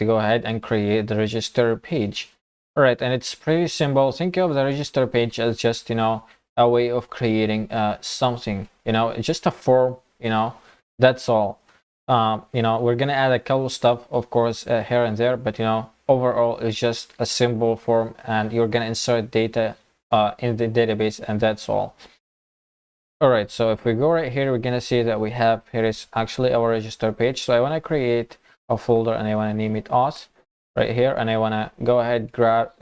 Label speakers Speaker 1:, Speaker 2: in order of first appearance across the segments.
Speaker 1: to go ahead and create the register page. All right, and it's pretty simple. Think of the register page as just, a way of creating something, it's just a form, that's all. We're gonna add a couple stuff, of course, here and there, but overall it's just a simple form, and you're gonna insert data in the database, and that's all. All right, so if we go right here, we're gonna see that we have, here is actually our register page. So I want to create a folder, and I want to name it auth right here, and I want to go ahead, grab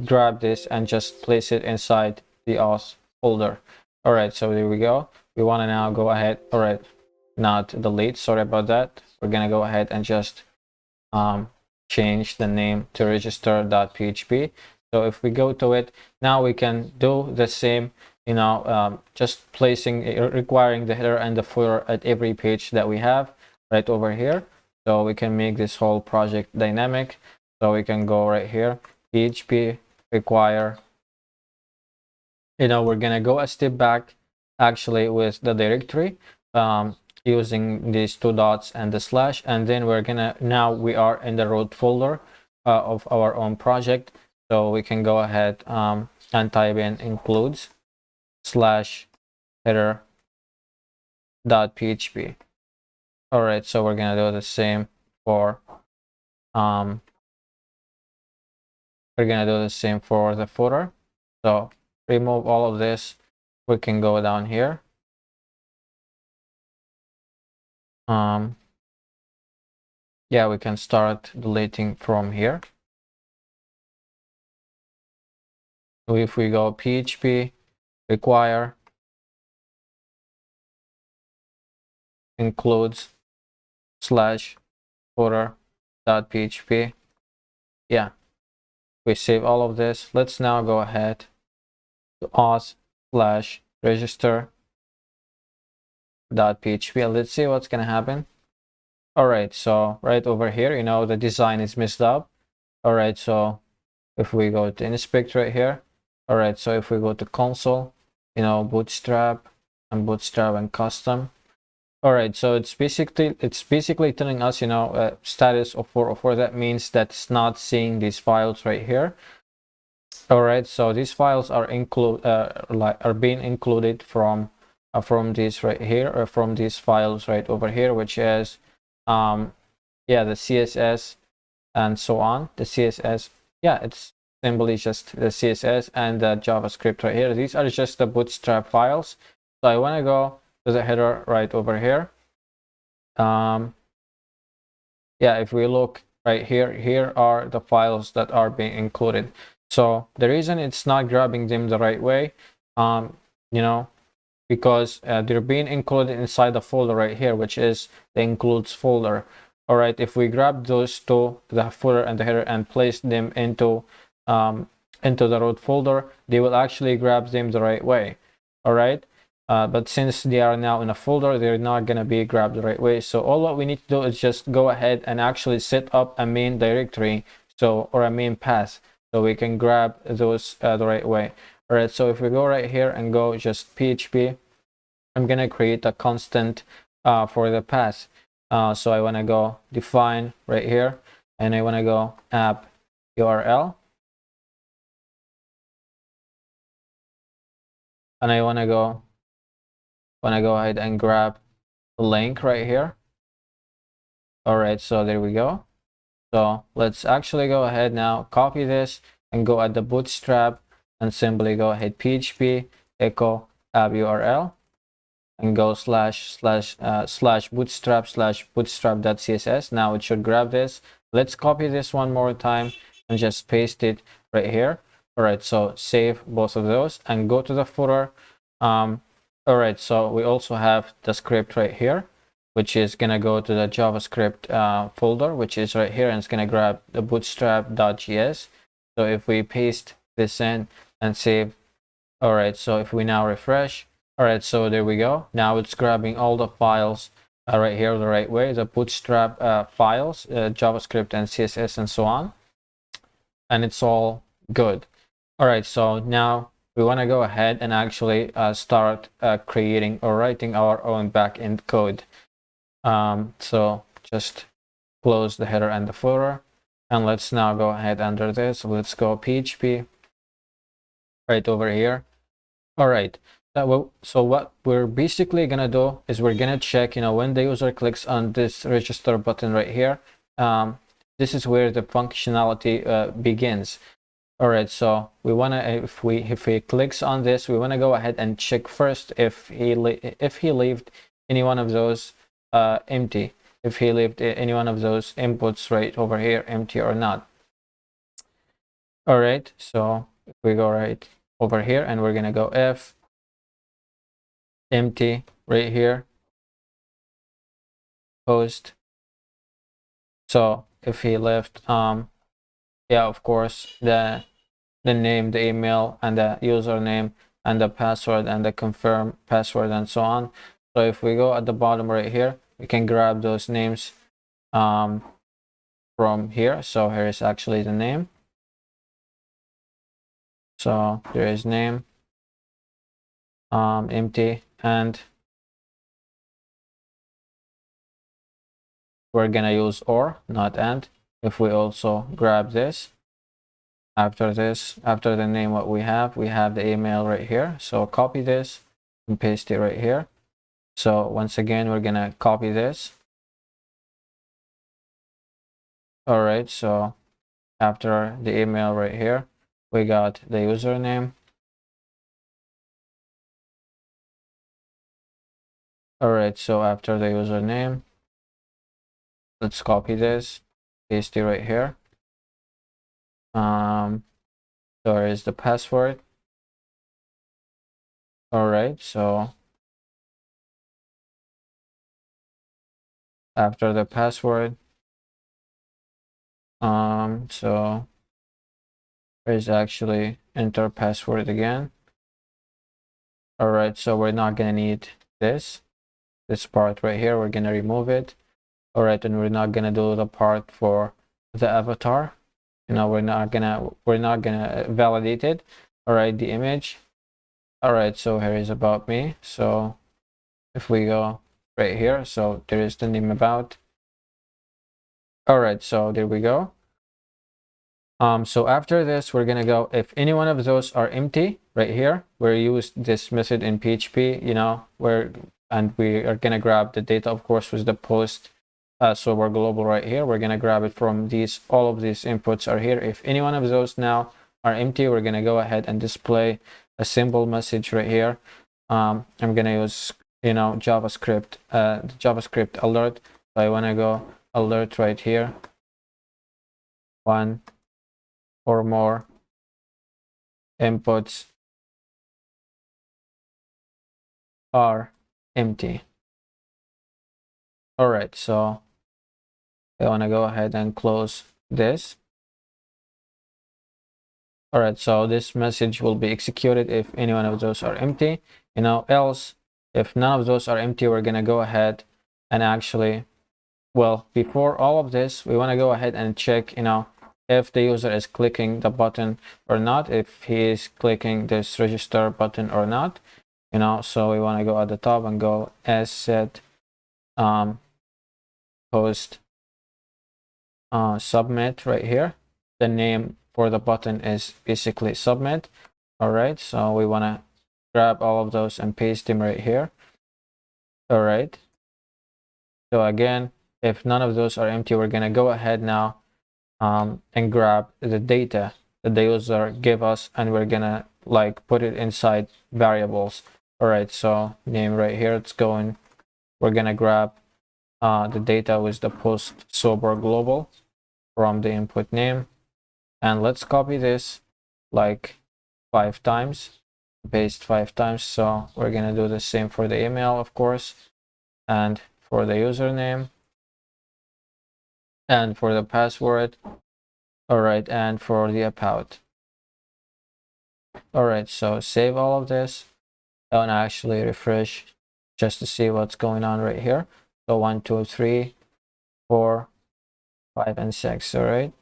Speaker 1: grab this and just place it inside the auth folder. All right, so there we go. We want to now go ahead, all right, not delete, sorry about that. We're gonna go ahead and just change the name to register.php. So if we go to it now, we can do the same, just requiring the header and the footer at every page that we have right over here. So we can make this whole project dynamic. So we can go right here, PHP require, we're gonna go a step back actually with the directory, using these 2 dots and the slash, and then now we are in the root folder of our own project. So we can go ahead and type in includes /header.php. All right, so we're gonna do the same for the footer. So remove all of this. We can go down here. Yeah, we can start deleting from here. So if we go PHP require includes /footer.php. Yeah, we save all of this. Let's now go ahead to auth/register.php. Let's see what's gonna happen. All right, so right over here, the design is messed up. All right, so if we go to inspect right here, all right, so if we go to console, bootstrap and custom. All right, so it's basically telling us, status of 404. That means that it's not seeing these files right here. All right, so these files are being included from this right here, or from these files right over here, which is the CSS and so on. The CSS, yeah, it's simply just the CSS and the JavaScript right here. These are just the bootstrap files. So I want to go to the header right over here. If we look right here are the files that are being included. So the reason it's not grabbing them the right way, because they're being included inside the folder right here, which is the includes folder. All right, if we grab those two, the footer and the header, and place them into the root folder, they will actually grab them the right way. All right, but since they are now in a folder, they're not going to be grabbed the right way. So all what we need to do is just go ahead and actually set up a main directory, or a main path, so we can grab those the right way. All right, so if we go right here and go just PHP, I'm going to create a constant for the path. So I want to go define right here, and I want to go app URL, and I want to go ahead and grab the link right here. All right, so there we go. So let's actually go ahead now, copy this and go at the bootstrap, and simply go ahead PHP echo app URL, and go /bootstrap/bootstrap.css. Now it should grab this. Let's copy this one more time and just paste it right here. All right, so save both of those and go to the footer. All right, so we also have the script right here, which is gonna go to the JavaScript folder, which is right here, and it's gonna grab the bootstrap.js. So if we paste this in and save, all right, so if we now refresh, all right, so there we go. Now it's grabbing all the files right here the right way, the bootstrap files, JavaScript and CSS and so on, and it's all good. All right, so now we want to go ahead and actually start creating or writing our own backend code. So just close the header and the footer. And let's now go ahead under this. Let's go PHP right over here. All right. So what we're basically gonna do is we're gonna check, when the user clicks on this register button right here, this is where the functionality begins. All right, so we wanna, if he clicks on this, we wanna go ahead and check first if he left any one of those empty, if he left any one of those inputs right over here empty or not. All right, so if we go right over here and we're gonna go if empty right here, post. So if he left, yeah, of course, the name, the email, and the username, and the password, and the confirm password, and so on. So if we go at the bottom right here, we can grab those names from here. So here is actually the name. So there is name, empty, and we're gonna use or, not and. If we also grab this, after the name, what we have the email right here. So copy this and paste it right here. So once again, we're gonna copy this. All right, so after the email right here, we got the username. All right, so after the username, let's copy this, paste it right here. There is the password. All right, so after the password, so there's actually enter password again. All right, so we're not gonna need this part right here. We're gonna remove it. All right, and we're not gonna do the part for the avatar. We're not gonna validate it. All right, the image. All right, so here is about me. So if we go right here, so there is the name about. All right, so there we go. So after this, we're gonna go, if any one of those are empty right here, we use this method in PHP, and we are gonna grab the data, of course, with the post. So we're global right here. We're gonna grab it from these. All of these inputs are here. If any one of those now are empty, we're gonna go ahead and display a simple message right here. I'm gonna use JavaScript, the JavaScript alert. So I wanna go alert right here. One or more inputs are empty. All right, so I want to go ahead and close this. All right, so this message will be executed if any one of those are empty. Else, if none of those are empty, we're gonna go ahead and actually, well, before all of this, we want to go ahead and check, if the user is clicking the button or not, if he is clicking this register button or not. So we want to go at the top and go as set post submit right here. The name for the button is basically submit. All right, so we want to grab all of those and paste them right here. All right, so again, if none of those are empty, we're gonna go ahead now and grab the data that the user give us, and we're gonna put it inside variables. All right, so name right here, we're gonna grab the data with the post sober global from the input name, and let's copy this 5 times, paste 5 times. So we're gonna do the same for the email, of course, and for the username, and for the password. All right, and for the about. All right, so save all of this and actually refresh just to see what's going on right here. So 1, 2, 3, 4, 5, and 6. All right.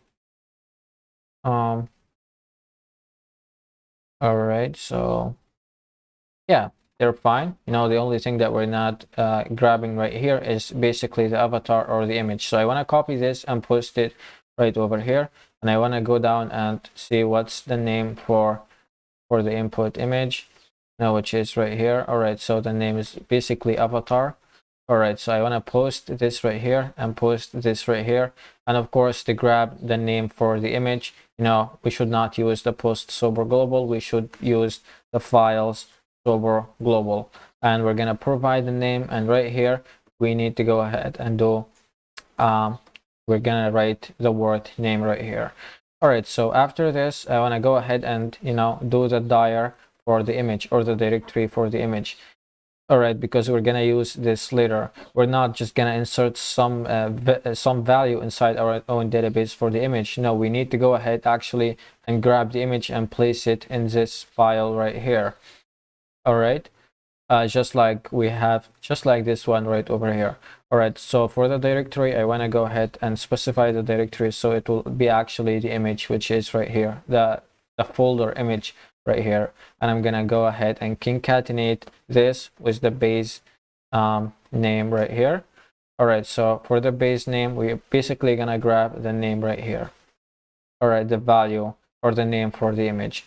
Speaker 1: All right, so yeah, they're fine. You know, the only thing that we're not grabbing right here is basically the avatar or the image. So I want to copy this and post it right over here, and I want to go down and see what's the name for the input image now, which is right here. All right, so the name is basically avatar. All right, so I want to post this right here and post this right here, and of course to grab the name for the image, you know, we should not use the post sober global, we should use the files sober global, and we're going to provide the name, and right here we need to go ahead and do we're gonna write the word name right here. All right, so after this I want to go ahead and, you know, do the dir for the image, or the directory for the image. All right, because we're gonna use this later. We're not just gonna insert some value inside our own database for the image. No, we need to go ahead actually and grab the image and place it in this file right here. All right, just like we have, just like this one right over here. All right, so for the directory I want to go ahead and specify the directory, so it will be actually the image, which is right here, the folder image right here, and I'm gonna go ahead and concatenate this with the base name right here. All right, so for the base name we're basically gonna grab the name right here. All right, the value or the name for the image.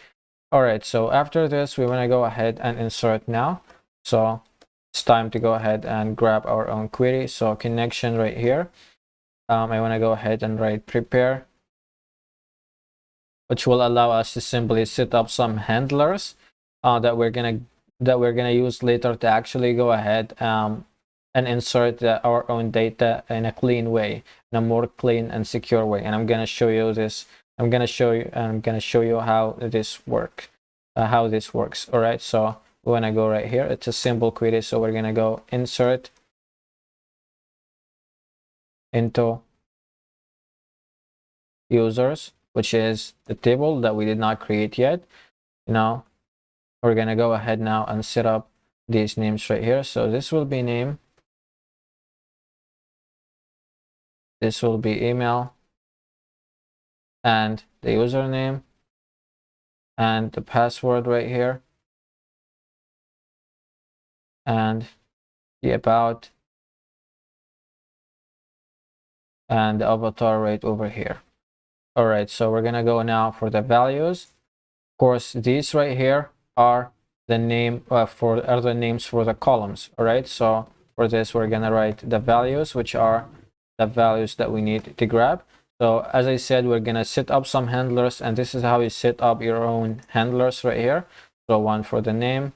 Speaker 1: All right, so after this we want to go ahead and insert now. So it's time to go ahead and grab our own query. So connection right here, I want to go ahead and write prepare, which will allow us to simply set up some handlers that we're gonna use later to actually go ahead and insert our own data in a clean way, in a more clean and secure way. And I'm gonna show you this. I'm gonna show you how this works. All right, so we want to go right here. It's a simple query, so we're gonna go insert into users, which is the table that we did not create yet. Now we're gonna go ahead now and set up these names right here. So this will be name, this will be email, and the username, and the password right here, and the about, and the avatar right over here. All right, so we're gonna go now for the values. Of course, these right here are the name are the names for the columns. All right, so for this we're gonna write the values, which are the values that we need to grab. So as I said, we're gonna set up some handlers, and this is how you set up your own handlers right here. So one for the name,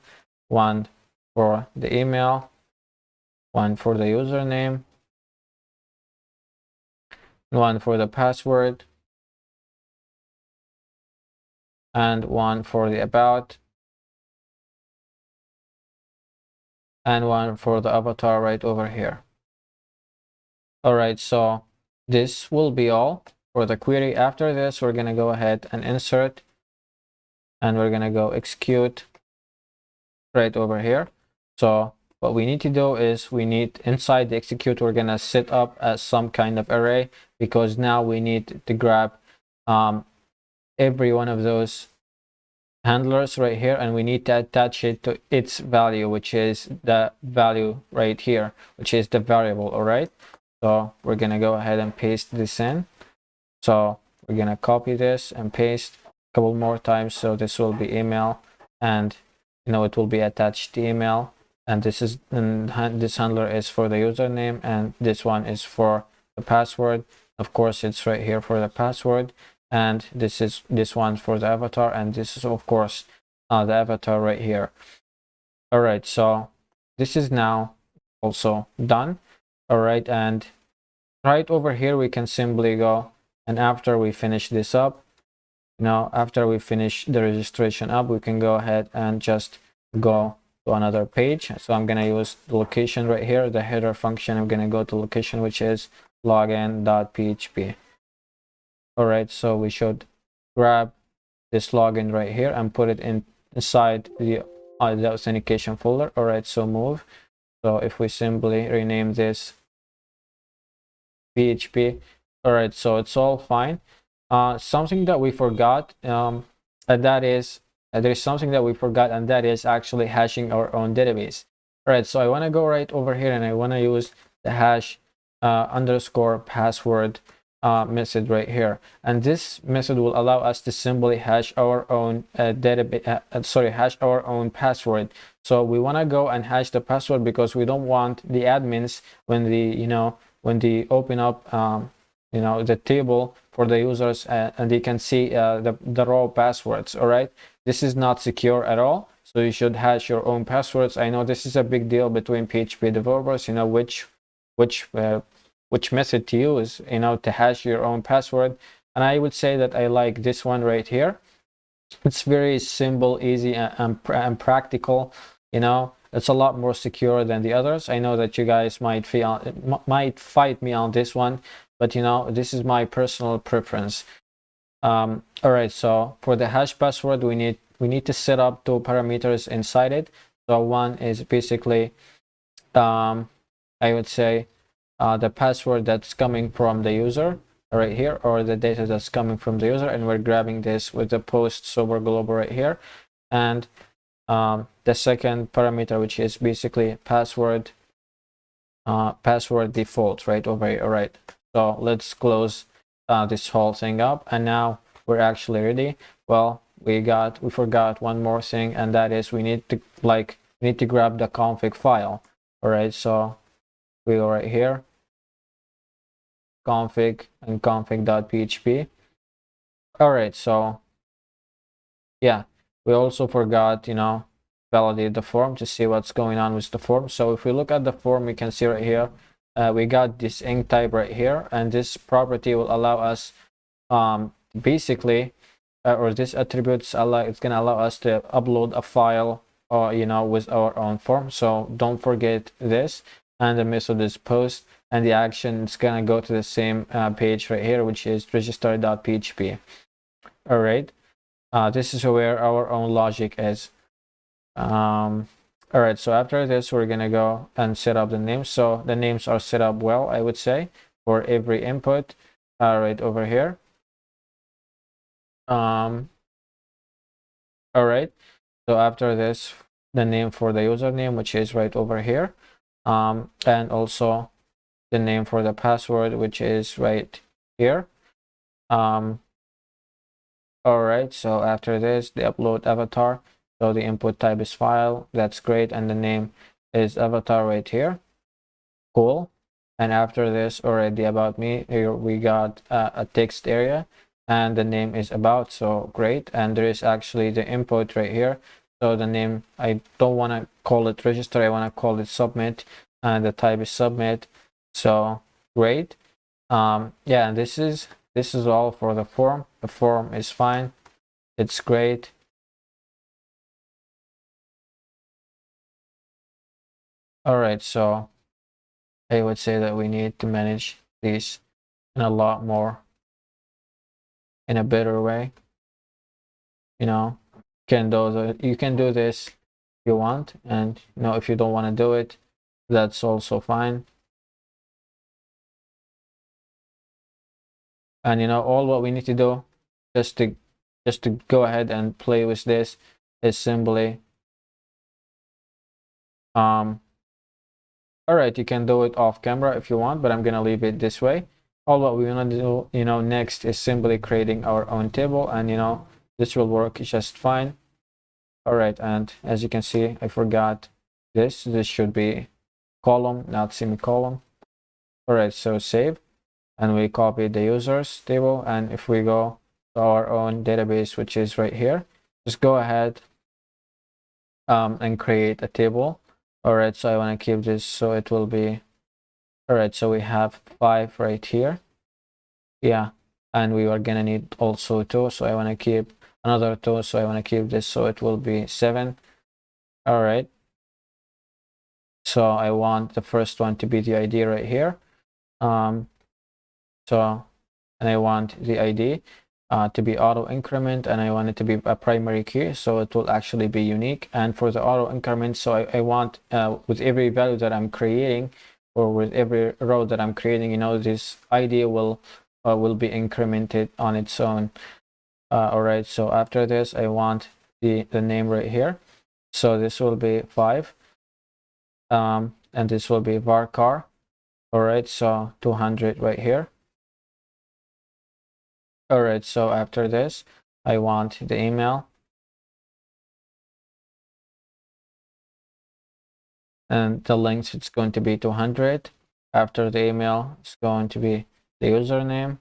Speaker 1: one for the email, one for the username, one for the password, and one for the about, and one for the avatar right over here. All right, so this will be all for the query. After this we're gonna go ahead and insert, and we're gonna go execute right over here. So what we need to do is, we need inside the execute, we're gonna set up as some kind of array, because now we need to grab every one of those handlers right here, and we need to attach it to its value, which is the value right here, which is the variable. All right, so we're gonna go ahead and paste this in. So we're gonna copy this and paste a couple more times. So this will be email, and you know, it will be attached to email, and this handler is for the username, and this one is for the password. Of course, it's right here for the password, and this one for the avatar, and this is of course the avatar right here. All right, so this is now also done. All right, and right over here we can simply go, and after we finish this up, after we finish the registration up, we can go ahead and just go to another page. So I'm gonna use the location right here, the header function. I'm gonna go to location, which is login.php. all right, so we should grab this login right here and put it inside the authentication folder. All right, so move. So if we simply rename this PHP, all right, so it's all fine. Something that we forgot, and that is there is something that we forgot, and that is actually hashing our own database. All right, so I want to go right over here and I want to use the hash underscore password method right here, and this method will allow us to simply hash our own hash our own password. So we want to go and hash the password because we don't want the admins, when they open up the table for the users, and they can see the raw passwords. All right, this is not secure at all, so you should hash your own passwords. I know this is a big deal between PHP developers, which method to use, to hash your own password. And I would say that I like this one right here. It's very simple, easy, and practical. It's a lot more secure than the others. I know that you guys might fight me on this one, but this is my personal preference. All right, so for the hash password, we need to set up 2 parameters inside it. So one is basically I would say the password that's coming from the user right here, or the data that's coming from the user, and we're grabbing this with the post super global right here. And the second parameter, which is basically password default right over here. All right, so let's close this whole thing up, and now we're actually ready. Well, we forgot one more thing, and that is we need to grab the config file. All right, so we go right here, config and config.php. all right, so yeah, we also forgot validate the form to see what's going on with the form. So if we look at the form, we can see right here we got this ink type right here, and this property will allow us basically or this attributes it's gonna allow us to upload a file with our own form. So don't forget this. And the method is post, and the action is gonna go to the same page right here, which is register.php. all right, this is where our own logic is. All right, so after this, we're gonna go and set up the names. So the names are set up well, I would say, for every input right over here. All right, so after this, the name for the username, which is right over here, and also the name for the password, which is right here. All right, so after this, the upload avatar. So the input type is file, that's great, and the name is avatar right here. Cool. And after this, already about me, here we got a text area, and the name is about, so great. And there is actually the input right here. So the name, I don't want to call it register, I want to call it submit, and the type is submit. So great. Yeah, and this is all for the form. The form is fine, it's great. All right, so I would say that we need to manage these in a lot more, in a better way. You can do this if you want, and if you don't want to do it, that's also fine. And all what we need to do just to go ahead and play with this is simply all right, you can do it off camera if you want, but I'm gonna leave it this way. All what we want to do next is simply creating our own table, and this will work just fine. All right, and as you can see, I forgot this should be column, not semicolon. All right, so save, and we copy the users table, and if we go to our own database, which is right here, just go ahead and create a table. All right, so I want to keep this, so it will be all right. So we have 5 right here, yeah, and we are gonna need also 2, so I want to keep another 2, so I want to keep this, so it will be 7. all right, so I want the first one to be the ID right here, and I want the ID to be auto increment, and I want it to be a primary key, so it will actually be unique. And for the auto increment, so I want with every value that I'm creating, or with every row that I'm creating, this ID will be incremented on its own. All right, so after this, I want the name right here. So this will be 5, and this will be varchar. All right, so 200 right here. All right, so after this, I want the email, and the length it's going to be 200. After the email, it's going to be the username.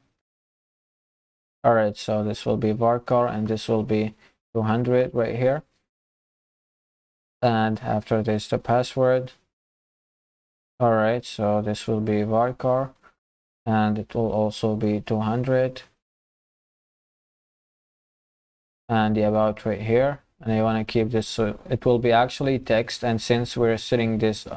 Speaker 1: All right, so this will be varchar, and this will be 200 right here. And after this, the password. All right, so this will be varchar, and it will also be 200. And the about right here, and I want to keep this so it will be actually text, and since we're setting this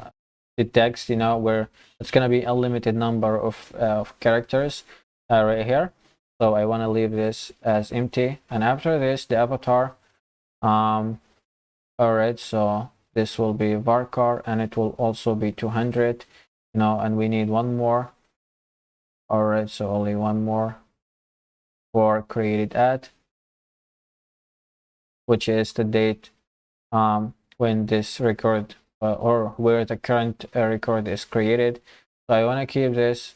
Speaker 1: the text, you know, where it's going to be a limited number of characters right here, so I want to leave this as empty. And after this, the avatar, all right, so this will be varchar, and it will also be 200, you know, and we need one more. All right, so only one more for created at, which is the date when this record or where the current record is created. So I want to keep this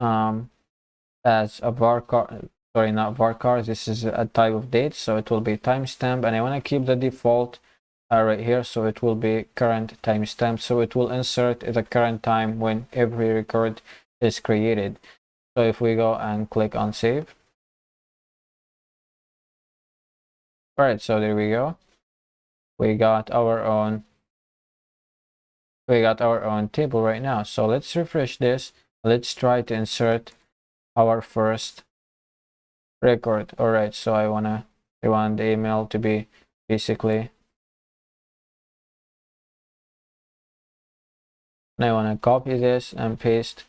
Speaker 1: as a varchar, sorry, not varchar, this is a type of date, so it will be timestamp, and I want to keep the default right here, so it will be current timestamp, so it will insert the current time when every record is created. So if we go and click on save, all right, so there we go. We got our own table right now. So let's refresh this. Let's try to insert our first record. All right, so I want the email to be basically, and I want to copy this and paste.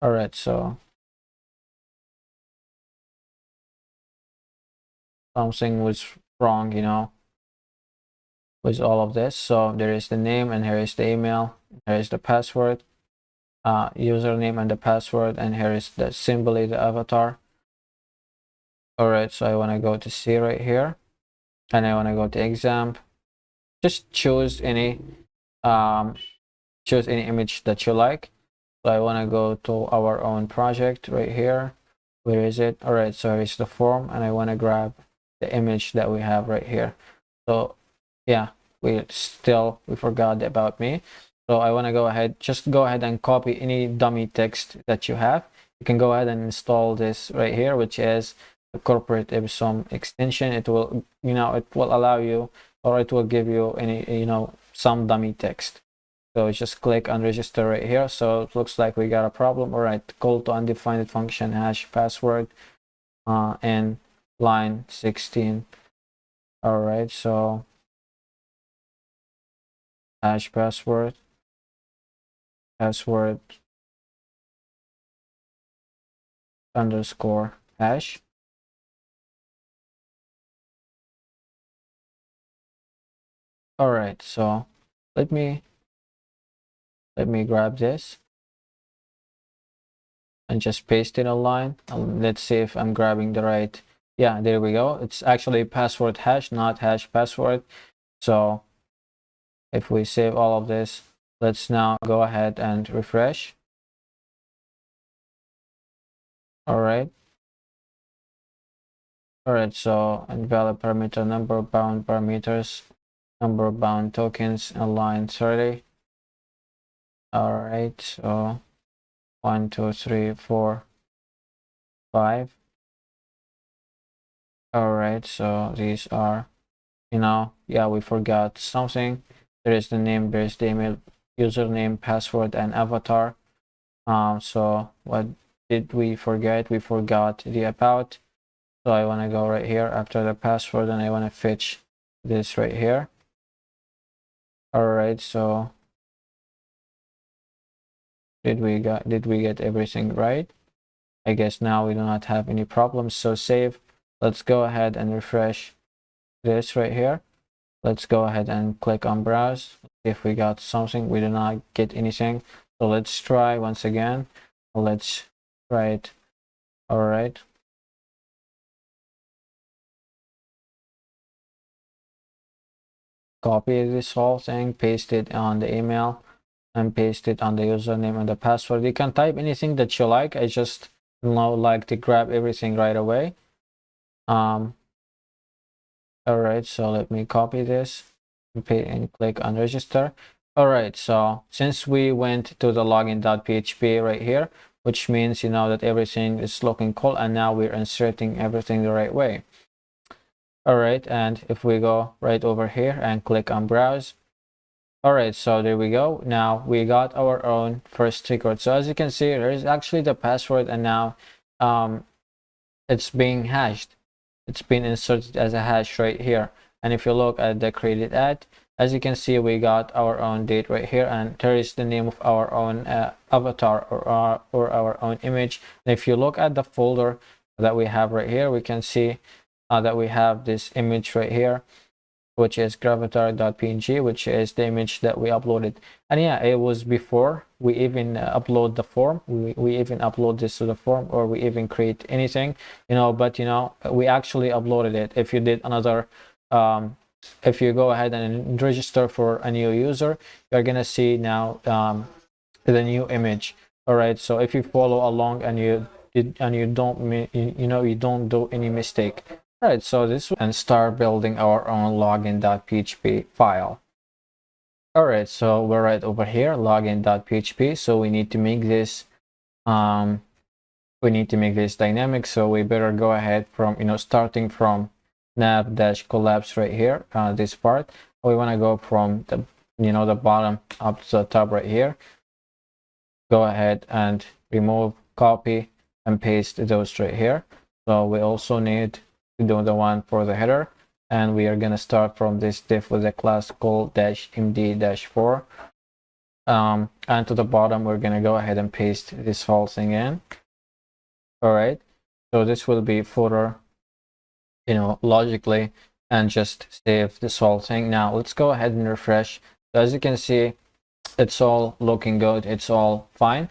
Speaker 1: All right, so something was wrong, you know, with all of this. So there is the name, and here is the email, here is the password, username and the password, and here is the symbol, the avatar. All right, so I want to go to C right here, and I want to go to XAMPP. Just choose any image that you like. So I want to go to our own project right here. Where is it? All right, so here's the form, and I want to grab the image that we have right here. So yeah, we forgot the about me. So I want to go ahead, just go ahead and copy any dummy text that you have. You can go ahead and install this right here, which is the corporate Epsom extension. It will, you know, it will allow you, or it will give you any, you know, some dummy text. So just click on register right here. So it looks like we got a problem. All right, call to undefined function hash password and line 16. All right, so hash password underscore hash. All right, so let me grab this and just paste it a line. Let's see if I'm grabbing the right. Yeah, there we go. It's actually password hash, not hash password. So if we save all of this, let's now go ahead and refresh. All right, so invalid parameter, number bound parameters, number bound tokens, and line 30. All right, so 1 2 3 4 5. All right, so these are, you know, yeah, we forgot something. There is the name, there is the email, username, password, and avatar. So what did we forget? We forgot the about. So I want to go right here after the password, and I want to fetch this right here. All right, so did we get everything right? I guess now we do not have any problems. So save. Let's go ahead and refresh this right here. Let's go ahead and click on browse. If we got something, we did not get anything. So let's try once again. Let's right. All right. Copy this whole thing, paste it on the email, and paste it on the username and the password. You can type anything that you like. I just like to grab everything right away. All right, so let me copy this and click on register. All right, so since we went to the login.php right here, which means that everything is looking cool, and now we're inserting everything the right way. All right, and if we go right over here and click on browse, all right, so there we go. Now we got our own first secret. So as you can see, there is actually the password, and now it's being hashed. It's been inserted as a hash right here. And if you look at the created at, as you can see, we got our own date right here, and there is the name of our own avatar or our own image. And if you look at the folder that we have right here, we can see that we have this image right here, which is gravatar.png, which is the image that we uploaded. And yeah, it was before we even upload the form. We even upload this to the form, or we even create anything, but we actually uploaded it. If you did another if you go ahead and register for a new user, you're gonna see now the new image. All right, so if you follow along and you don't do any mistake. All right, so this, and start building our own login.php file. All right, so we're right over here, login.php. So we need to make this dynamic. So we better go ahead from starting from nav-collapse right here, this part. We want to go from the the bottom up to the top right here. Go ahead and remove, copy, and paste those right here. So we also need to do the one for the header, and we are going to start from this div with a class called -md-4, and to the bottom we're going to go ahead and paste this whole thing in. All right, so this will be footer logically, and just save this whole thing. Now let's go ahead and refresh. So as you can see, it's all looking good, it's all fine.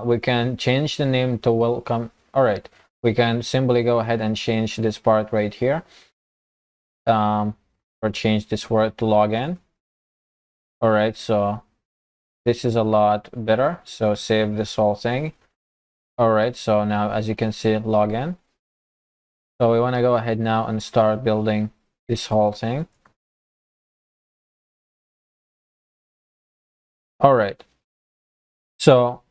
Speaker 1: We can change the name to welcome. All right, we can simply go ahead and change this part right here, or change this word to login. All right, so this is a lot better. So save this whole thing. All right, so now as you can see, login. So we want to go ahead now and start building this whole thing. All right, so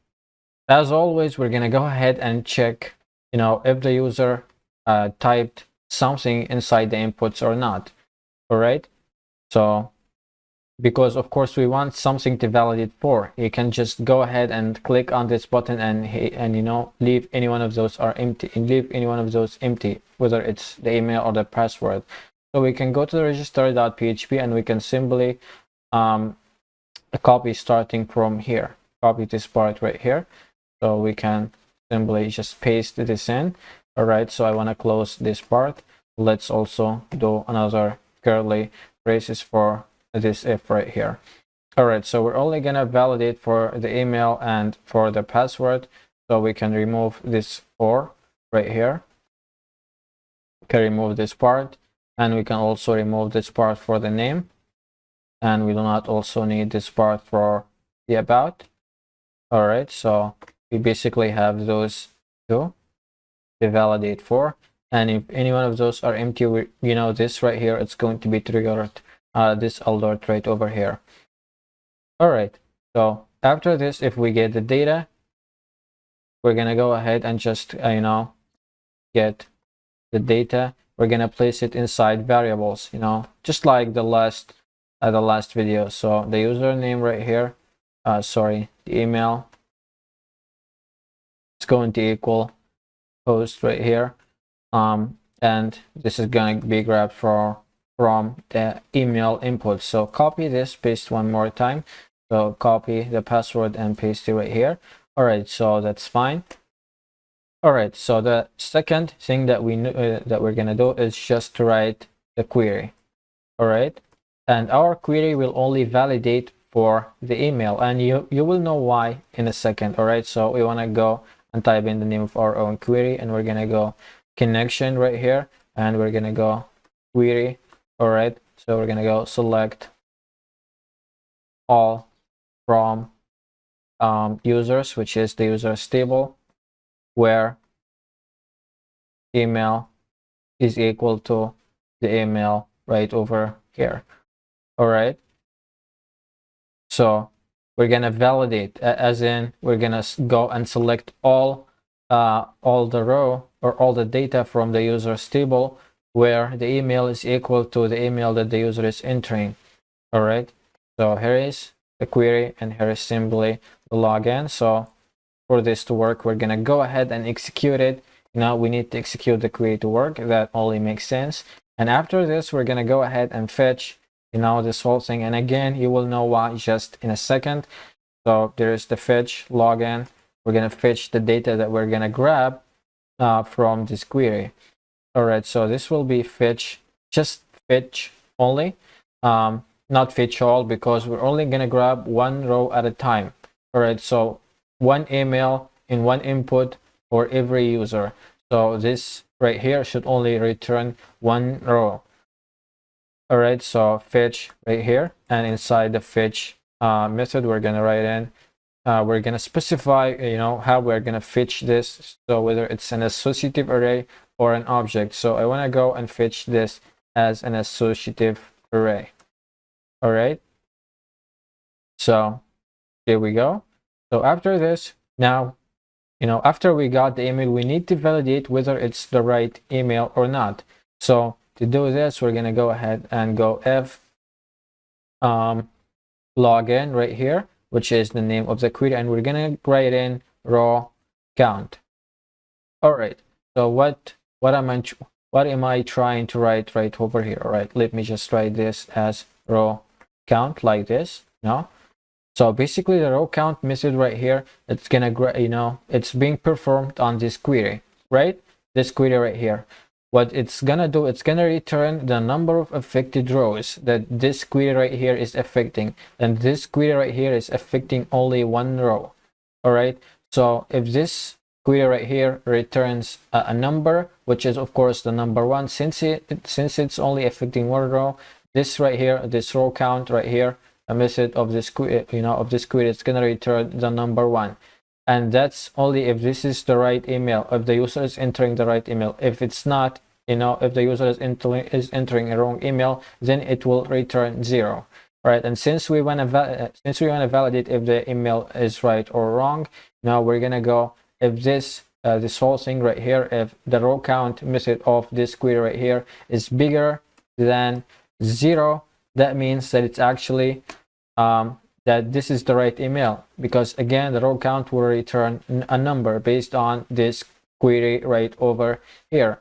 Speaker 1: as always, we're going to go ahead and check if the user typed something inside the inputs or not. All right, so because of course we want something to validate for, you can just go ahead and click on this button and leave any one of those empty, whether it's the email or the password. So we can go to the register.php, and we can simply copy starting from here, copy this part right here. So we can simply just paste this in. All right, so I want to close this part. Let's also do another curly braces for this if right here. All right, so we're only gonna validate for the email and for the password. So we can remove this for right here. We can remove this part, and we can also remove this part for the name, and we do not also need this part for the about. All right, so we basically have those two to validate for, and if any one of those are empty, this right here, it's going to be triggered this alert right over here. All right, so after this, if we get the data, we're gonna go ahead and just get the data. We're gonna place it inside variables, just like the last video. So the username right here, the email, it's going to equal host right here, and this is going to be grabbed from the email input. So copy this, paste one more time. So copy the password and paste it right here. All right, so that's fine. All right, so the second thing that we're gonna do is just to write the query. All right, and our query will only validate for the email, and you will know why in a second. All right, so we want to go and type in the name of our own query, and we're gonna go connection right here, and we're gonna go query. All right, so we're gonna go select all from users, which is the users table, where email is equal to the email right over here. All right, so we're gonna validate, as in we're gonna go and select all the row or all the data from the users table where the email is equal to the email that the user is entering. All right, so here is the query, and here is simply the login. So for this to work, we're gonna go ahead and execute it. Now we need to execute the query to work. That only makes sense. And after this, we're gonna go ahead and fetch, this whole thing. And again, you will know why just in a second. So there's the fetch login. We're gonna fetch the data that we're gonna grab from this query. All right, so this will be fetch, just fetch only, not fetch all, because we're only gonna grab one row at a time. All right, so one email in one input for every user. So this right here should only return one row. All right, so fetch right here, and inside the fetch method, we're gonna write in, we're gonna specify, how we're gonna fetch this. So whether it's an associative array or an object. So I want to go and fetch this as an associative array. All right, so here we go. So after this, now, after we got the email, we need to validate whether it's the right email or not. So to do this, we're gonna go ahead and go f login right here, which is the name of the query, and we're gonna write in raw count. All right, so what am I trying to write right over here? All right, let me just write this as raw count like this. So basically the raw count method right here, it's gonna, it's being performed on this query, right? This query right here. What it's gonna do, it's gonna return the number of affected rows that this query right here is affecting, and this query right here is affecting only one row. All right, so if this query right here returns a number, which is of course the number 1, since it's only affecting one row, this right here, this row count right here, a method of this query, it's gonna return the number 1, and that's only if this is the right email, if the user is entering the right email. If it's not, if the user is entering a wrong email, then it will return 0. Right, and since we want to validate if the email is right or wrong, now we're gonna go, if this whole thing right here, if the row count method of this query right here is bigger than 0, that means that it's actually that this is the right email, because again the row count will return a number based on this query right over here.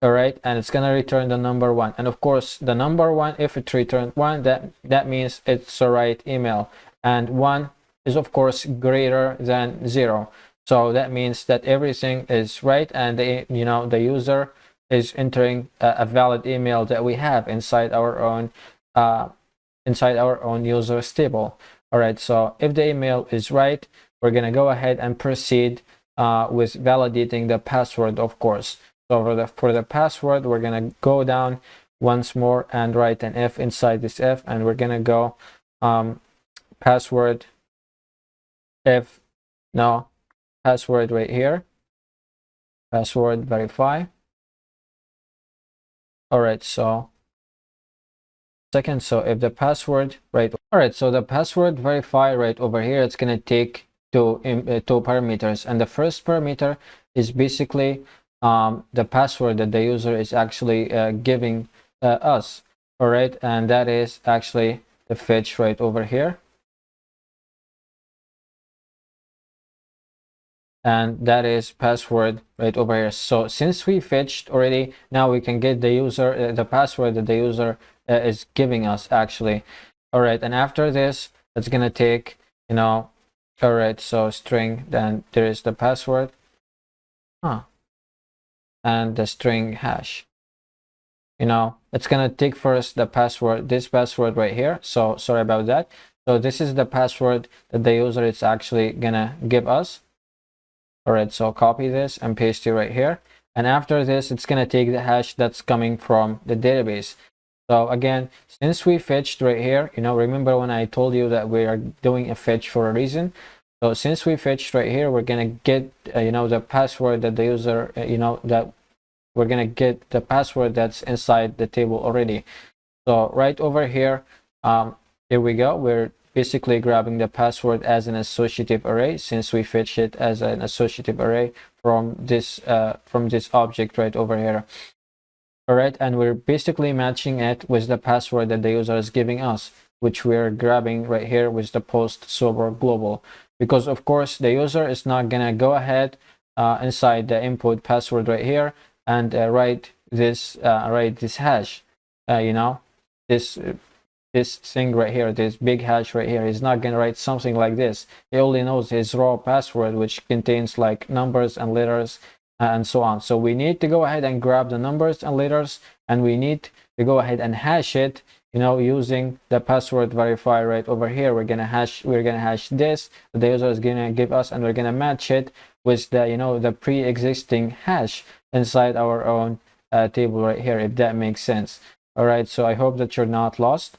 Speaker 1: All right, and it's gonna return the number 1, and of course the number 1, if it returned 1, that means it's the right email, and 1 is of course greater than 0, so that means that everything is right, and the user is entering a valid email that we have inside our own users table. All right, so if the email is right, we're gonna go ahead and proceed with validating the password, of course. So for the password, we're gonna go down once more and write an F inside this F, and we're gonna go password F, no, password right here, password verify. All right, so second, so if the password right, all right, so the password verify right over here, it's gonna take two parameters, and the first parameter is basically the password that the user is actually giving us. All right, and that is actually the fetch right over here, and that is password right over here. So since we fetched already, now we can get the user the password that the user is giving us actually. All right, and after this, it's gonna take, all right, so string, then there is the password, and the string hash. It's gonna take first the password, this password right here, so sorry about that. So this is the password that the user is actually gonna give us. All right, so copy this and paste it right here. And after this, it's going to take the hash that's coming from the database. So again, since we fetched right here, remember when I told you that we are doing a fetch for a reason. So since we fetched right here, we're going to get, the password that the user, that we're going to get the password that's inside the table already. So right over here, here we go. We're basically grabbing the password as an associative array, since we fetched it as an associative array from this object right over here. All right, and we're basically matching it with the password that the user is giving us, which we're grabbing right here with the post sober global, because of course the user is not gonna go ahead inside the input password right here and write this hash. This thing right here, this big hash right here, is not gonna write something like this. He only knows his raw password, which contains like numbers and letters and so on. So we need to go ahead and grab the numbers and letters, and we need to go ahead and hash it, using the password verifier right over here. We're gonna hash this, the user is gonna give us, and we're gonna match it with the the pre-existing hash inside our own table right here, if that makes sense. All right, so I hope that you're not lost.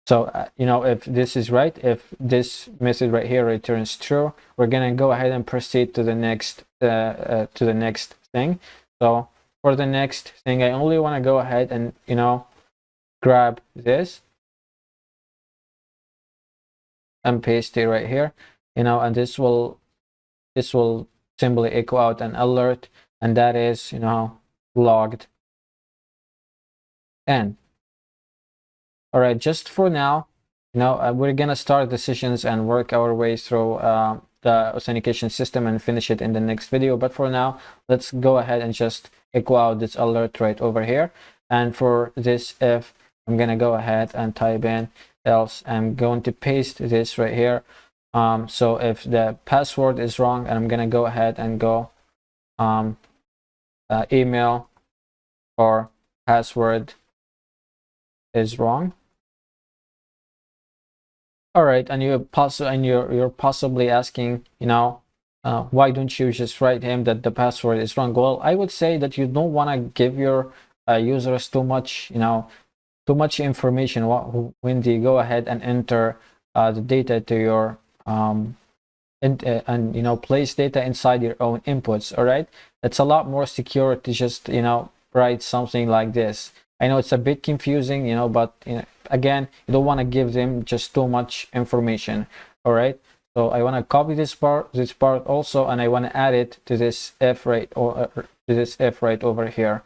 Speaker 1: So if this is right, if this method right here returns true, we're gonna go ahead and proceed to the next thing. So for the next thing, I only want to go ahead and grab this and paste it right here, and this will simply echo out an alert, and that is logged in. All right, just for now, we're gonna start the sessions and work our way through the authentication system and finish it in the next video. But for now, let's go ahead and just echo out this alert right over here. And for this if, I'm gonna go ahead and type in else. I'm going to paste this right here. So if the password is wrong, and I'm gonna go ahead and go email or password is wrong. All right, and you're possibly asking, why don't you just write him that the password is wrong? Well, I would say that you don't want to give your users too much, information when they go ahead and enter the data to your and place data inside your own inputs. All right, it's a lot more secure to just write something like this. I know it's a bit confusing, but again, you don't want to give them just too much information. All right, so I want to copy this part also, and I want to add it to this if right over here.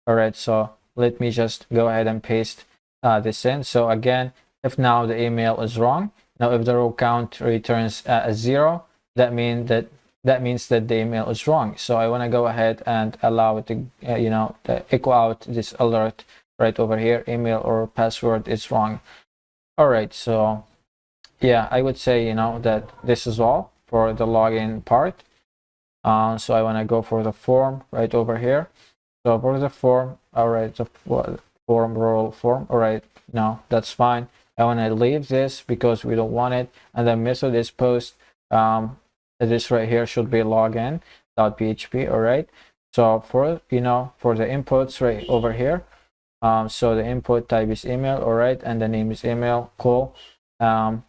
Speaker 1: All right, so let me just go ahead and paste this in. So again, if now the email is wrong, now if the row count returns a 0, that means that the email is wrong. So I want to go ahead and allow it to to echo out this alert right over here, email or password is wrong. All right, so yeah, I would say that this is all for the login part. So I want to go for the form right over here. So for the form, all right, the form role form, all right, no, that's fine. I want to leave this because we don't want it, and the method is post. This right here should be login.php. All right, so for for the inputs right over here, so the input type is email, all right, and the name is email, cool. And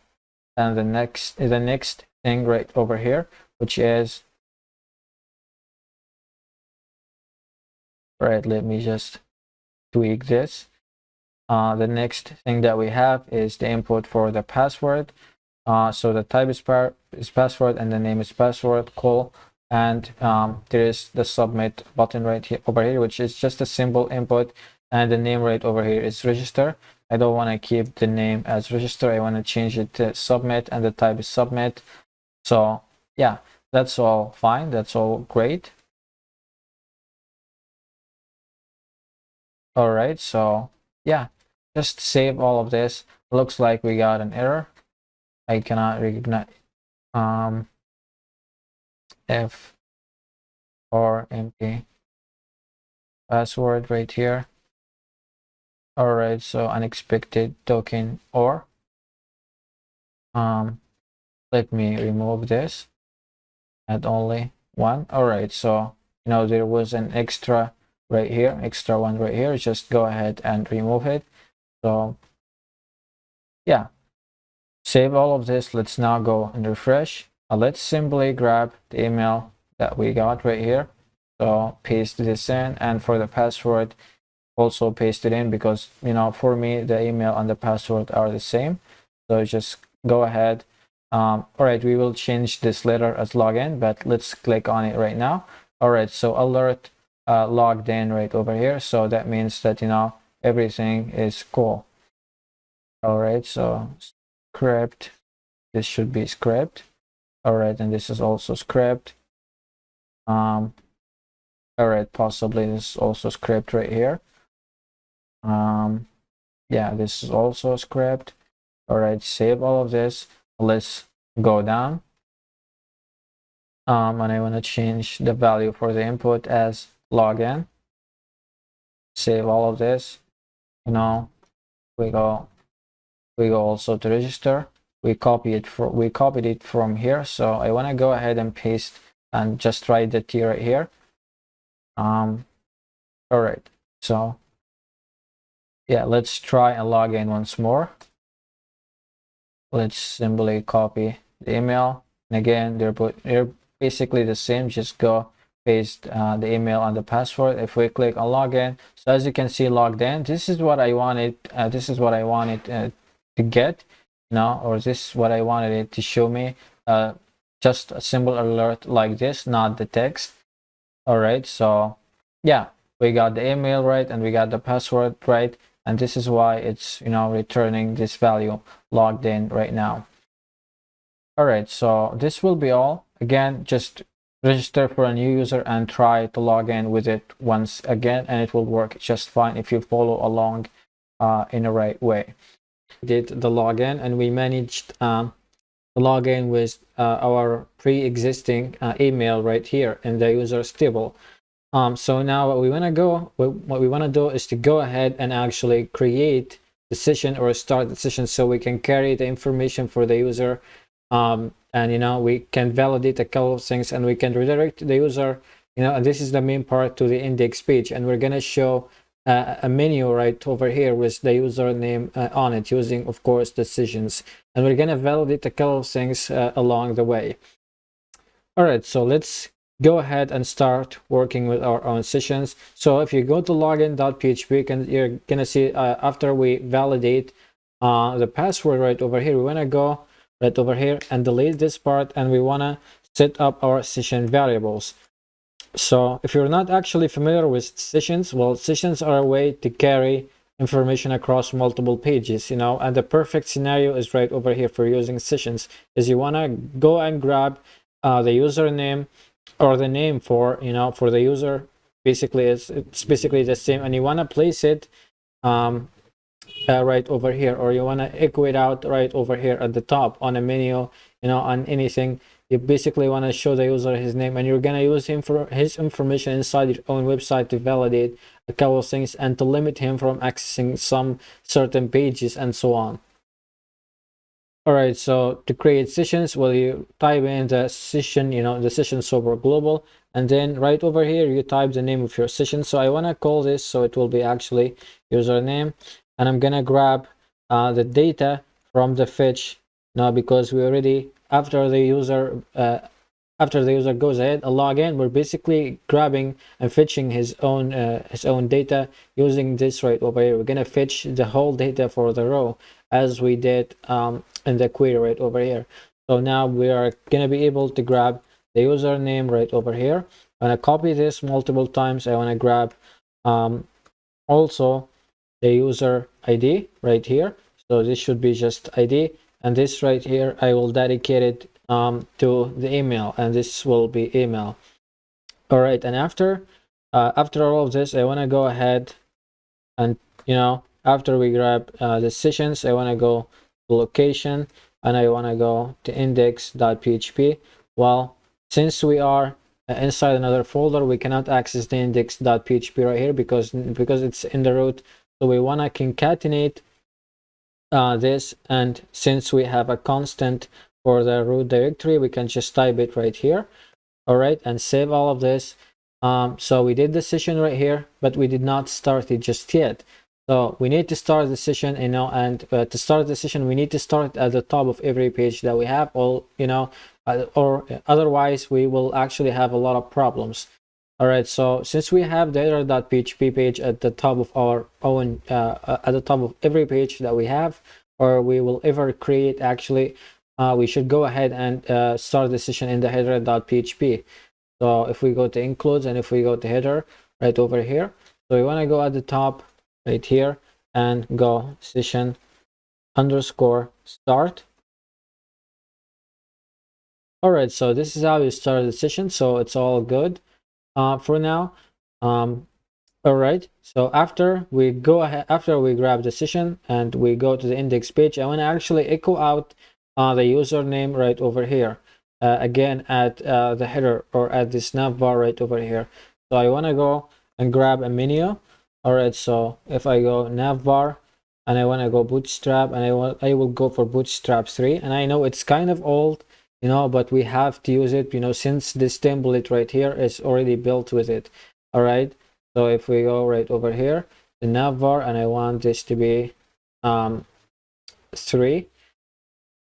Speaker 1: the next thing right over here, which is, right, let me just tweak this. The next thing that we have is the input for the password. So the type is password and the name is password, cool. And there is the submit button right here over here, which is just a simple input, and the name right over here is register. I don't want to keep the name as register. I want to change it to submit, and the type is submit. So yeah, that's all fine. That's all great. All right, so yeah, just save all of this. Looks like we got an error. I cannot recognize F or empty password right here. All right, so unexpected token or let me remove this, add only one. All right, so there was an extra right here, extra one right here. Just go ahead and remove it. So yeah, save all of this. Let's now go and refresh. Let's simply grab the email that we got right here. So paste this in, and for the password, also paste it in, because for me the email and the password are the same. So just go ahead. All right, we will change this later as login, but let's click on it right now. All right, so alert logged in right over here. So that means that everything is cool. All right, so script, this should be script. All right, and this is also script. All right, possibly this is also script right here. Yeah, this is also a script. All right, save all of this. Let's go down. And I want to change the value for the input as login. Save all of this. We go also to register. We copied it from here. So I want to go ahead and paste and just write the T right here. All right, so yeah, let's try and log in once more. Let's simply copy the email, and again they're basically the same. Just go paste the email and the password. If we click on login, so as you can see, logged in. This is what I wanted. This is what I wanted to get, or this is what I wanted it to show me. Just a simple alert like this, not the text. All right, so yeah, we got the email right and we got the password right, and this is why it's returning this value logged in right now. All right, so this will be all. Again, just register for a new user and try to log in with it once again, and it will work just fine if you follow along in the right way. We did the login, and we managed the login with our pre-existing email right here in the user's table. So now what we want to do is to go ahead and actually create the session or start the session, so we can carry the information for the user, and we can validate a couple of things, and we can redirect the user, and this is the main part, to the index page, and we're going to show a menu right over here with the username on it, using of course the sessions, and we're going to validate a couple of things along the way. All right, so let's go ahead and start working with our own sessions. So if you go to login.php, you're gonna see after we validate the password right over here, we want to go right over here and delete this part, and we want to set up our session variables. So if you're not actually familiar with sessions, well, sessions are a way to carry information across multiple pages, and the perfect scenario is right over here for using sessions. Is you want to go and grab the username or the name for the user. Basically it's basically the same, and you want to place it right over here, or you want to echo it out right over here at the top on a menu, on anything. You basically want to show the user his name, and you're going to use him for his information inside your own website to validate a couple of things and to limit him from accessing some certain pages and so on. All right, so to create sessions, well, you type in the session, the session server global, and then right over here you type the name of your session. So I want to call this, so it will be actually username, and I'm gonna grab the data from the fetch now, because we already, after the user goes ahead and log in, we're basically grabbing and fetching his own data using this right over here. We're gonna fetch the whole data for the row as we did in the query right over here. So now we are gonna be able to grab the username right over here. I'm gonna copy this multiple times. I want to grab also the user ID right here. So this should be just ID, and this right here I will dedicate it to the email, and this will be email. All right, and after all of this, I want to go ahead and after we grab the sessions, I want to go to location, and I want to go to index.php. Well, since we are inside another folder, we cannot access the index.php right here because it's in the root. So we want to concatenate this, and since we have a constant for the root directory, we can just type it right here. all right, and save all of this. So we did the session right here, but we did not start it just yet. So we need to start the session, you know, and to start the session, we need to start at the top of every page that we have, or you know, or otherwise we will actually have a lot of problems. All right, so since we have the header.php page at the top of our own, at the top of every page that we have, or we will ever create, actually, we should go ahead and start the session in the header.php. So if we go to includes and if we go to header right over here, so we want to go at the top right here and go session underscore start. All right, so this is how you start the session. So it's all good for now. All right, so after we go ahead, after we grab the session and we go to the index page, I want to actually echo out the username right over here. Again at the header or at this navbar right over here. So I want to go and grab a menu. All right, so if I go navbar and I want to go bootstrap, and I will go for bootstrap 3, and I know it's kind of old, you know, but we have to use it, you know, since this template right here is already built with it. All right, so if we go right over here, the navbar, and I want this to be 3,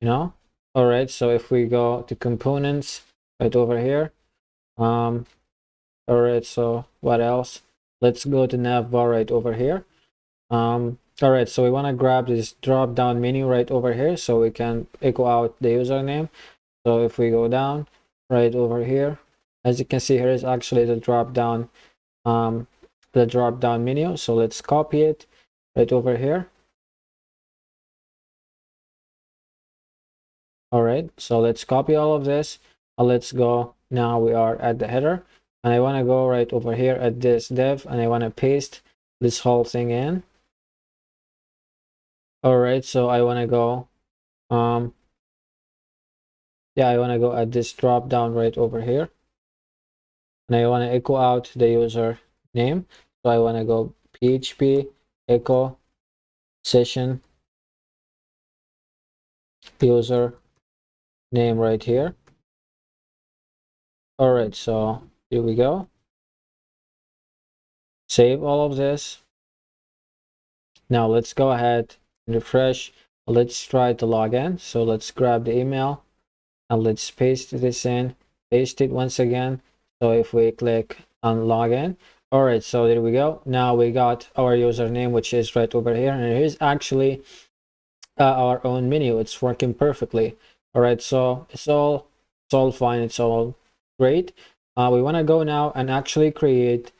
Speaker 1: you know. All right, so if we go to components right over here, all right, so what else? Let's go to navbar right over here. All right, so we want to grab this drop down menu right over here so we can echo out the username. So if we go down right over here, as you can see, here is actually the drop down menu. So let's copy it right over here. All right, so let's copy all of this. Let's go. Now we are at the header, and I want to go right over here at this div, and I want to paste this whole thing in. All right, so I want to go yeah, I want to go at this drop down right over here, and I want to echo out the user name. So I want to go PHP echo session user name right here. All right, so here we go. Save all of this. Now let's go ahead and refresh. Let's try to log in. So let's grab the email and let's paste this in, paste it once again. So if we click on login, all right, so there we go. Now we got our username, which is right over here, and here's actually our own menu. It's working perfectly. All right, so it's all fine, it's all great. We want to go now and actually create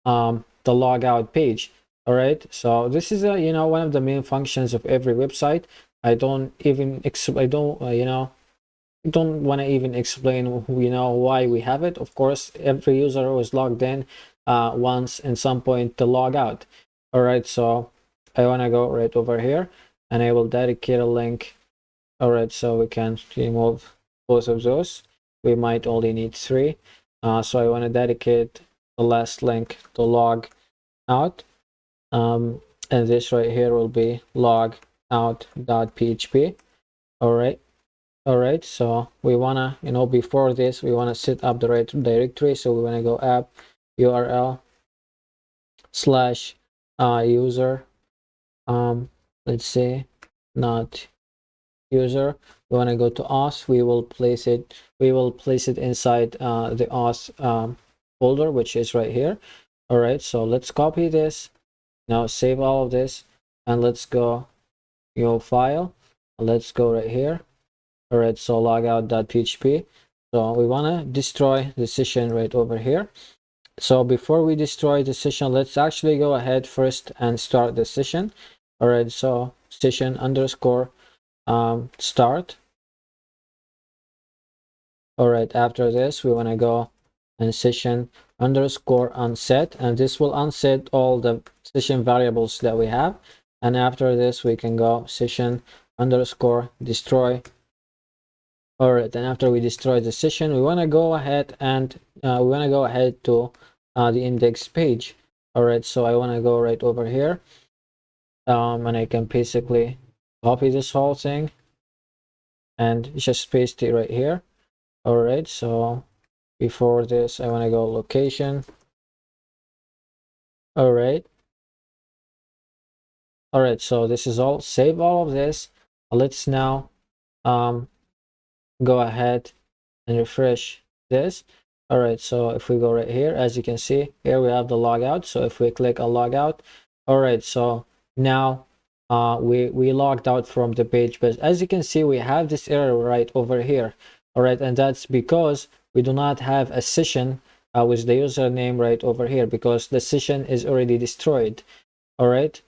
Speaker 1: the logout page. All right, so this is you know, one of the main functions of every website. I don't even you know, don't want to even explain, you know, why we have it. Of course, every user was logged in once in some point to log out. All right, so I want to go right over here and I will dedicate a link. All right, so we can remove both of those. We might only need 3. So I want to dedicate the last link to log out. And this right here will be logout.php. all right, so we want to, you know, before this we want to set up the right directory. So we want to go app url / user, let's say not user. We want to go to auth. We will place it inside the auth folder, which is right here. All right, so let's copy this. Now save all of this and let's go your file. Let's go right here. All right, so logout.php. So we want to destroy the session right over here. So before we destroy the session, let's actually go ahead first and start the session. All right, so session underscore start. All right, after this we want to go and session underscore unset, and this will unset all the session variables that we have. And after this we can go session underscore destroy. All right, and after we destroy the session, we want to go ahead and to the index page. All right, so I want to go right over here, and I can basically copy this whole thing and just paste it right here. All right, so before this, I want to go location. All right. All right, so this is all. Save all of this. Let's now go ahead and refresh this. All right, so if we go right here, as you can see here, we have the logout. So if we click on logout, all right, so now we logged out from the page, but as you can see, we have this error right over here. All right, and that's because we do not have a session with the username right over here, because the session is already destroyed. All right,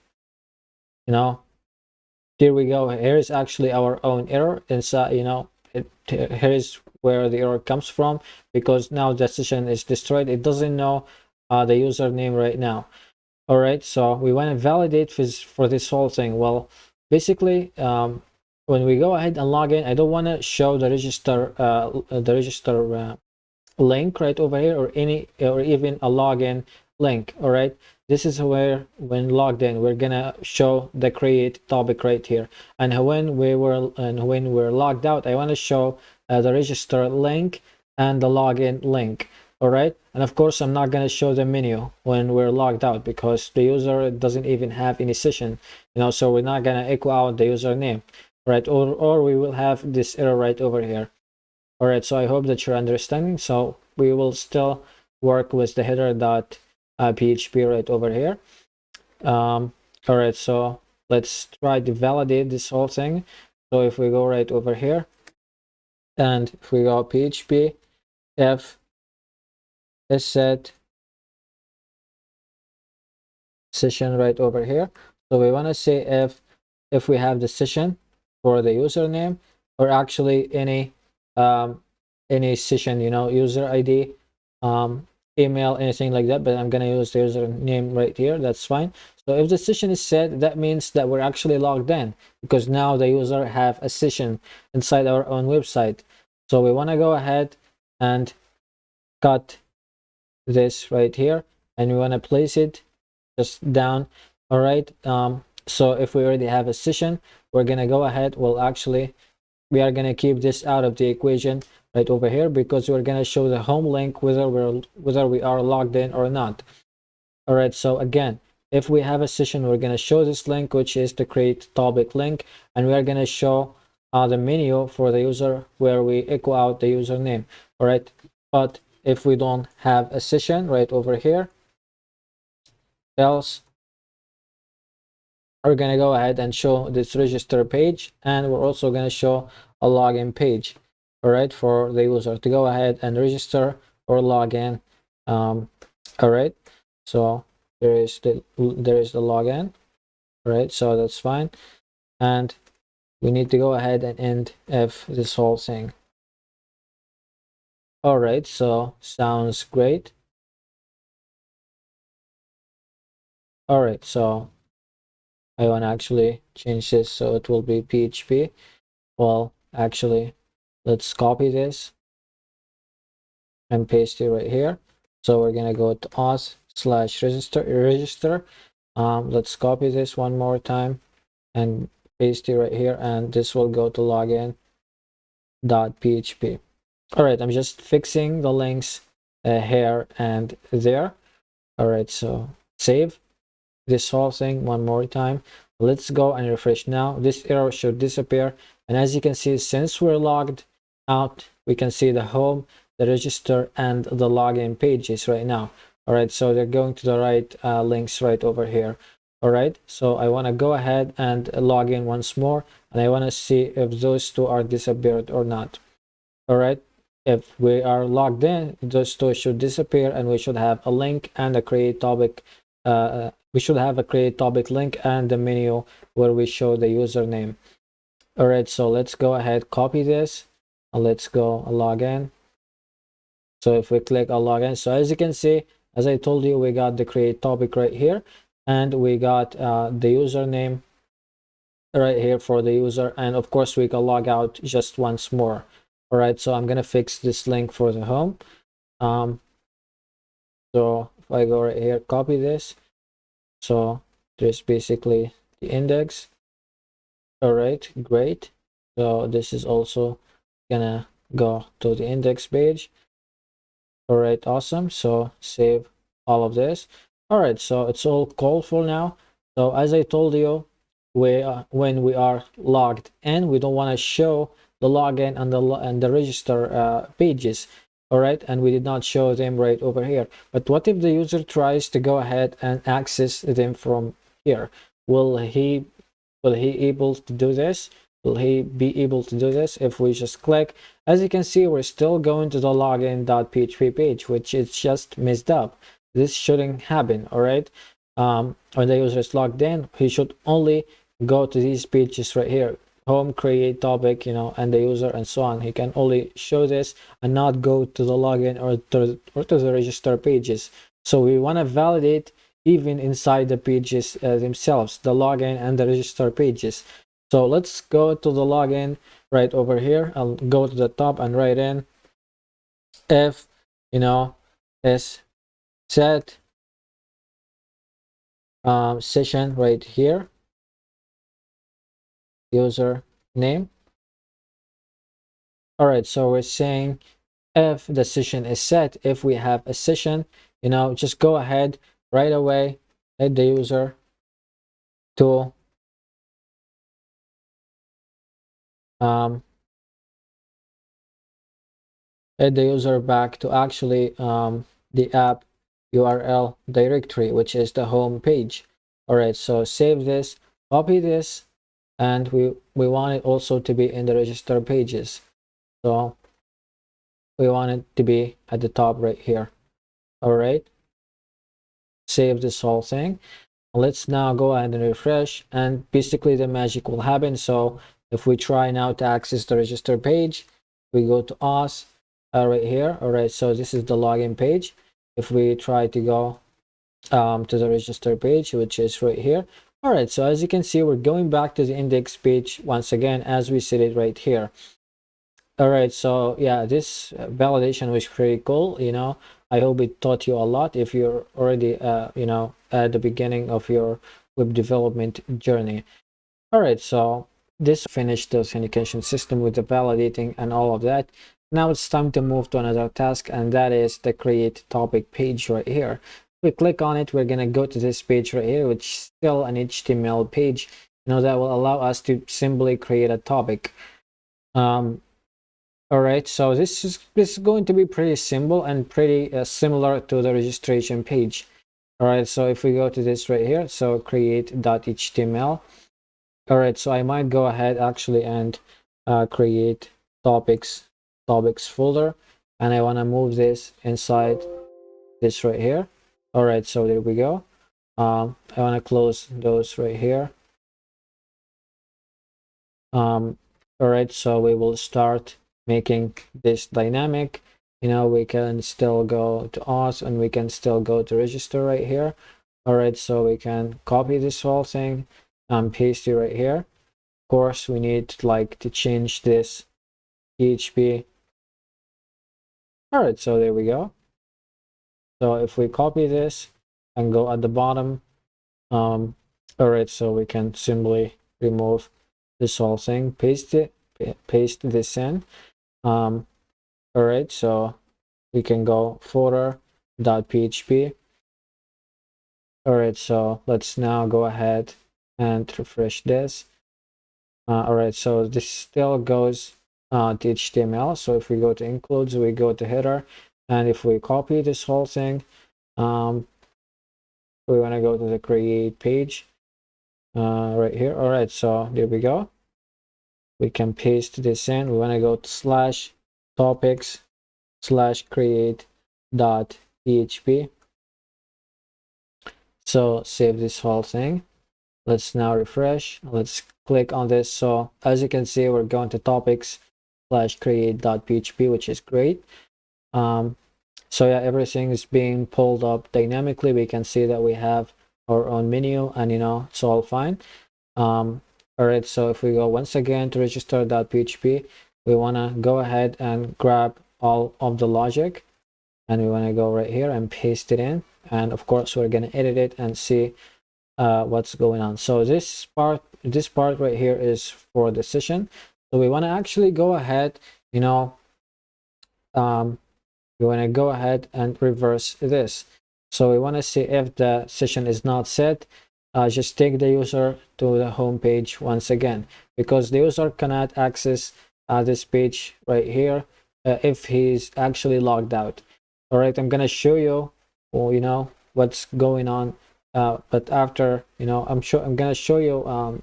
Speaker 1: you know, here we go. Here is actually our own error inside, here is where the error comes from, because now the session is destroyed. It doesn't know the username right now. All right, so we want to validate for this whole thing. Well, basically, when we go ahead and log in, I don't want to show the register link right over here, or even a login link. All right, this is where, when logged in, we're gonna show the create topic right here, and when we're logged out, I want to show the register link and the login link. All right, and of course I'm not going to show the menu when we're logged out, because the user doesn't even have any session, so we're not going to echo out the username, right? Or we will have this error right over here. All right, so I hope that you're understanding. So we will still work with the header.php right over here. All right, so let's try to validate this whole thing. So if we go right over here, and if we go PHP if is set session right over here. So we want to say if we have the session for the username, or actually any session, user ID, email, anything like that, but I'm going to use the username right here. That's fine. So if the session is set, that means that we're actually logged in, because now the user have a session inside our own website. So we want to go ahead and cut this right here, and we want to place it just down. All right, so if we already have a session, we're gonna go ahead, we are gonna keep this out of the equation right over here, because we're gonna show the home link whether we are logged in or not. All right, so again, if we have a session, we're gonna show this link, which is the create topic link, and we are gonna show the menu for the user where we echo out the username. All right, but if we don't have a session right over here, else we're going to go ahead and show this register page, and we're also going to show a login page, all right, for the user to go ahead and register or log in. All right, so there is the login, all right, so that's fine, and we need to go ahead and end if this whole thing. All right, so sounds great. All right, so I want to actually change this so it will be PHP. Well, actually, let's copy this and paste it right here. So we're gonna go to auth/register. Let's copy this one more time and paste it right here, and this will go to login.php. All right, I'm just fixing the links here and there. All right, so save this whole thing one more time. Let's go and refresh now. This error should disappear, and as you can see, since we're logged out, we can see the home, the register, and the login pages right now. All right, so they're going to the right links right over here. All right, so I want to go ahead and log in once more, and I want to see if those two are disappeared or not. All right, if we are logged in, those two should disappear, and we should have a link and a create topic. We should have a create topic link and the menu where we show the username. All right, so let's go ahead, copy this, and let's go log in. So if we click on login, so as you can see, as I told you, we got the create topic right here, and we got the username right here for the user, and of course we can log out just once more. All right, so I'm gonna fix this link for the home. So if I go right here, copy this, so there's basically the index. All right, great. So this is also gonna go to the index page. All right, awesome. So save all of this. All right, so it's all colorful now. So as I told you, when we are logged in, we don't want to show the login and the register pages. All right, and we did not show them right over here. But what if the user tries to go ahead and access them from here? Will he able to do this? Will he be able to do this if we just click? As you can see, we're still going to the login.php page, which is just messed up. This shouldn't happen. All right, when the user is logged in, he should only go to these pages right here: home, create, topic, and the user, and so on. He can only show this and not go to the login or to the register pages. So we want to validate even inside the pages themselves, the login and the register pages. So let's go to the login right over here. I'll go to the top and write in if is set session right here, user name. All right, so we're saying if the session is set, if we have a session, just go ahead right away, let the user to add the user back to actually the app URL directory, which is the home page. All right, so save this, copy this, and we want it also to be in the register pages. So we want it to be at the top right here. All right, save this whole thing. Let's now go ahead and refresh, and basically the magic will happen. So if we try now to access the register page, we go to auth right here. All right, so this is the login page. If we try to go to the register page, which is right here. All right, so as you can see, we're going back to the index page once again as we set it right here. All right, so yeah, this validation was pretty cool. I hope it taught you a lot if you're already at the beginning of your web development journey. All right, so this finished the authentication system with the validating and all of that. Now it's time to move to another task, and that is the create topic page right here. If we click on it, we're gonna go to this page right here, which is still an HTML page, that will allow us to simply create a topic. All right, so this is going to be pretty simple and pretty similar to the registration page. All right, so if we go to this right here, so create.html. All right, so I might go ahead actually and create topics folder, and I want to move this inside this right here. All right, so there we go. I want to close those right here. All right, so we will start making this dynamic. We can still go to auth, and we can still go to register right here. All right, so we can copy this whole thing and paste it right here. Of course, we need to change this PHP. All right, so there we go. So if we copy this and go at the bottom, all right, so we can simply remove this whole thing, paste this in. All right, so we can go footer.php. All right, so let's now go ahead and refresh this. All right, so this still goes to HTML. So if we go to includes, we go to header, and if we copy this whole thing, we want to go to the create page right here. All right, so there we go. We can paste this in. We want to go to /topics/create.php. So save this whole thing. Let's now refresh. Let's click on this. So as you can see, we're going to topics/create.php, which is great. So yeah, everything is being pulled up dynamically. We can see that we have our own menu, and it's all fine. All right, so if we go once again to register.php, we want to go ahead and grab all of the logic, and we want to go right here and paste it in. And of course, we're going to edit it and see what's going on. So this part right here is for the session. So we want to actually go ahead, we want to go ahead and reverse this. So we want to see if the session is not set. Just take the user to the home page once again, because the user cannot access this page right here if he's actually logged out. All right, I'm gonna show you, well, what's going on, but after, I'm gonna show you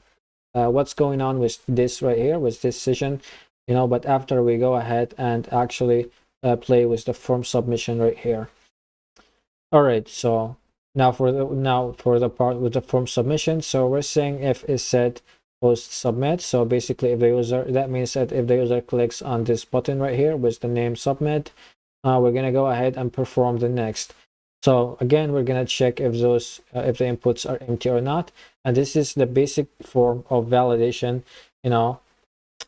Speaker 1: what's going on with this right here, with this session, but after we go ahead and actually play with the form submission right here. All right, so now for the part with the form submission. So we're saying if is set post submit. So basically, if the user, that means that if the user clicks on this button right here with the name submit, we're gonna go ahead and perform the next. So again, we're gonna check if those if the inputs are empty or not, and this is the basic form of validation,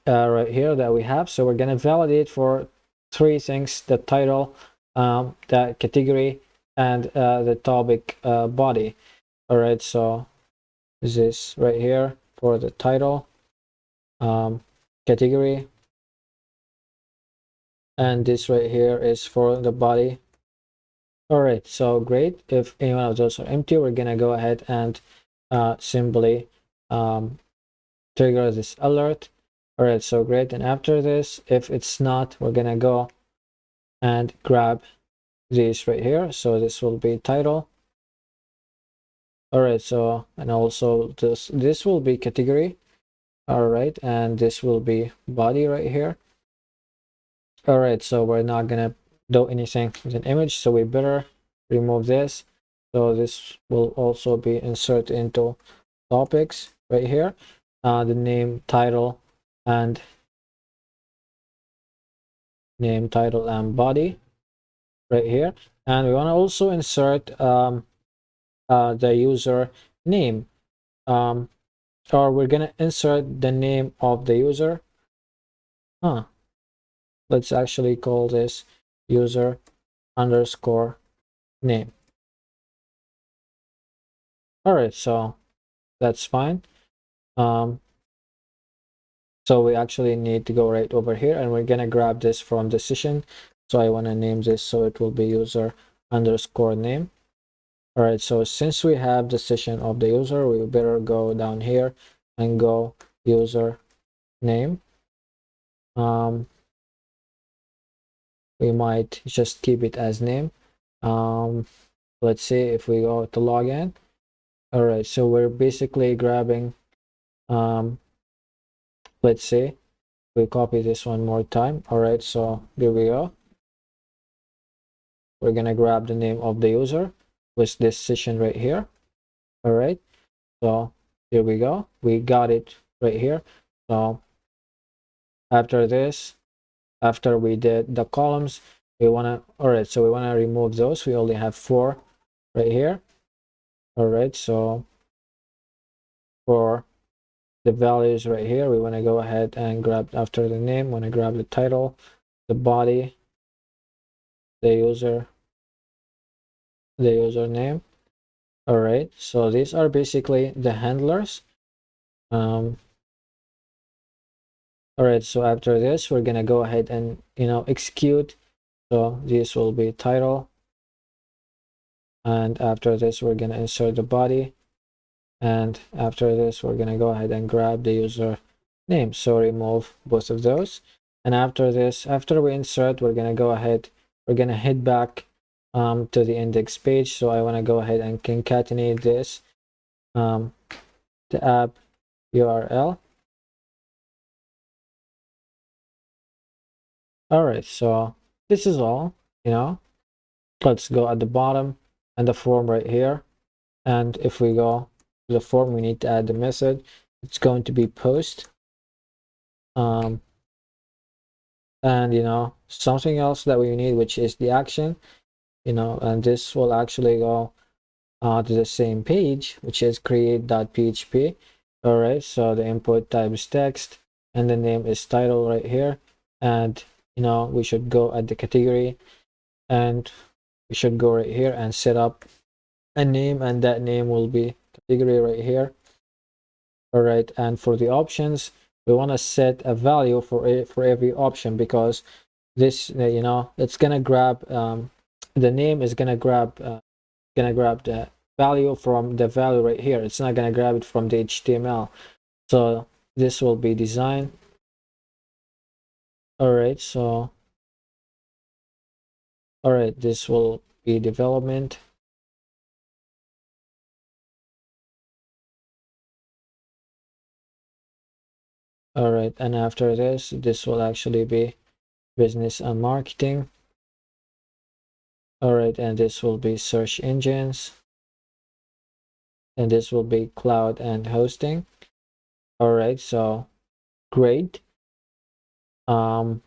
Speaker 1: right here that we have. So we're gonna validate for three things: the title, the category, and the topic body. All right, so this right here for the title, category, and this right here is for the body. All right, so great. If any one of those are empty, we're gonna go ahead and simply trigger this alert. All right, so great. And after this, if it's not, we're gonna go and grab these right here. So this will be title. All right, so, and also this will be category. All right, and this will be body right here. All right, so we're not gonna do anything with an image, so we better remove this. So this will also be inserted into topics right here, the name, title, and body right here. And we want to also insert the user name, or we're gonna insert the name of the user. Let's actually call this user underscore name. All right, so that's fine. So we actually need to go right over here, and we're gonna grab this from the session. So I want to name this, so it will be user underscore name. All right, so since we have the session of the user, we better go down here and go user name. We might just keep it as name. Let's see if we go to login. All right, so we're basically grabbing, let's see, we copy this one more time. All right, so here we go. We're gonna grab the name of the user with this session right here. All right, so here we go. We got it right here. So after this, after we did the columns, we wanna, all right, so we wanna remove those. We only have 4 right here. All right, so for the values right here, we want to go ahead and grab, after the name, want to grab the title, the body, the username. All right, so these are basically the handlers. All right, so after this, we're gonna go ahead and execute. So this will be title, and after this, we're gonna insert the body, and after this, we're gonna go ahead and grab the user name. So remove both of those, and after this, after we insert, we're gonna go ahead, we're gonna head back to the index page. So I want to go ahead and concatenate this, the app URL. All right, so this is all. Let's go at the bottom and the form right here, and if we go to the form, we need to add the method. It's going to be post, and something else that we need, which is the action, and this will actually go to the same page, which is create.php. All right, so the input type is text, and the name is title right here, and we should go at the category, and we should go right here and set up a name, and that name will be category right here. All right, and for the options, we want to set a value for every option, because this, you know, it's gonna grab the name is gonna grab the value from the value right here. It's not gonna grab it from the HTML. So this will be design. All right, so all right, this will be development. All right, and after this will actually be business and marketing. All right, and this will be search engines, and this will be cloud and hosting. All right, so great. And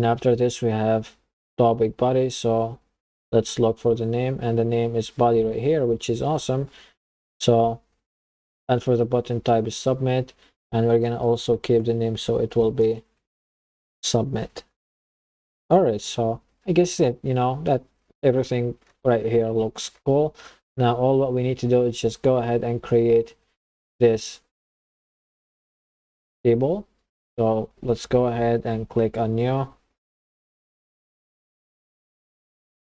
Speaker 1: after this we have topic body. So let's look for the name, and the name is body right here, which is awesome. So, and for the button type is submit, and we're gonna also keep the name so it will be submit. All right, so I guess you know that everything right here looks cool. Now all what we need to do is just go ahead and create this table. So let's go ahead and click on new.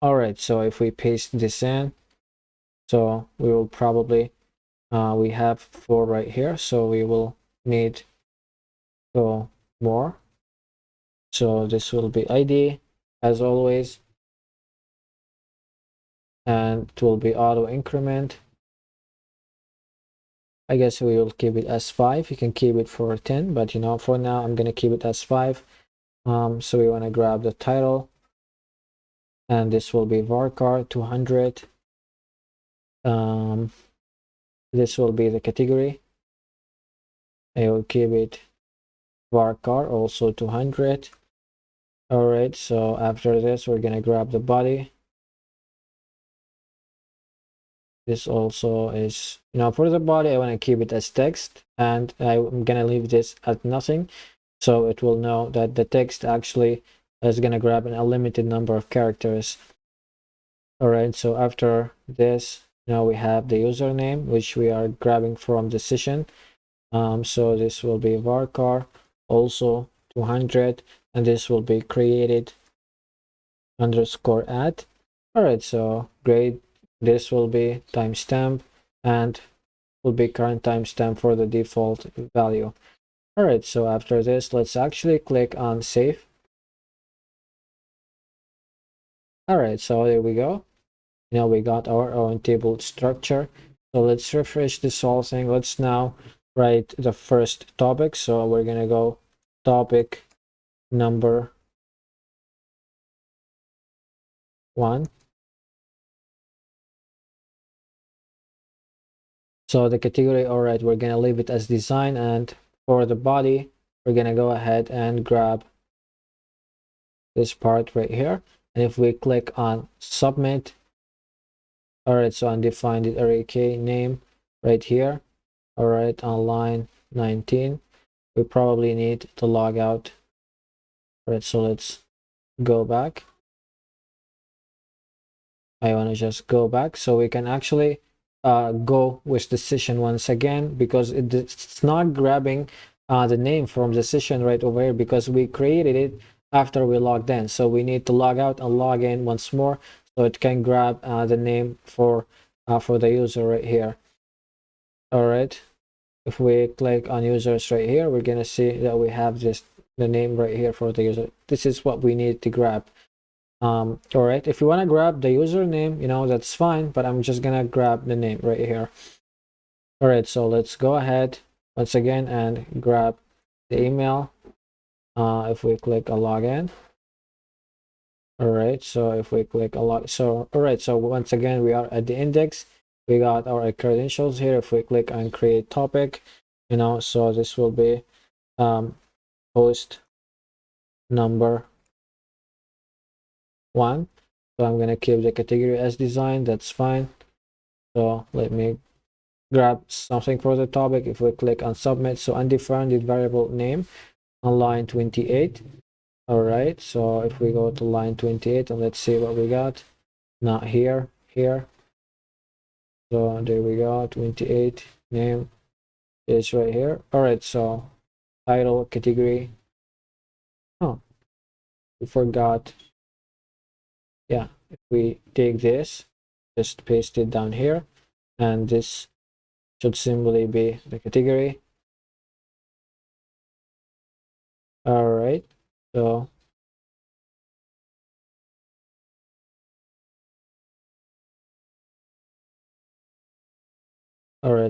Speaker 1: All right, so if we paste this in, so we will probably we have 4 right here, so we will need go more. So this will be ID as always, and it will be auto increment. I guess we will keep it as 5. You can keep it for 10, but you know, for now I'm gonna keep it as 5. So we want to grab the title, and this will be varchar 200. This will be the category. I will keep it varchar also 200. All right, so after this we're gonna grab the body. This also is, you know, for the body I want to keep it as text, and I'm gonna leave this at nothing, so it will know that the text actually is gonna grab an unlimited number of characters. All right, so after this, now we have the username, which we are grabbing from the session. So this will be varchar also 200, and this will be created underscore @. All right, so great. This will be timestamp, and will be current timestamp for the default value. All right, so after this, let's actually click on save. All right, so there we go. Now we got our own table structure. So let's refresh this whole thing. Let's now write the first topic. So we're gonna go topic number 1. So the category, all right, we're gonna leave it as design, and for the body, we're gonna go ahead and grab this part right here. And if we click on submit, all right, so undefined array key name right here. All right, on line 19, we probably need to log out. All right, so let's go back. I want to just go back so we can actually go with the session once again, because it's not grabbing the name from the session right over here, because we created it after we logged in. So we need to log out and log in once more so it can grab the name for the user right here. All right, if we click on users right here, we're gonna see that we have the name right here for the user. This is what we need to grab. All right, if you want to grab the username, you know, that's fine, but I'm just gonna grab the name right here. All right, so let's go ahead once again and grab the email. If we click a login. All right, so if we click a log, so all right, so once again we are at the index. We got our credentials here. If we click on create topic, you know, so this will be host number 1. So I'm gonna keep the category as design. That's fine. So let me grab something for the topic. If we click on submit, so undefined variable name on line 28. All right, so if we go to line 28 and let's see what we got. Not here. So there we go, 28 name is right here. All right, so title category. Oh, we forgot. Yeah, if we take this, just paste it down here, and this should simply be the category. All right,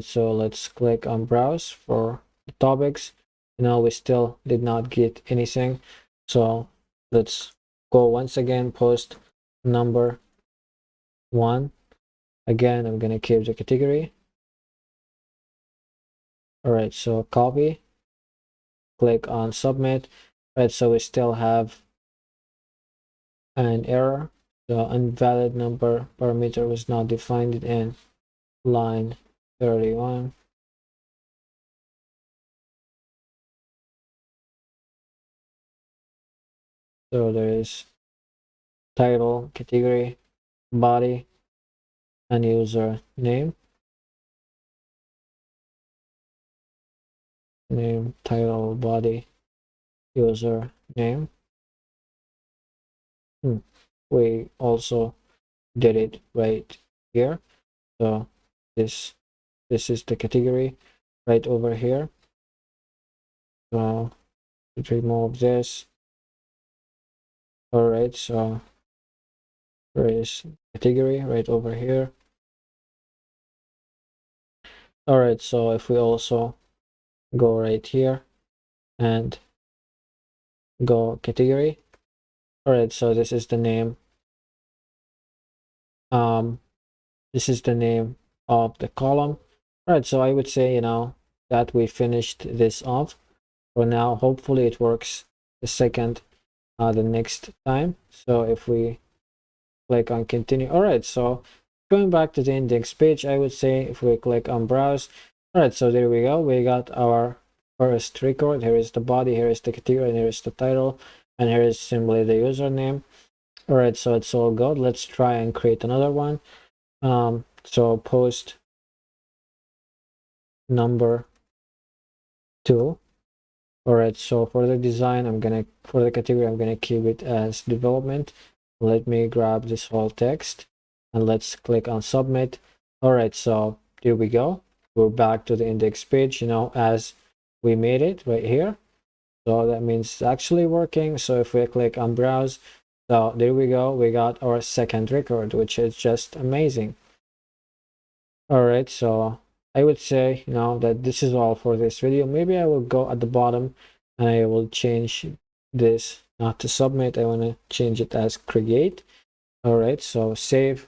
Speaker 1: so let's click on browse for the topics. We still did not get anything, so let's go once again, post number 1. Again, I'm gonna keep the category. All right, so copy, click on submit. Right, so we still have an error. The invalid number parameter was not defined in line 31. So there is title, category, body, and user name. Name, title, body, user name. We also did it right here. So this is the category right over here. So let's remove this. All right, so there is category right over here. All right, so if we also go right here and go category. All right, so this is the name. This is the name of the column. All right, so I would say, that we finished this off for now. Hopefully it works the next time. So if we click on continue. All right, so going back to the index page, I would say if we click on browse. All right, so there we go. We got our first record. Here is the body, here is the category, and here is the title, and here is simply the username. All right, so it's all good. Let's try and create another one. So post number 2. All right, so for the design, for the category, I'm gonna keep it as development. Let me grab this whole text and let's click on submit. All right, so here we go. We're back to the index page, as we made it right here. So that means it's actually working. So if we click on browse, so there we go. We got our second record, which is just amazing. All right, so I would say, that this is all for this video. Maybe I will go at the bottom and I will change this not to submit. I want to change it as create. All right, so save,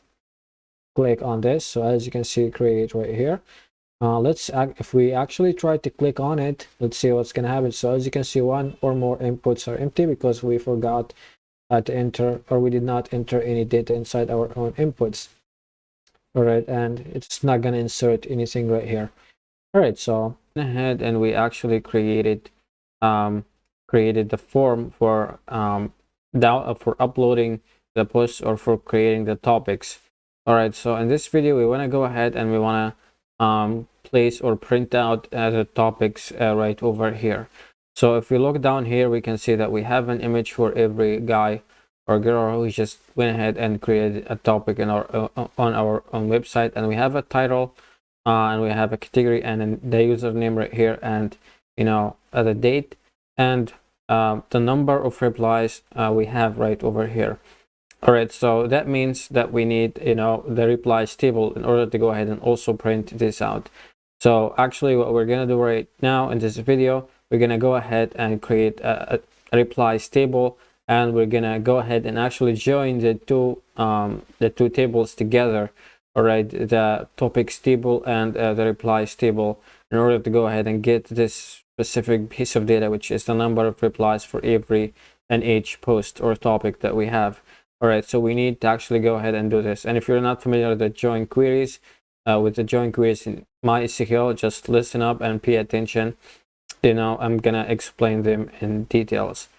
Speaker 1: click on this. So as you can see, create right here. If we actually try to click on it, let's see what's gonna happen. So as you can see, one or more inputs are empty because we forgot to enter, or we did not enter any data inside our own inputs. All right, and it's not gonna insert anything right here. All right, so ahead and we actually created the form for uploading the posts or for creating the topics. All right, so in this video we want to go ahead and we want to place or print out the topics right over here. So if we look down here, we can see that we have an image for every guy or girl who just went ahead and created a topic in our on our own website, and we have a title and we have a category and then the username right here, and the date and the number of replies we have right over here. All right, so that means that we need the replies table in order to go ahead and also print this out. So actually what we're gonna do right now in this video, we're gonna go ahead and create a replies table, and we're gonna go ahead and actually join the two tables together. All right, the topics table and the replies table, in order to go ahead and get this specific piece of data, which is the number of replies for every and each post or topic that we have. All right, so we need to actually go ahead and do this. And if you're not familiar with the join queries, with the join queries in MySQL, just listen up and pay attention. I'm gonna explain them in details.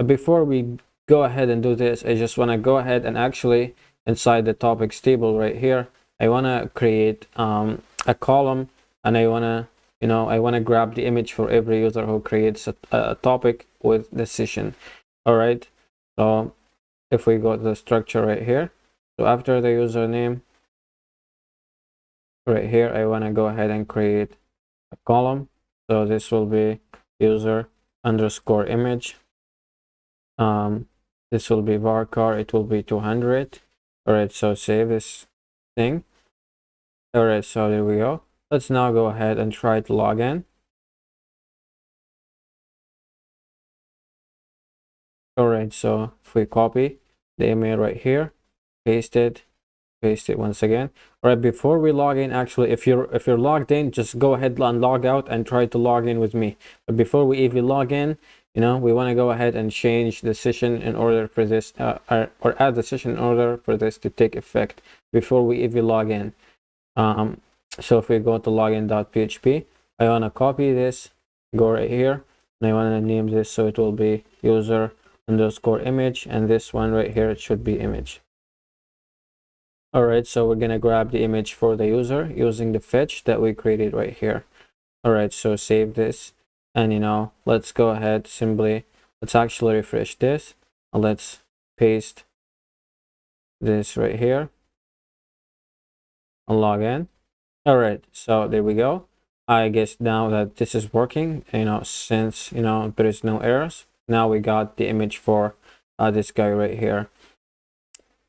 Speaker 1: Before we go ahead and do this, I just want to go ahead and actually inside the topics table right here, I want to create a column, and I want to grab the image for every user who creates a topic with the session. All right, So if we go to the structure right here, so after the username right here, I want to go ahead and create a column. So this will be user underscore image. This will be varchar, it will be 200. All right, so save this thing. All right, so there we go. Let's now go ahead and try to log in. All right, so if we copy the email right here, paste it once again. All right, before we log in, actually, if you're logged in, just go ahead and log out and try to log in with me. But before we even log in, we want to go ahead and change the session in order for this, or add the session in order for this to take effect before we even log in. So if we go to login.php, I want to copy this, go right here, and I want to name this so it will be user underscore image, and this one right here, it should be image. All right, so we're gonna grab the image for the user using the fetch that we created right here. All right, so save this, and let's go ahead, let's actually refresh this, and let's paste this right here and log in. All right, so there we go. I guess now that this is working, since there is no errors, now we got the image for this guy right here.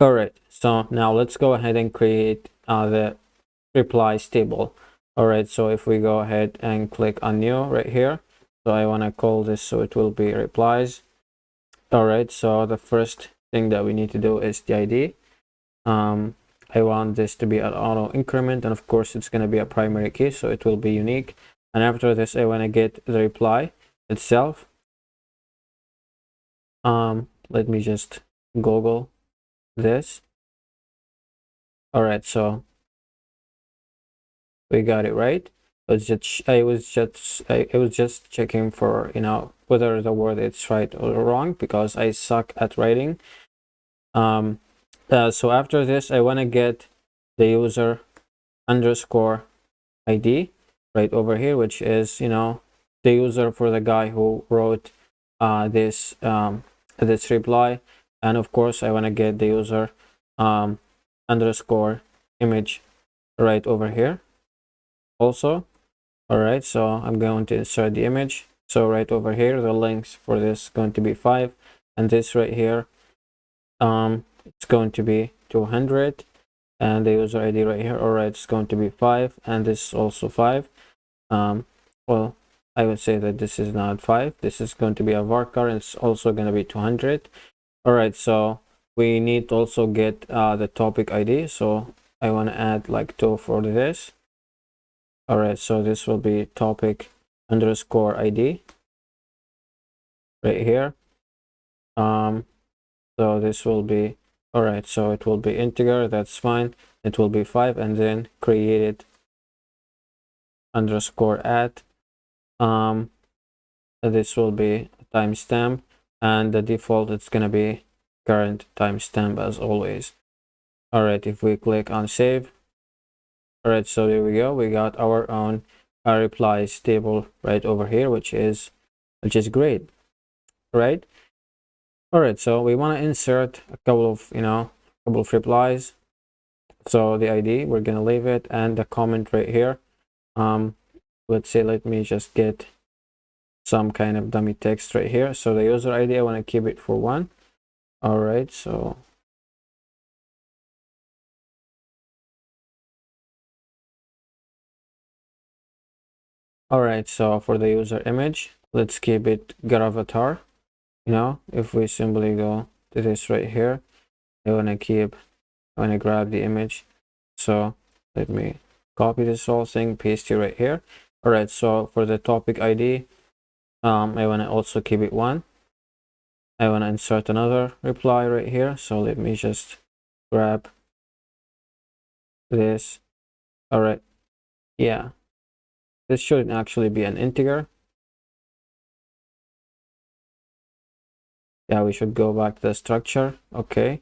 Speaker 1: All right, so now let's go ahead and create the replies table. All right, so if we go ahead and click on new right here, so I want to call this so it will be replies. All right, so the first thing that we need to do is the ID. I want this to be an auto increment, and of course it's going to be a primary key, so it will be unique. And after this, I want to get the reply itself. Let me just Google this. All right, so we got it right. I was just checking for whether the word is right or wrong, because I suck at writing. So after this, I want to get the user underscore ID right over here, which is the user for the guy who wrote this reply. And of course I want to get the user underscore image right over here also. All right, so I'm going to insert the image. So right over here, the length for this is going to be 5, and this right here, it's going to be 200, and the user ID right here, all right, it's going to be 5, and this is also 5. Well, I would say that this is not 5. This is going to be a varchar, and it's also going to be 200. All right, so we need to also get the topic ID. So I want to add like 2 for this. All right, so this will be topic underscore ID right here. So this will be, all right, so it will be integer, that's fine. It will be 5, and then created underscore add. This will be timestamp, and the default it's gonna be current timestamp as always. All right, if we click on save, all right, so there we go, we got our own replies table right over here, which is great, right? All right, so we want to insert a couple of replies. So the ID, we're gonna leave it, and the comment right here, let's say, let me just get some kind of dummy text right here. So the user ID, I want to keep it for 1. All right, so all right, so for the user image, let's keep it gravatar. If we simply go to this right here, I want to grab the image. So let me copy this whole thing, paste it right here. All right, so for the topic ID, I want to also keep it 1. I want to insert another reply right here. So let me just grab this. All right, yeah, this shouldn't actually be an integer. Yeah, we should go back to the structure. Okay.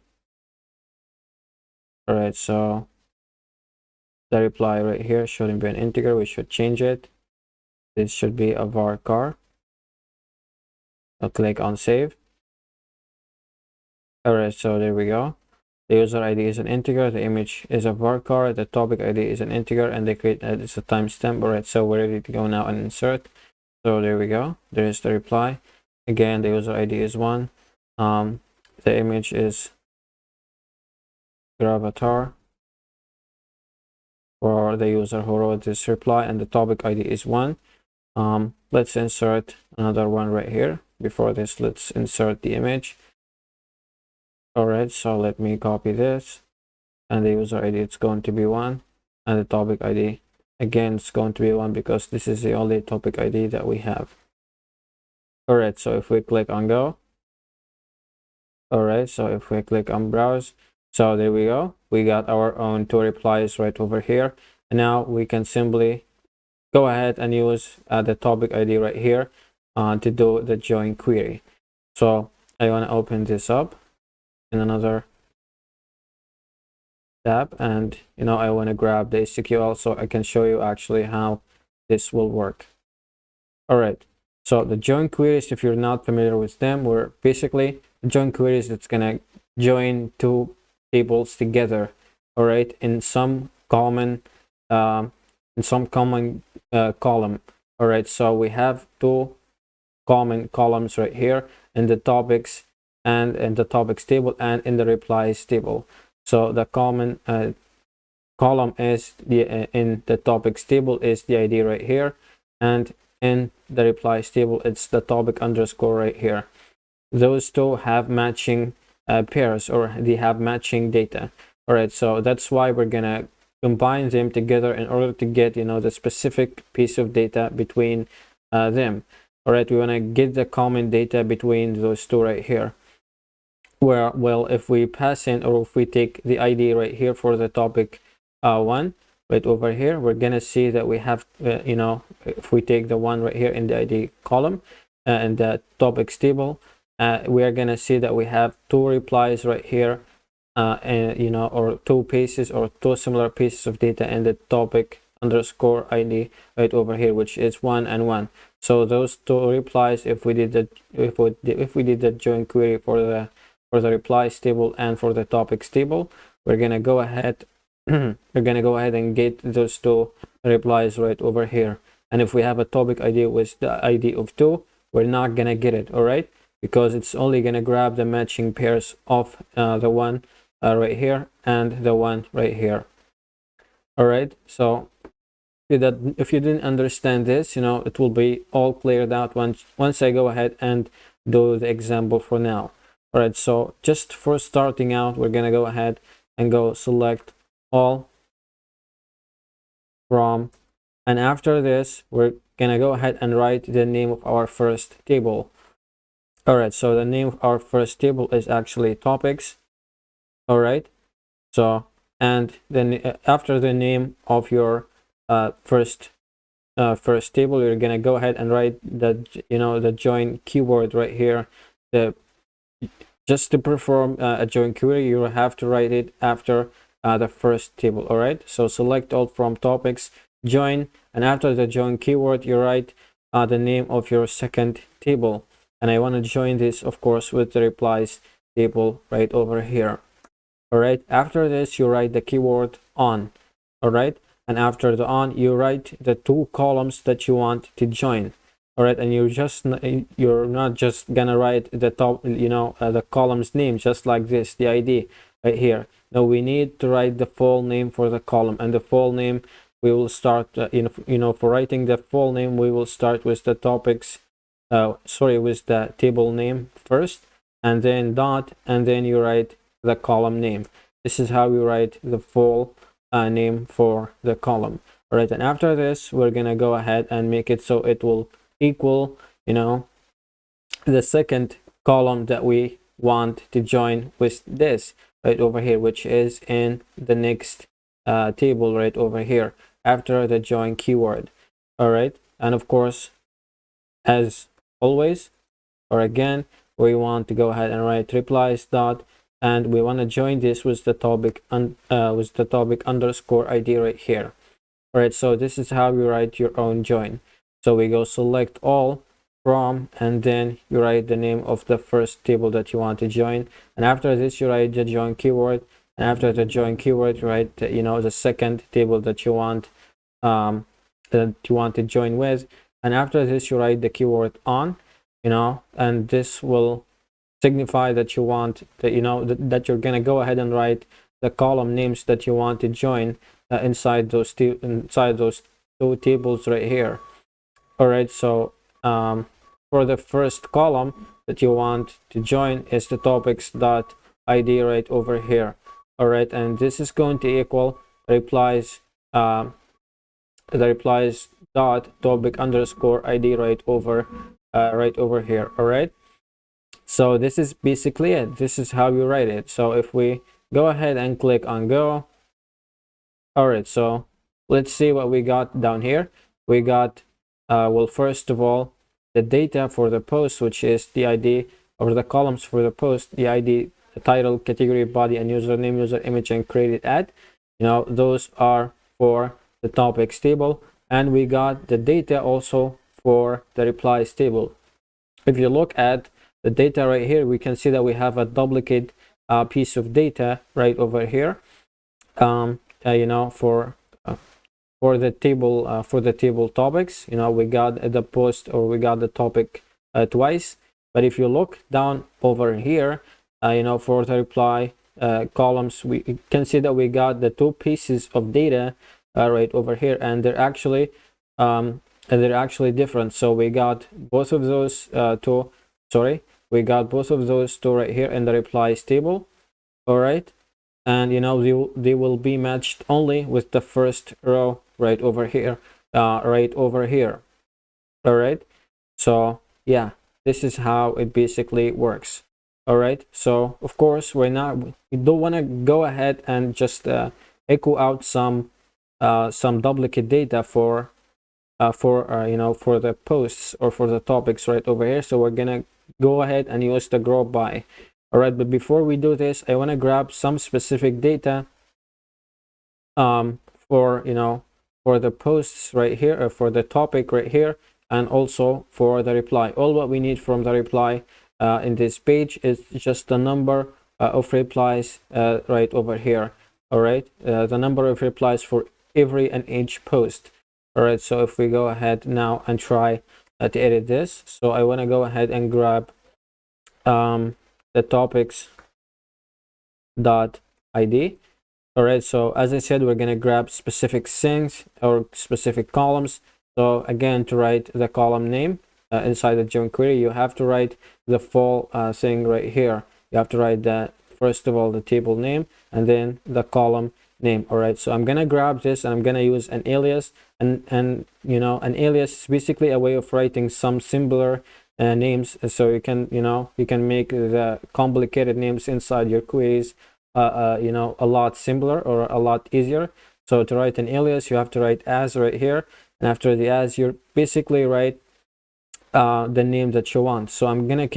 Speaker 1: All right, so the reply right here shouldn't be an integer. We should change it. This should be a varchar. I'll click on save. All right, so there we go. The user ID is an integer, the image is a varchar, the topic ID is an integer, and the create is a timestamp. All right, so we're ready to go now and insert. So there we go. There is the reply. Again, the user ID is 1. The image is gravatar for the user who wrote this reply, and the topic ID is 1. Let's insert another one right here. Before this, let's insert the image. All right, so let me copy this, and the user ID it's going to be 1, and the topic ID again it's going to be 1 because this is the only topic ID that we have. All right, so if we click on go, all right, so if we click on browse, so there we go, we got our own 2 replies right over here. And now we can simply go ahead and use the topic ID right here to do the join query. So I want to open this up in another tab, and I want to grab the SQL so I can show you actually how this will work. All right, so the join queries, if you're not familiar with them, we're basically join queries that's gonna join 2 tables together, all right, in some common column. All right, so we have 2 common columns right here in the topics and in the topics table and in the replies table. So the common column is in the topics table is the ID right here, and in the replies table it's the topic underscore right here. Those 2 have matching pairs, or they have matching data. All right, so that's why we're gonna combine them together in order to get the specific piece of data between them. All right, we want to get the common data between those 2 right here. Where, well, if we pass in, or if we take the ID right here for the topic 1 right over here, we're gonna see that we have if we take the 1 right here in the ID column and the topics table, we are gonna see that we have 2 replies right here, and or 2 pieces or 2 similar pieces of data in the topic underscore ID right over here, which is 1 and 1. So those 2 replies, if we did the join query for the replies table and for the topics table, we're gonna go ahead and get those 2 replies right over here. And if we have a topic ID with the ID of 2, we're not gonna get it, all right, because it's only gonna grab the matching pairs of the one right here and the one right here. All right, so if you didn't understand this, it will be all cleared out once I go ahead and do the example for now. All right, so just for starting out, we're gonna go ahead and go select all from, and after this we're gonna go ahead and write the name of our first table. All right, so the name of our first table is actually topics. All right, so and then after the name of your first table, you're gonna go ahead and write the join keyword right here. Just to perform a join query, you will have to write it after the first table. All right, so select all from topics, join, and after the join keyword, you write the name of your second table. And I want to join this, of course, with the replies table right over here. All right, after this, you write the keyword on. All right, and after the on, you write the 2 columns that you want to join. All right, and you're not just gonna write the top, the column's name just like this, the ID right here. No, we need to write the full name for the column, and the full name we will start. For writing the full name, we will start with the topics. With the table name first, and then dot, and then you write the column name. This is how we write the full name for the column. All right, and after this, we're gonna go ahead and make it so it will equal the second column that we want to join with this right over here, which is in the next table right over here after the join keyword. All right, and of course, as always, or again, we want to go ahead and write replies dot, and we want to join this with the topic underscore ID right here. All right, so this is how you write your own join. So we go select all from, and then you write the name of the first table that you want to join, and after this you write the join keyword, and after the join keyword you write the second table that you want to join with, and after this you write the keyword on, and this will signify that you want that you're gonna go ahead and write the column names that you want to join inside those two tables right here. All right, so for the first column that you want to join is the topics.id right over here. All right, and this is going to equal replies dot topic underscore id right over here. All right, so this is basically it. This is how you write it. So if we go ahead and click on go, all right, so let's see what we got down here. We got well, first of all, the data for the post, which is the ID, or the columns for the post, the ID, the title, category, body, and username, user image, and created at. Those are for the topics table, and we got the data also for the replies table. If you look at the data right here, we can see that we have a duplicate piece of data right over here. For the table topics, we got the post, or we got the topic twice. But if you look down over here, for the reply columns, we can see that we got the two pieces of data right over here, and they're actually different. So we got both of those we got both of those two right here in the replies table. All right, and they will be matched only with the first row right over here. All right, so yeah, this is how it basically works. All right, so of course we don't want to go ahead and just echo out some duplicate data for the posts or for the topics right over here. So we're gonna go ahead and use the group by. All right, but before we do this, I want to grab some specific data for the posts right here, or for the topic right here, and also for the reply. All what we need from the reply in this page is just the number of replies right over here. All right, the number of replies for every and each post. All right, so if we go ahead now and try to edit this, so I want to go ahead and grab the topics.id. all right, so as I said, we're going to grab specific things or specific columns. So again, to write the column name inside the join query, you have to write the full thing right here. You have to write that, first of all, the table name, and then the column name. All right, so I'm going to grab this, and I'm going to use an alias, and an alias is basically a way of writing some similar names, so you can make the complicated names inside your queries a lot simpler or a lot easier. So to write an alias, you have to write as right here, and after the as, you basically write the name that you want. So I'm gonna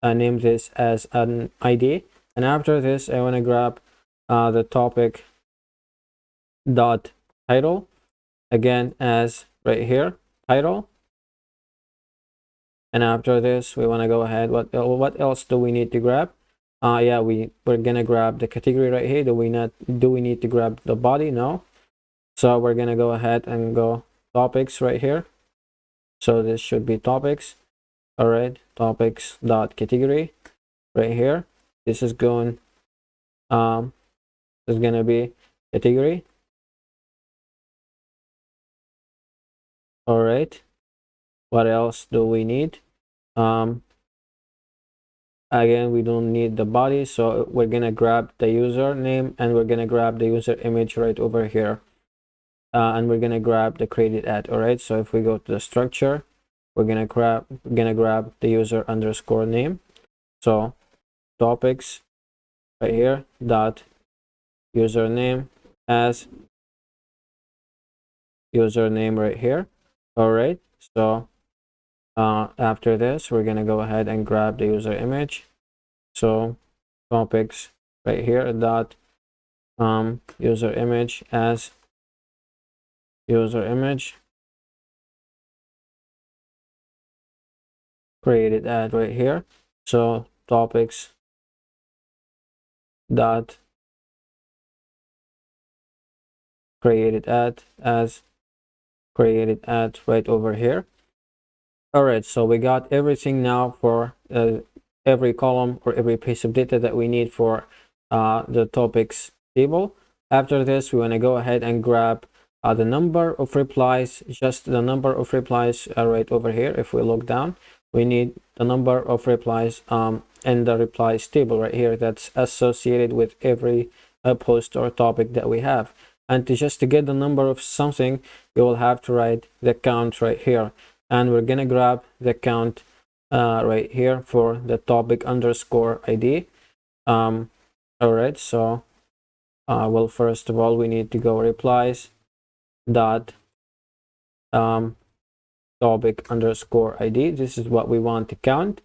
Speaker 1: name this as an ID, and after this I want to grab the topic dot title, again as right here, title. And after this, we want to go ahead. What else do we need to grab? Yeah, we're gonna grab the category right here. Do we need to grab the body? No. So we're gonna go ahead and go topics right here. So this should be topics. All right, topics dot category right here. This is going this is gonna be category. All right, what else do we need? Again, we don't need the body, so we're gonna grab the username, and we're gonna grab the user image right over here, and we're gonna grab the created at. All right, so if we go to the structure, we're gonna grab the user underscore name. So topics right here dot username as username right here. All right, so after this, we're gonna go ahead and grab the user image. So topics right here dot user image as user image. created at right here. So topics dot created at as created at right over here. All right, so we got everything now for every column or every piece of data that we need for the topics table. After this, we want to go ahead and grab the number of replies, just the number of replies right over here. If we look down, we need the number of replies in the replies table right here that's associated with every post or topic that we have. And to get the number of something, we will have to write the count right here. And we're gonna grab the count right here for the topic underscore ID. All right, so well, first of all, we need to go replies dot topic underscore ID. This is what we want to count.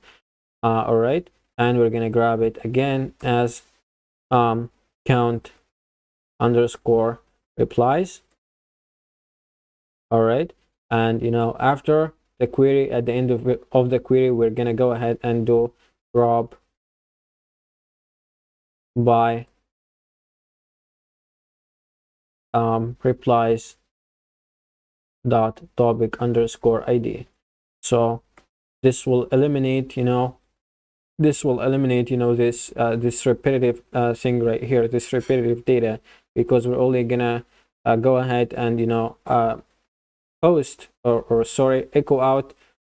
Speaker 1: All right, and we're gonna grab it again as count underscore replies. All right, and after the query, at the end of the query, we're gonna go ahead and do drop by replies dot topic underscore ID. So this will eliminate this repetitive thing right here, this repetitive data, because we're only gonna go ahead and post or sorry, echo out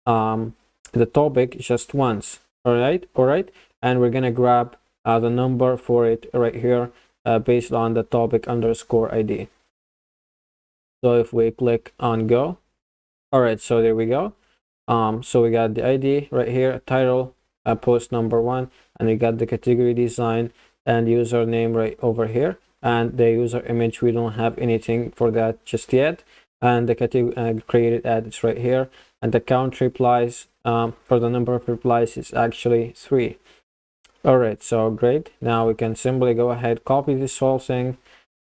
Speaker 1: the topic just once. All right, and we're gonna grab the number for it right here based on the topic underscore ID. So if we click on go, all right, so there we go. So we got the ID right here, title, post number 1, and we got the category design and username right over here, and the user image, we don't have anything for that just yet. And the category created ad is right here, and the count replies for the number of replies is actually 3. All right, so great. Now we can simply go ahead, copy this whole thing,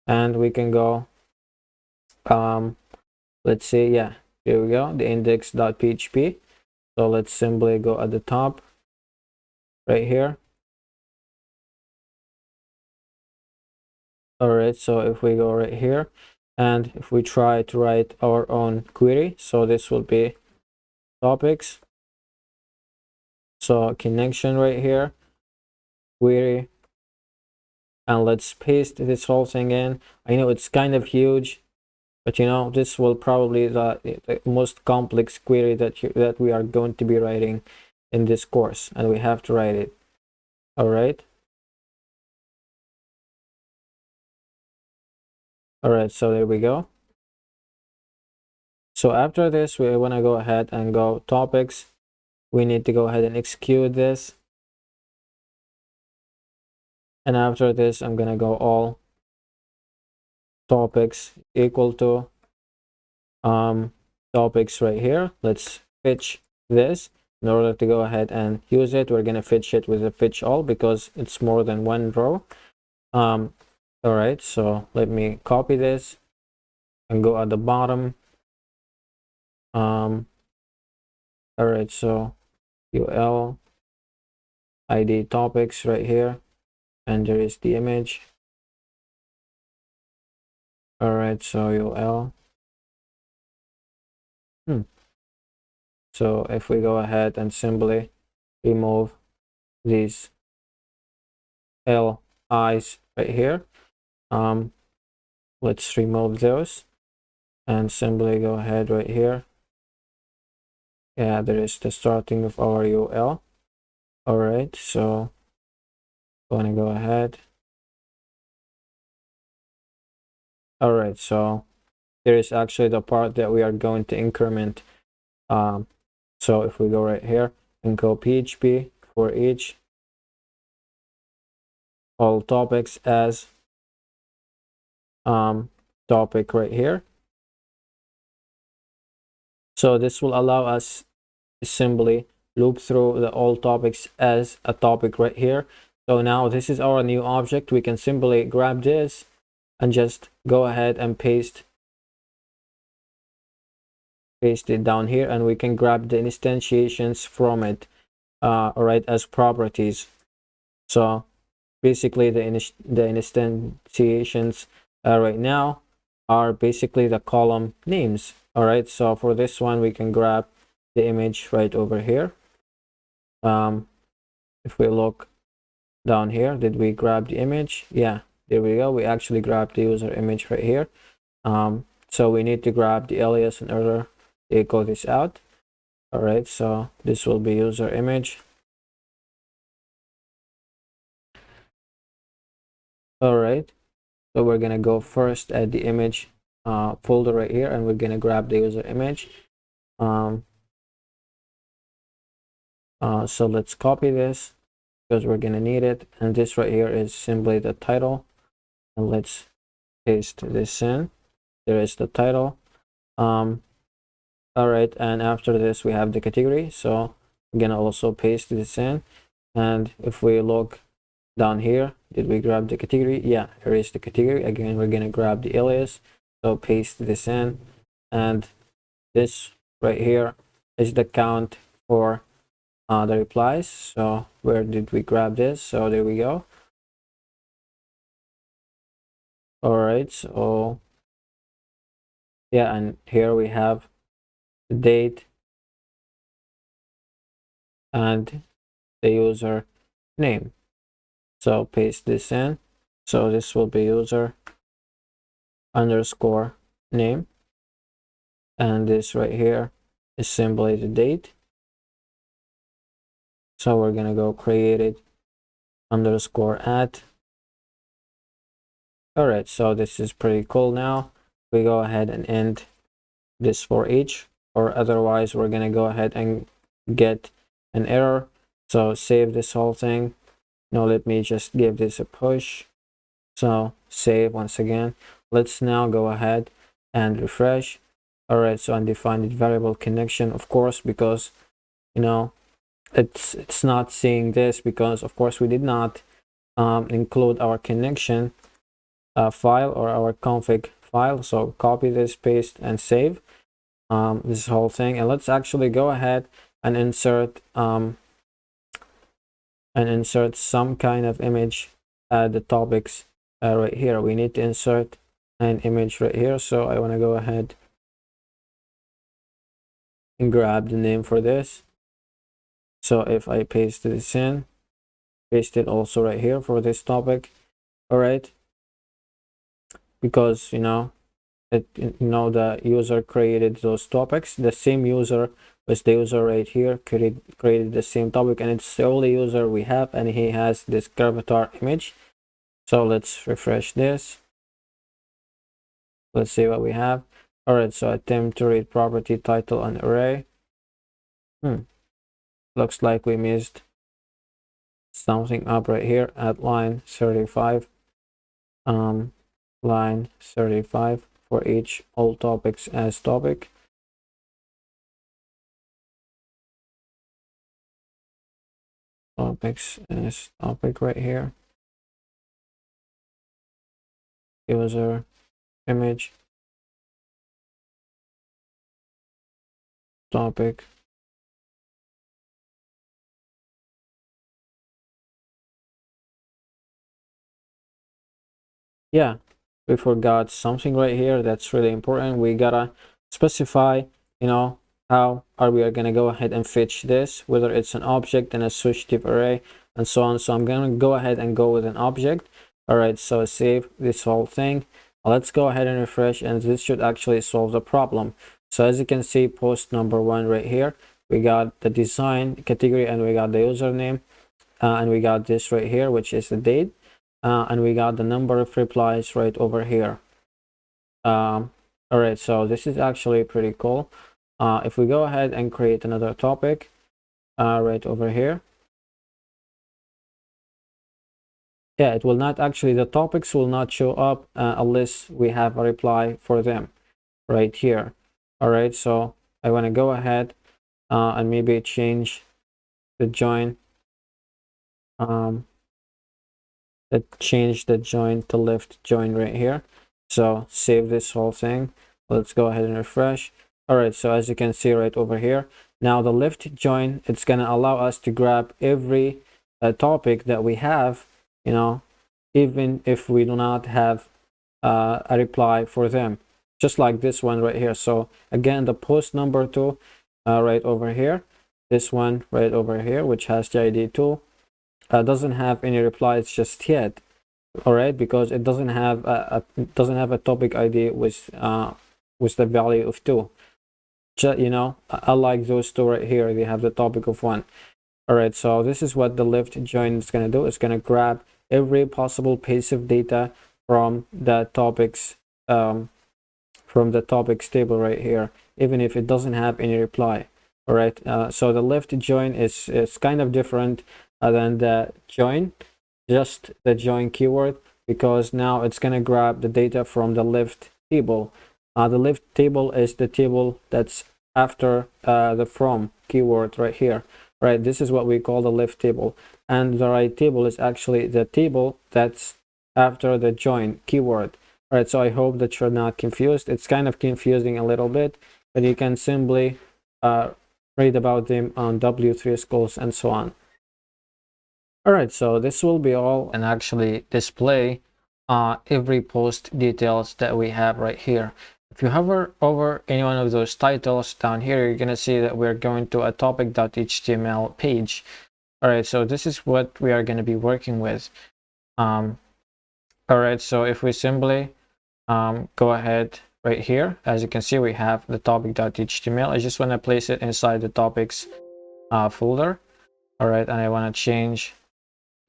Speaker 1: and we can go let's say, yeah, here we go, the index.php. So let's simply go at the top right here. All right, so if we go right here and if we try to write our own query, so this will be topics, so connection right here, query, and let's paste this whole thing in. I know it's kind of huge, but this will probably the most complex query that we are going to be writing in this course, and we have to write it. All right, so there we go. So after this, we want to go ahead and go topics. We need to go ahead and execute this, and after this, I'm gonna go all topics equal to topics right here. Let's fetch this. In order to go ahead and use it, we're gonna fetch it with a fetch all because it's more than one row. All right, so let me copy this and go at the bottom. All right, so ul id topics right here, and there is the image. All right, so ul so if we go ahead and simply remove these li's right here, let's remove those and simply go ahead right here. Yeah, there is the starting of our ul. All right, so I'm gonna go ahead. All right, so there is actually the part that we are going to increment. So if we go right here and go PHP for each all topics as topic right here. So this will allow us to simply loop through the all topics as a topic right here. So now this is our new object. We can simply grab this and just go ahead and paste paste it down here, and we can grab the instantiations from it, all right, as properties. So basically the instantiations right now are basically the column names. All right, so for this one we can grab the image right over here. If we look down here, did we grab the image? Yeah, there we go. We actually grabbed the user image right here. So we need to grab the alias in order to echo this out. All right, so this will be user image. All right, so we're gonna go first at the image folder right here, and we're gonna grab the user image. So let's copy this because we're gonna need it, and this right here is simply the title, and let's paste this in. There is the title. All right, and after this we have the category, so I'm gonna also paste this in. And if we look down here, did we grab the category? Yeah, here is the category. Again, we're gonna grab the alias, so paste this in, and this right here is the count for the replies. So where did we grab this? So there we go. All right, so yeah, and here we have the date and the user name. So paste this in. So this will be user underscore name, and this right here is simply the date. So we're gonna go create it underscore at. All right, so this is pretty cool. Now we go ahead and end this for each, or otherwise we're gonna go ahead and get an error. So save this whole thing. Now let me just give this a push. So save once again. Let's now go ahead and refresh. All right, so undefined variable connection, of course, because you know it's not seeing this because of course we did not include our connection file or our config file. So copy this, paste, and save this whole thing, and let's actually go ahead and insert some kind of image at the topics right here. We need to insert an image right here, so I want to go ahead and grab the name for this. So if I paste this in, paste it also right here for this topic. All right, because the user created those topics. The same user was the user right here, created the same topic, and it's the only user we have, and he has this avatar image. So let's refresh this. Let's see what we have. All right, so attempt to read property title and array. Looks like we missed something up right here at line 35. Line 35 for each all topics as topic. Topics as topic right here. User image topic. Yeah, we forgot something right here that's really important. We gotta specify, how are we gonna go ahead and fetch this, whether it's an object and associative array and so on. So I'm gonna go ahead and go with an object. All right, so save this whole thing. Let's go ahead and refresh, and this should actually solve the problem. So as you can see, post number 1 right here, we got the design category, and we got the username, and we got this right here, which is the date, and we got the number of replies right over here. All right, so this is actually pretty cool. If we go ahead and create another topic right over here, yeah, it will not actually, the topics will not show up unless we have a reply for them right here. All right, so I want to go ahead and maybe change the join, change the join to left join right here. So save this whole thing. Let's go ahead and refresh. All right, so as you can see right over here, now the left join, it's going to allow us to grab every topic that we have, you know, even if we do not have a reply for them, just like this one right here. So again, the post number 2 right over here, this one right over here, which has the ID 2, doesn't have any replies just yet. All right, because it doesn't have a topic ID with the value of 2. You know, I like those two right here. They have the topic of 1. All right, so this is what the left join is going to do. It's going to grab every possible piece of data from the topics table right here, even if it doesn't have any reply. All right, so the left join is kind of different than the join, just the join keyword, because now it's going to grab the data from the left table. The left table is the table that's after the from keyword right here. Right, this is what we call the left table, and the right table is actually the table that's after the join keyword. All right, so I hope that you're not confused. It's kind of confusing a little bit, but you can simply read about them on W3 schools and so on. All right, so this will be all, and actually display every post details that we have right here. If you hover over any one of those titles down here, you're going to see that we're going to a topic.html page. All right, so this is what we are going to be working with. All right, so if we simply go ahead right here, as you can see, we have the topic.html. I just want to place it inside the topics folder. All right, and I want to change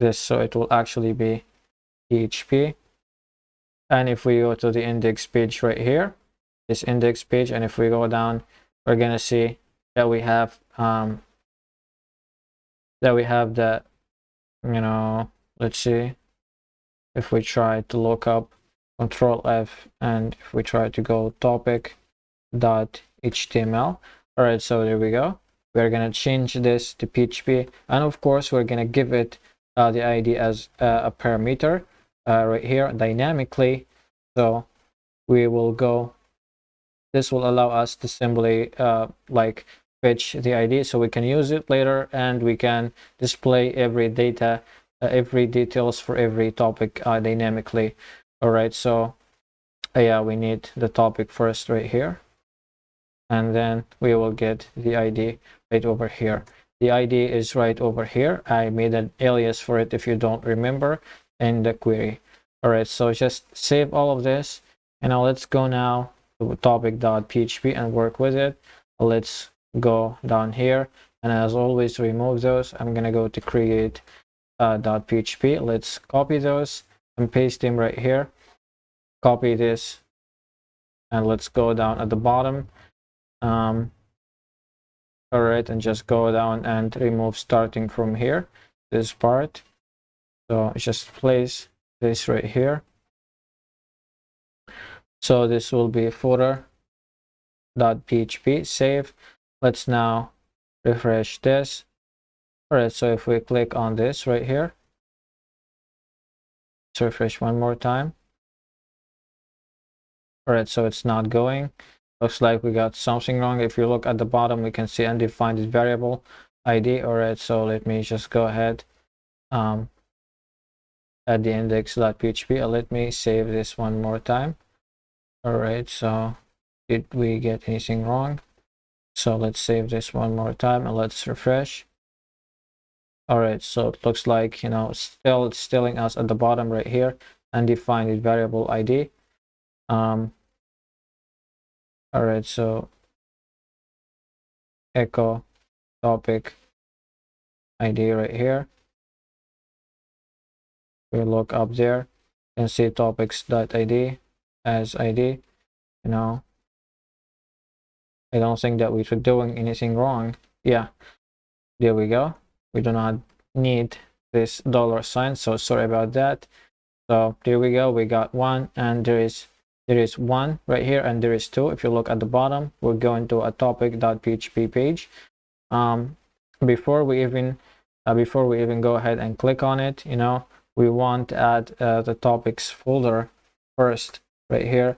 Speaker 1: this so it will actually be PHP. And if we go to the index page right here, this index page, and if we go down, we're gonna see that we have the, you know, let's see if we try to look up Control F, and if we try to go topic.html. All right, so there we go. We're gonna change this to PHP, and of course we're gonna give it the ID as a parameter right here dynamically. So we will go, this will allow us to simply like fetch the ID so we can use it later, and we can display every details for every topic dynamically. All right, so yeah, we need the topic first right here, and then we will get the ID right over here. The ID is right over here. I made an alias for it if you don't remember in the query. All right, so just save all of this, and now let's go now to topic.php and work with it. Let's go down here, and as always, remove those. I'm gonna go to create .php. Let's copy those and paste them right here. Copy this, and let's go down at the bottom. All right, and just go down and remove starting from here, this part. So just place this right here. So this will be footer.php. Save. Let's now refresh this. All right, so if we click on this right here, let's refresh one more time. All right, so it's not going. Looks like we got something wrong. If you look at the bottom, we can see undefined variable ID. All right, so let me just go ahead at the index.php. Let me save this one more time. All right, so did we get anything wrong? So let's save this one more time and let's refresh. All right, so it looks like, you know, still it's telling us at the bottom right here, undefined variable ID. All right, so echo topic ID right here. We look up there and see topics.id as ID. You know, I don't think that we should doing anything wrong. Yeah, there we go. We do not need this $sign, so sorry about that. So there we go. We got one, and there is one right here, and there is two. If you look at the bottom, we're going to a topic.php page. Before we even go ahead and click on it, you know, we want to add the topics folder first right here,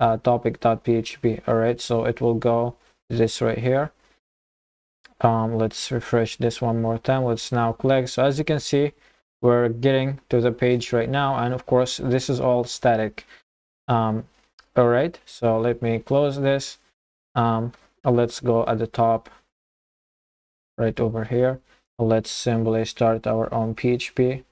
Speaker 1: topic.php. All right, so it will go this right here. Let's refresh this one more time. Let's now click. So as you can see, we're getting to the page right now, and of course this is all static. All right, so let me close this. Let's go at the top right over here. Let's simply start our own PHP.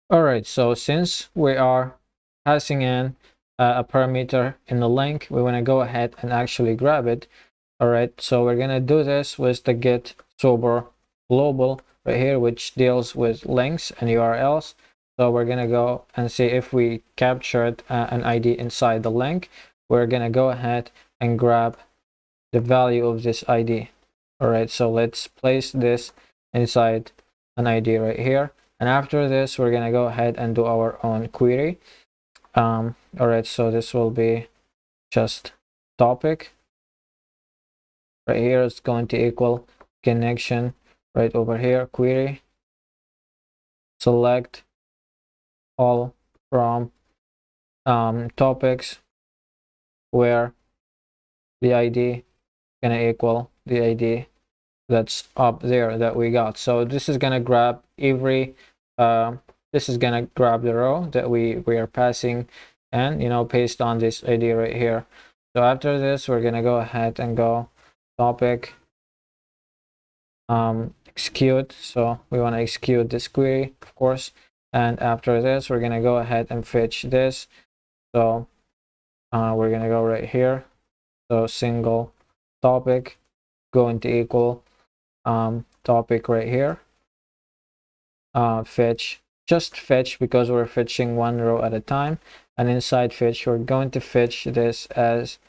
Speaker 1: All right, so since we are passing in a parameter in the link, we want to go ahead and actually grab it. All right, so we're gonna do this with the get sober global right here, which deals with links and URLs. So we're gonna go and see if we captured an ID inside the link. We're gonna go ahead and grab the value of this ID. All right, so let's place this inside an ID right here. And after this, we're gonna go ahead and do our own query. All right, so this will be just topic. Right here is going to equal connection right over here, query, select all from topics where the ID gonna equal the ID that's up there that we got. So this is gonna grab every this is gonna grab the row that we are passing and paste on this ID right here. So after this, we're gonna go ahead and go topic execute. So we want to execute this query, of course, and after this we're gonna go ahead and fetch this. So we're gonna go right here, so single topic going to equal topic right here, fetch, just fetch, because we're fetching one row at a time, and inside fetch we're going to fetch this as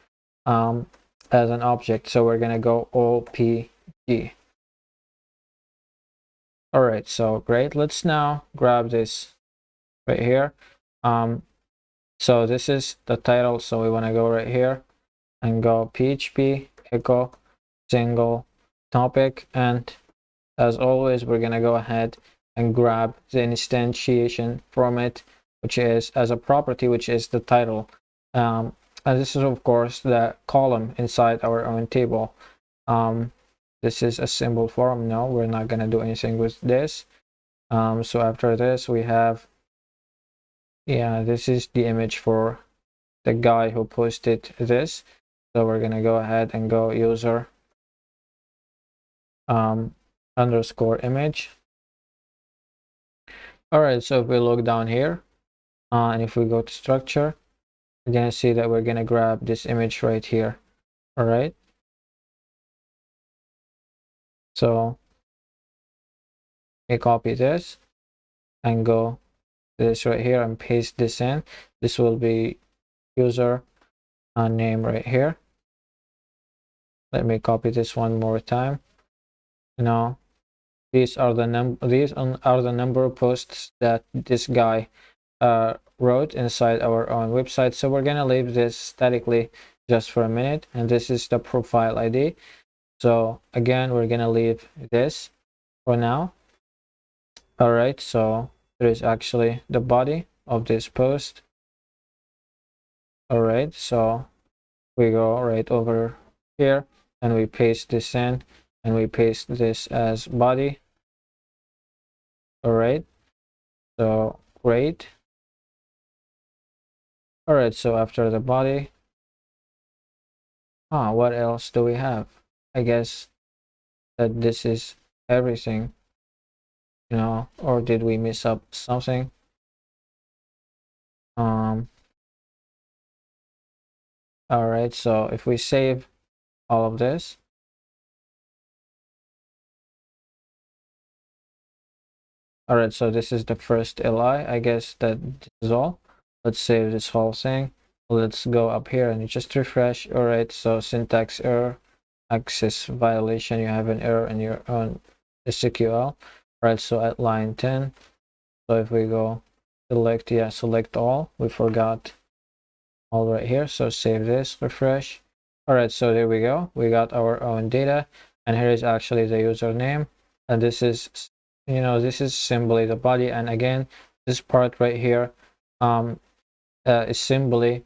Speaker 1: an object. So we're gonna go OPG. All right, so great. Let's now grab this right here. So this is the title, so we want to go right here and go PHP echo single topic, and as always we're gonna go ahead and grab the instantiation from it, which is as a property, which is the title, and this is of course the column inside our own table. This is a symbol form. No, we're not gonna do anything with this. So after this we have, yeah, this is the image for the guy who posted this. So we're gonna go ahead and go user underscore image. All right, so if we look down here and if we go to structure, we're gonna see that we're gonna grab this image right here. All right, so we copy this and go this right here and paste this in. This will be user name right here. Let me copy this one more time. These are the number of posts that this guy wrote inside our own website. So we're gonna leave this statically just for a minute, and this is the profile ID. So again, we're gonna leave this for now. All right, so there is actually the body of this post. All right, so we go right over here and we paste this in, and we paste this as body. All right, so great. All right, so after the body, what else do we have? I guess that this is everything, or did we miss up something? All right, so if we save all of this, all right, so this is the first LI. I guess that this is all. Let's save this whole thing. Let's go up here and just refresh. All right, so syntax error, access violation, you have an error in your own SQL. All right, so at line 10, so if we go select, select all, we forgot all right here. So save this, refresh. All right, so there we go. We got our own data, and here is actually the username, and this is, this is simply the body. And again, this part right here is simply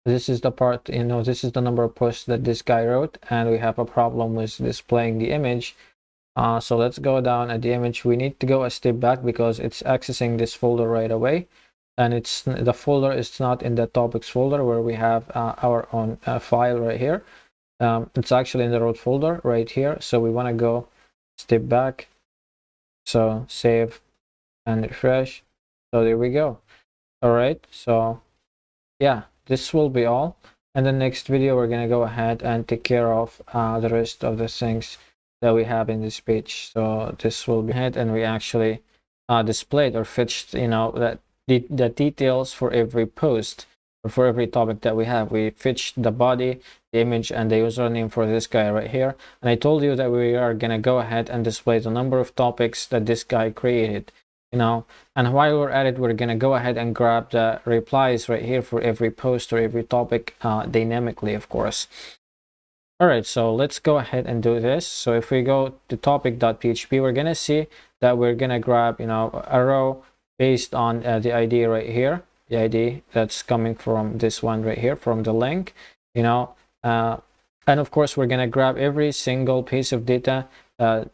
Speaker 1: this is the part, this is the number of posts that this guy wrote, and we have a problem with displaying the image. So let's go down at the image. We need to go a step back because it's accessing this folder right away, and the folder is not in the topics folder where we have our own file right here. It's actually in the root folder right here. So we want to go step back, so save and refresh. So there we go. All right, so yeah, this will be all. In the next video, we're going to go ahead and take care of the rest of the things that we have in this page. So this will be ahead, and we actually displayed or fetched, that the details for every post or for every topic that we have. We fetched the body, the image, and the username for this guy right here. And I told you that we are going to go ahead and display the number of topics that this guy created. And while we're at it, we're gonna go ahead and grab the replies right here for every post or every topic dynamically, of course. All right, so let's go ahead and do this. So if we go to topic.php, we're gonna see that we're gonna grab a row based on the ID right here, the ID that's coming from this one right here, from the link, and of course we're gonna grab every single piece of data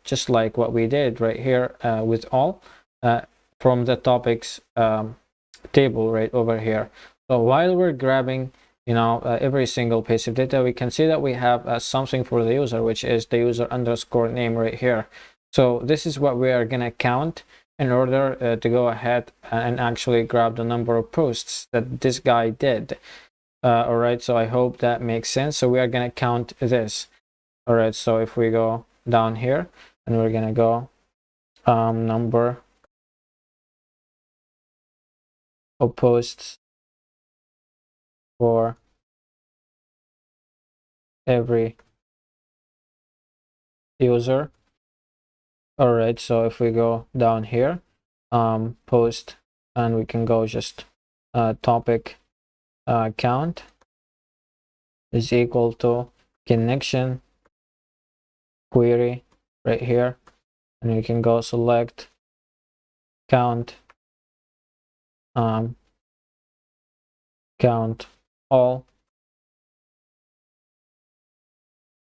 Speaker 1: just like what we did right here with all from the topics table right over here. So while we're grabbing every single piece of data, we can see that we have something for the user, which is the user underscore name right here. So this is what we are gonna count in order to go ahead and actually grab the number of posts that this guy did. All right, so I hope that makes sense. So we are gonna count this. All right, so if we go down here and we're gonna go number of posts for every user. All right, so if we go down here, post, and we can go just topic count is equal to connection query right here, and we can go select count count all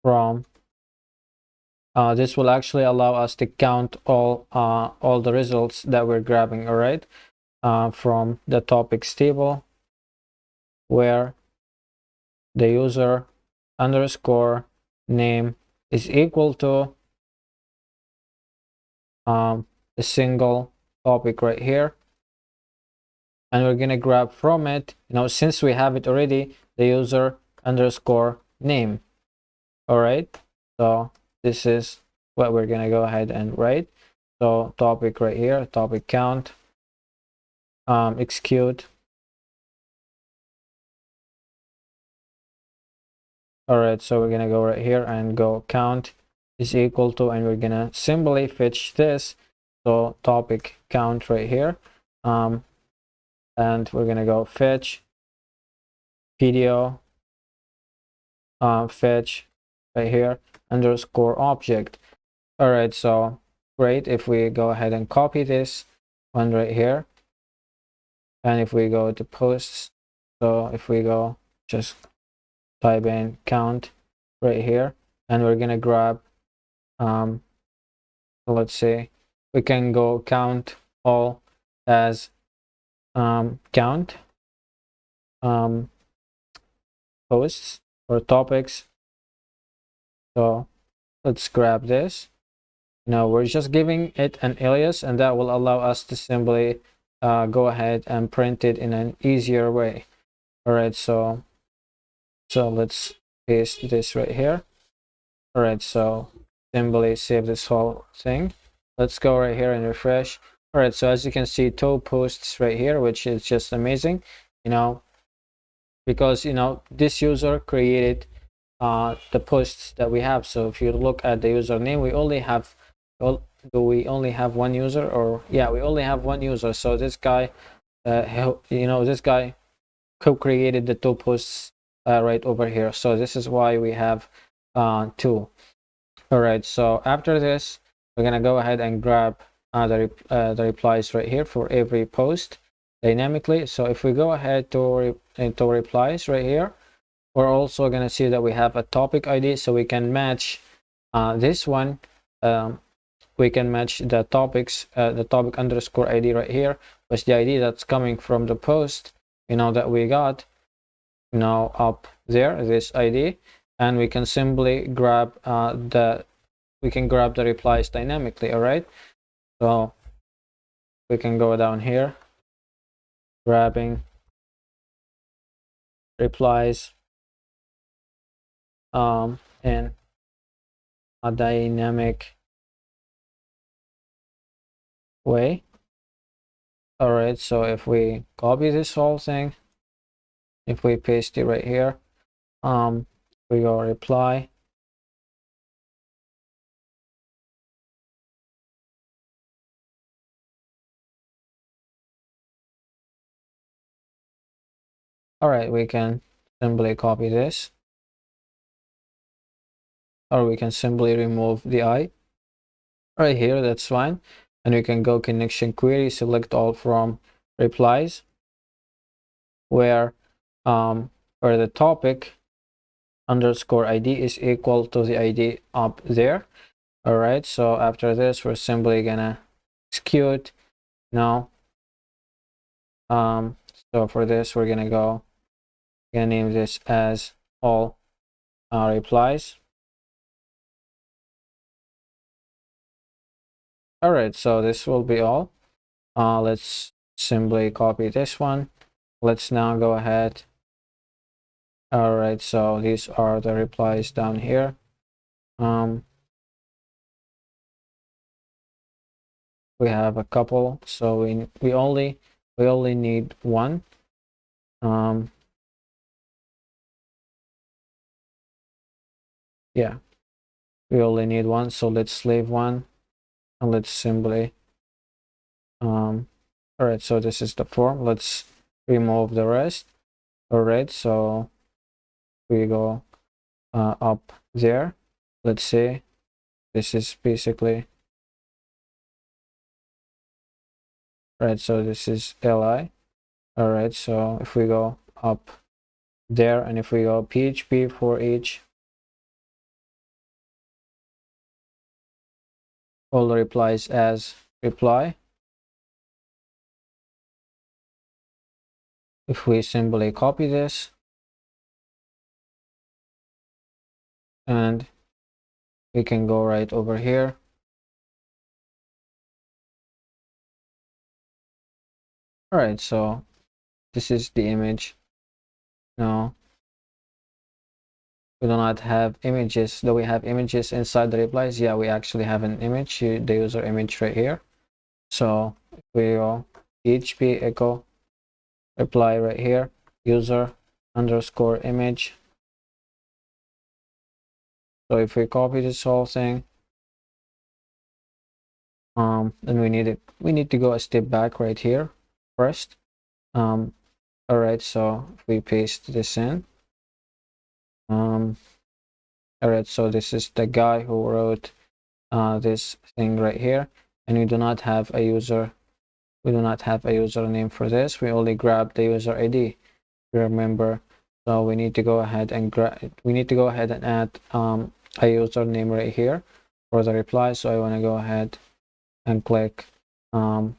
Speaker 1: from this will actually allow us to count all the results that we're grabbing, all right, from the topics table where the user underscore name is equal to a single topic right here, and we're gonna grab from it, since we have it already, the user underscore name. All right, so this is what we're gonna go ahead and write. So topic right here, topic count, execute. All right, so we're gonna go right here and go count is equal to, and we're gonna simply fetch this. So topic count right here, and we're gonna go fetch video fetch right here underscore object. All right, so great. If we go ahead and copy this one right here, and if we go to posts, so if we go just type in count right here, and we're gonna grab let's say we can go count all as count posts or topics. So let's grab this. We're just giving it an alias, and that will allow us to simply go ahead and print it in an easier way. All right, so let's paste this right here. All right, so simply save this whole thing. Let's go right here and refresh. All right, so as you can see, 2 posts right here, which is just amazing, because this user created the posts that we have. So if you look at the username, we only have one user, or yeah, we only have one user. So this guy this guy co-created the 2 posts right over here. So this is why we have 2. All right, so after this, we're gonna go ahead and grab the replies right here for every post dynamically. So if we go ahead to replies right here, we're also going to see that we have a topic ID, so we can match this one. We can match the topics, the topic underscore ID right here with the ID that's coming from the post, that we got, up there, this ID, and we can simply grab the replies dynamically. All right, so we can go down here, grabbing replies in a dynamic way. All right, so if we copy this whole thing, if we paste it right here, we go reply, all right, we can simply copy this, or we can simply remove the I right here, that's fine. And we can go connection query, select all from replies, where the topic underscore ID is equal to the ID up there. All right, so after this, we're simply gonna execute now. So for this, we're gonna name this as all replies. All right, so this will be all. Let's simply copy this one. Let's now go ahead. All right, so these are the replies down here. We have a couple, so we only need one. Yeah, we only need one, so let's leave one, and let's simply all right, so this is the form. Let's remove the rest. All right, so we go up there. Let's see, this is basically right, so this is li. All right, so if we go up there, and if we go PHP for each all replies as reply, if we simply copy this and we can go right over here, all right, so this is the image. Now we do not have images. Do we have images inside the replies? Yeah, we actually have an image, the user image right here. So if we go PHP echo reply right here, user underscore image. So if we copy this whole thing, then we need to go a step back right here first. All right, so if we paste this in, all right, so this is the guy who wrote this thing right here, and we do not have a user. We do not have a username for this. We only grab the user ID. Remember, so we need to go ahead and add a username right here for the reply. So I want to go ahead and click and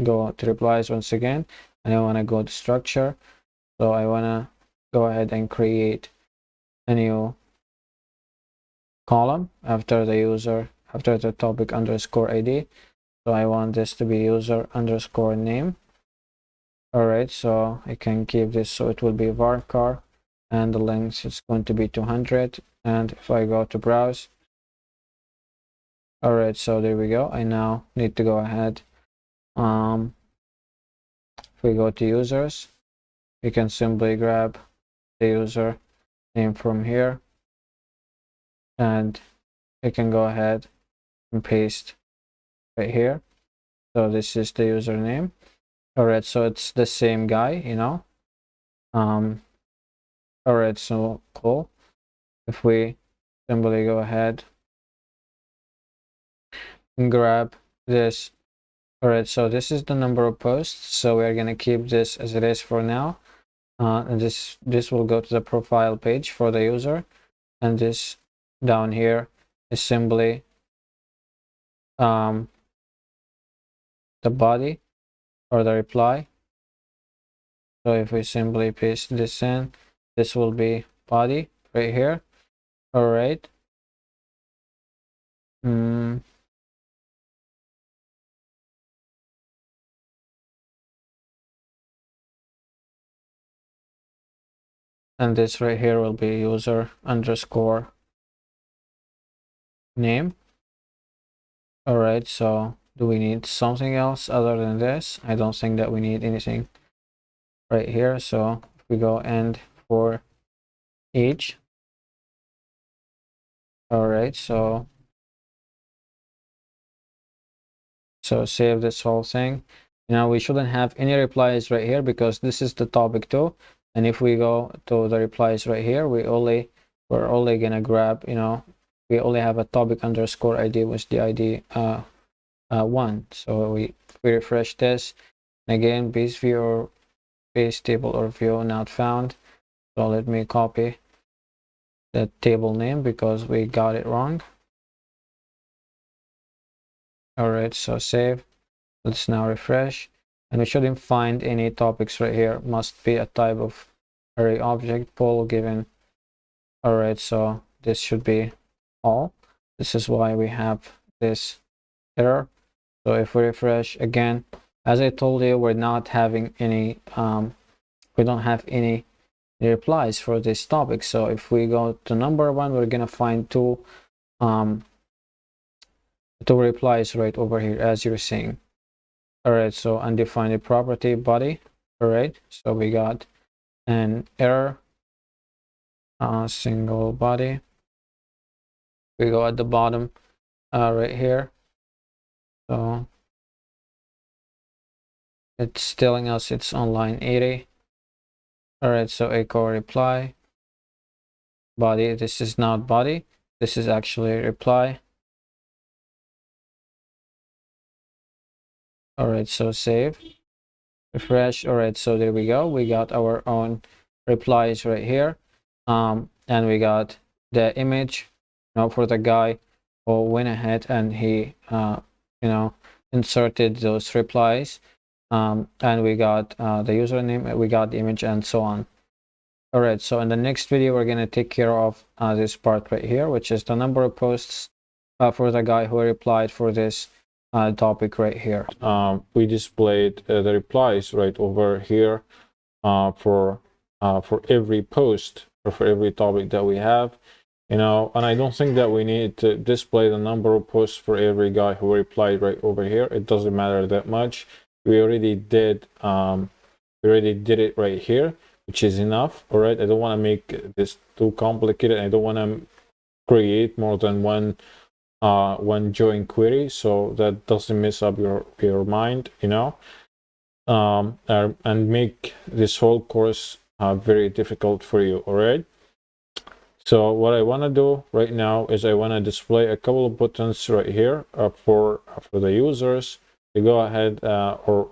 Speaker 1: go to replies once again, and I want to go to structure. So I want to go ahead and create a new column after the topic underscore ID. So I want this to be user underscore name. All right, so I can give this, so it will be varchar, and the length is going to be 200. And if I go to browse, all right, so there we go. I now need to go ahead. If we go to users, we can simply grab the user name from here, and I can go ahead and paste right here. So this is the username. All right, so it's the same guy, all right, so cool. If we simply go ahead and grab this. All right, so this is the number of posts, so we're going to keep this as it is for now. And this will go to the profile page for the user, and this down here is simply the body or the reply. So if we simply paste this in, this will be body right here. All right. And this right here will be user underscore name. All right, so do we need something else other than this? I don't think that we need anything right here. So if we go end for each. All right, so save this whole thing. Now we shouldn't have any replies right here because this is the topic too. And if we go to the replies right here, we're only gonna grab, we only have a topic underscore ID with the ID 1. So we refresh this. Again, base view or base table or view not found. So let me copy the table name because we got it wrong. All right, so save. Let's now refresh, and we shouldn't find any topics right here. Must be a type of array object poll given. All right, so this should be all. This is why we have this error. So if we refresh again, as I told you, we're not having any we don't have any replies for this topic. So if we go to number 1, we're gonna find two replies right over here, as you're seeing. All right, so undefined property body. All right, so we got an error, single body. We go at the bottom right here. So it's telling us it's on line 80. All right, so echo reply body. This is not body. This is actually reply. All right, so save, refresh. All right, so there we go. We got our own replies right here. And we got the image, for the guy who went ahead and he, inserted those replies. And we got the username, we got the image, and so on. All right, so in the next video, we're going to take care of this part right here, which is the number of posts for the guy who replied for this topic right here. We displayed the replies right over here for every post or for every topic that we have, and I don't think that we need to display the number of posts for every guy who replied right over here. It doesn't matter that much. We already did it right here, which is enough. All right, I don't want to make this too complicated. I don't want to create more than one join query, so that doesn't mess up your mind, and make this whole course very difficult for you. All right, so what I want to do right now is I want to display a couple of buttons right here for the users to go ahead or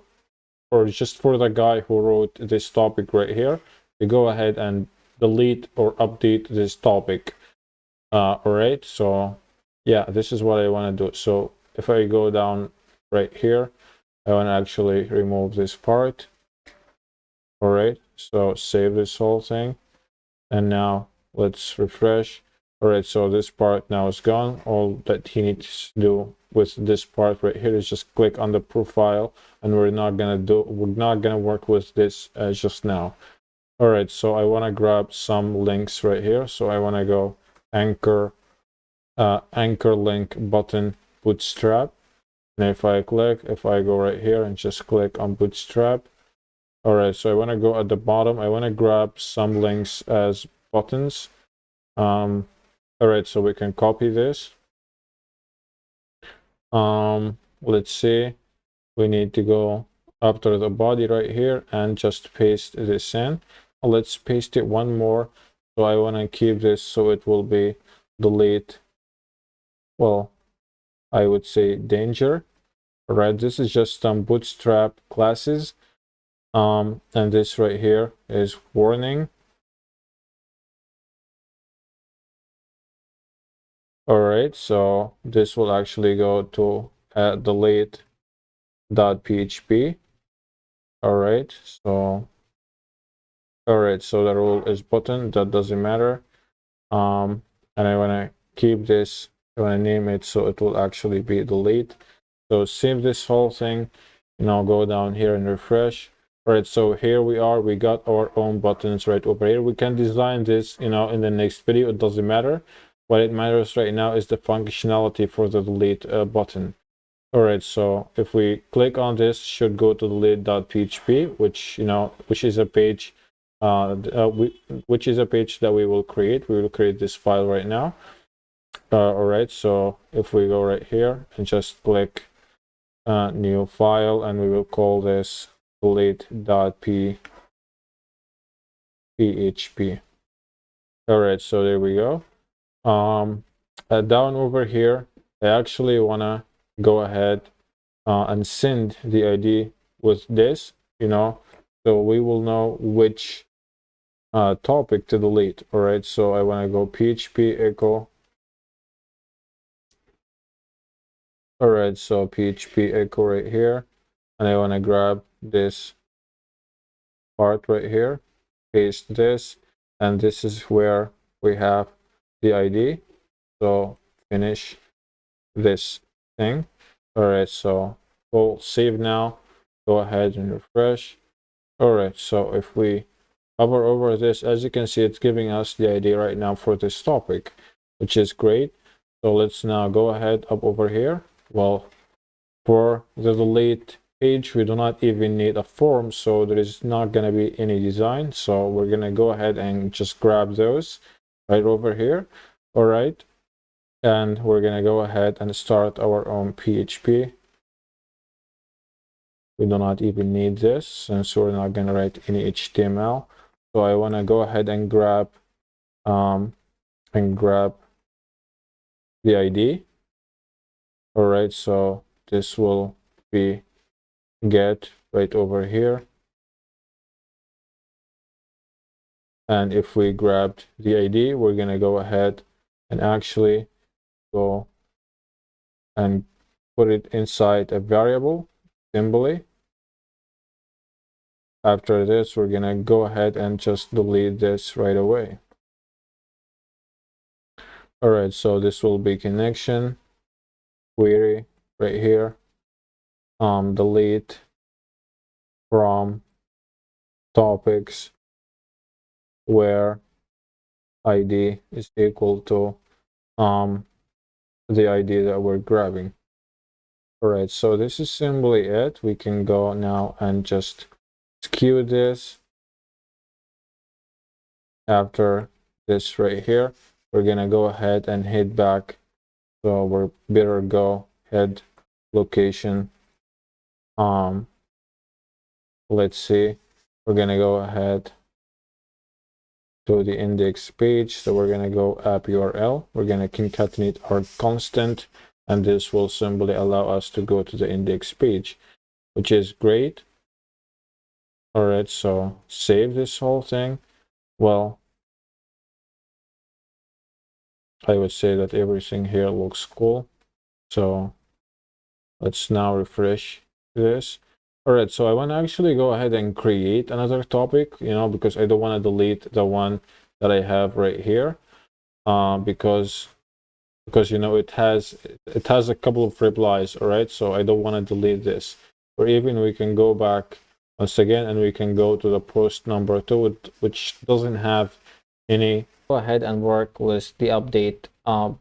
Speaker 1: just for the guy who wrote this topic right here to go ahead and delete or update this topic. All right, so yeah, this is what I want to do. So if I go down right here, I want to actually remove this part. All right, so save this whole thing, and now let's refresh. All right, so this part now is gone. All that he needs to do with this part right here is just click on the profile, and we're not gonna work with this just now. All right, so I want to grab some links right here. So I want to go anchor link button bootstrap, and if I go right here and just click on bootstrap. All right, so I want to go at the bottom. I want to grab some links as buttons. All right, so we can copy this. Let's see, we need to go after the body right here and just paste this in. Let's paste it one more. So I want to keep this so it will be delete, well, I would say danger. All right, this is just some bootstrap classes. And this right here is warning. All right, so this will actually go to delete.php. All right, so the rule is button. That doesn't matter. And I want to keep this. I want to name it so it will actually be delete. So save this whole thing. Go down here and refresh. All right, so here we are. We got our own buttons right over here. We can design this, in the next video. It doesn't matter. What it matters right now is the functionality for the delete button. All right, so if we click on this, should go to delete.php, which is a page, which is a page that we will create. We will create this file right now. All right, so if we go right here and just click new file, and we will call this delete.php. All right, so there we go. Down over here, I actually want to go ahead and send the ID with this, so we will know which topic to delete. All right, so I want to go PHP echo. All right, so PHP echo right here, and I want to grab this part right here, paste this, and this is where we have the ID. So finish this thing. All right, so we'll save now. Go ahead and refresh. All right, so if we hover over this, as you can see, it's giving us the ID right now for this topic, which is great. So let's now go ahead up over here. Well, for the delete page, we do not even need a form, so there is not going to be any design. So we're going to go ahead and just grab those right over here. All right, and we're going to go ahead and start our own PHP. We do not even need this since we're not going to write any HTML. So I want to go ahead and grab the ID. All right, so this will be get right over here. And if we grabbed the ID, we're going to go ahead and actually go and put it inside a variable simply. After this, we're going to go ahead and just delete this right away. All right, so this will be connection query right here. Delete from topics where ID is equal to the ID that we're grabbing. All right, so this is simply it. We can go now and just skew this. After this right here, we're gonna go ahead and head back. So we're better go head location. Let's see, we're gonna go ahead to the index page. So we're gonna go app URL. We're gonna concatenate our constant, and this will simply allow us to go to the index page, which is great. All right, so save this whole thing. Well, I would say that everything here looks cool. So let's now refresh this. All right, so I want to actually go ahead and create another topic, because I don't want to delete the one that I have right here, because it has a couple of replies. All right, so I don't want to delete this. Or even we can go back once again and we can go to the post number 2, which doesn't have any. Go ahead and work with the update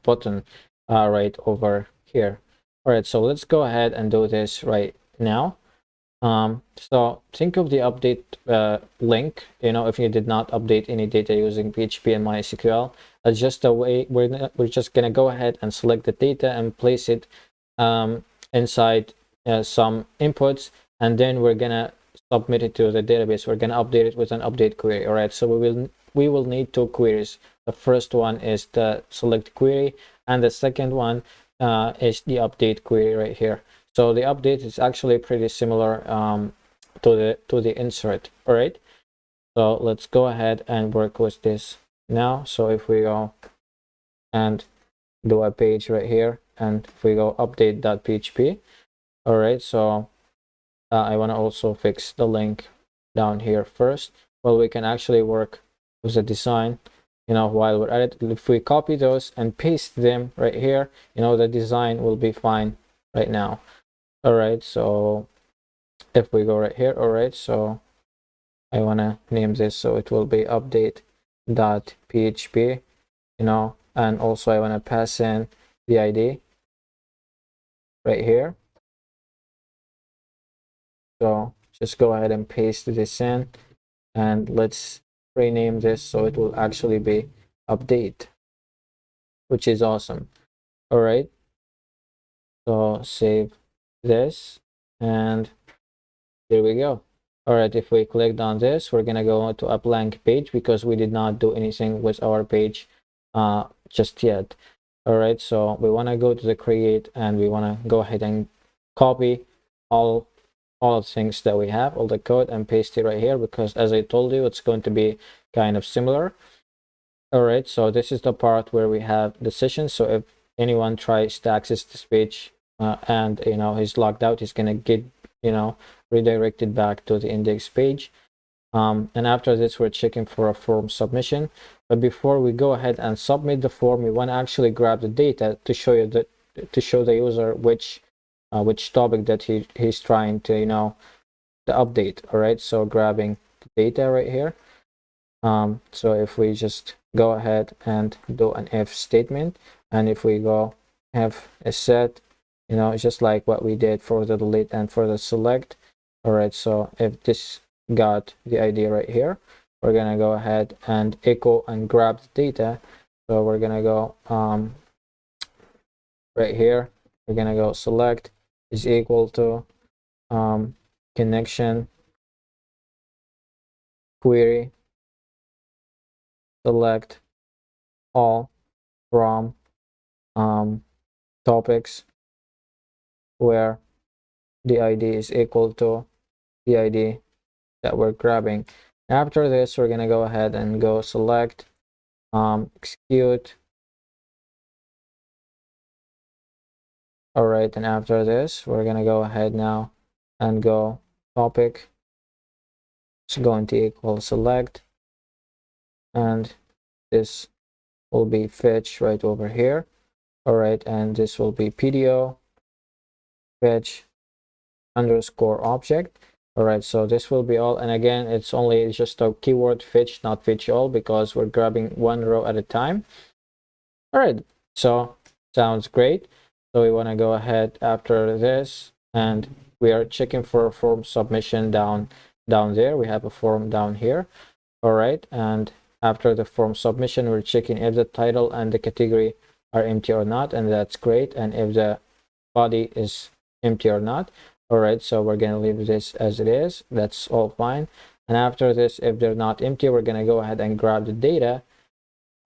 Speaker 1: button right over here. All right, so let's go ahead and do this right now. So think of the update link. If you did not update any data using PHP and MySQL, that's just a way. We're just gonna go ahead and select the data and place it inside some inputs, and then we're gonna submit it to the database. We're gonna update it with an update query. All right, so we will need 2 queries. The first one is the select query, and the second one is the update query right here. So the update is actually pretty similar to the insert. All right, so let's go ahead and work with this now. So if we go and do a page right here, and if we go update.php, all right, so I want to also fix the link down here first. Well, we can actually work with the design, while we're at it. If we copy those and paste them right here, the design will be fine right now. All right, so if we go right here, all right, so I want to name this so it will be update.php, and also I want to pass in the ID right here. So just go ahead and paste this in, and let's rename this so it will actually be update, which is awesome. All right, so save this, and there we go. All right, if we clicked on this, we're gonna go to a blank page because we did not do anything with our page just yet. All right, so we want to go to the create, and we want to go ahead and copy all the things that we have, all the code, and paste it right here, because as I told you, it's going to be kind of similar. All right, so this is the part where we have the session. So if anyone tries to access this page and he's logged out, he's gonna get redirected back to the index page. And after this, we're checking for a form submission. But before we go ahead and submit the form, we want to actually grab the data to show you that, to show the user which topic that he's trying to to update. All right, so grabbing the data right here. So if we just go ahead and do an if statement, and if we go have a set, just like what we did for the delete and for the select. All right, so if this got the ID right here, we're gonna go ahead and echo and grab the data. So we're gonna go right here, we're gonna go select is equal to connection query select all from topics where the ID is equal to the ID that we're grabbing. After this, we're gonna go ahead and go select execute. All right, and after this, we're gonna go ahead now and go topic. It's going to equal select, and this will be fetch right over here. All right, and this will be PDO fetch underscore object. All right, so this will be all, and again, it's just a keyword fetch, not fetch all, because we're grabbing one row at a time. All right, so sounds great. So we want to go ahead after this, and we are checking for a form submission down there. We have a form down here. All right, and after the form submission, we're checking if the title and the category are empty or not, and that's great. And if the body is empty or not. All right, so we're gonna leave this as it is. That's all fine. And after this, if they're not empty, we're gonna go ahead and grab the data.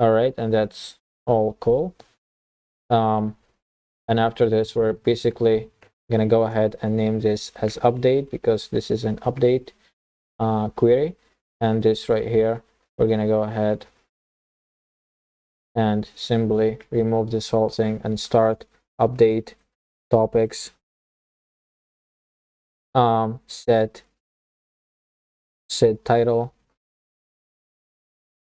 Speaker 1: All right, and that's all cool. And after this, we're basically gonna go ahead and name this as update, because this is an update query. And this right here, we're gonna go ahead and simply remove this whole thing and start update topics set title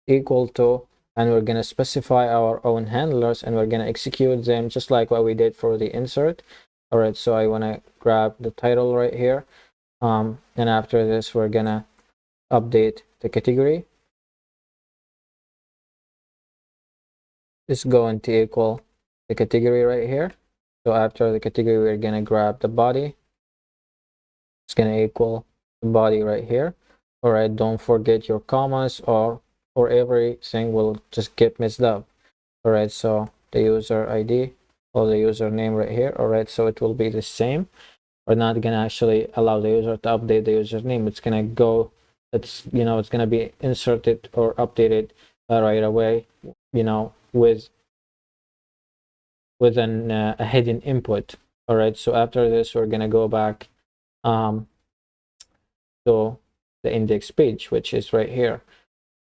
Speaker 1: equal to, and we're gonna specify our own handlers, and we're gonna execute them just like what we did for the insert. All right, so I want to grab the title right here, and after this, we're gonna update the category. It's going to equal the category right here. So after the category, we're gonna grab the body. It's gonna equal the body right here. All right, don't forget your commas, or everything will just get messed up. All right, so the user ID or the username right here. All right, so it will be the same. We're not gonna actually allow the user to update the username. It's gonna go, it's gonna be inserted or updated right away, with a hidden input. All right, so after this, we're gonna go back to the index page, which is right here.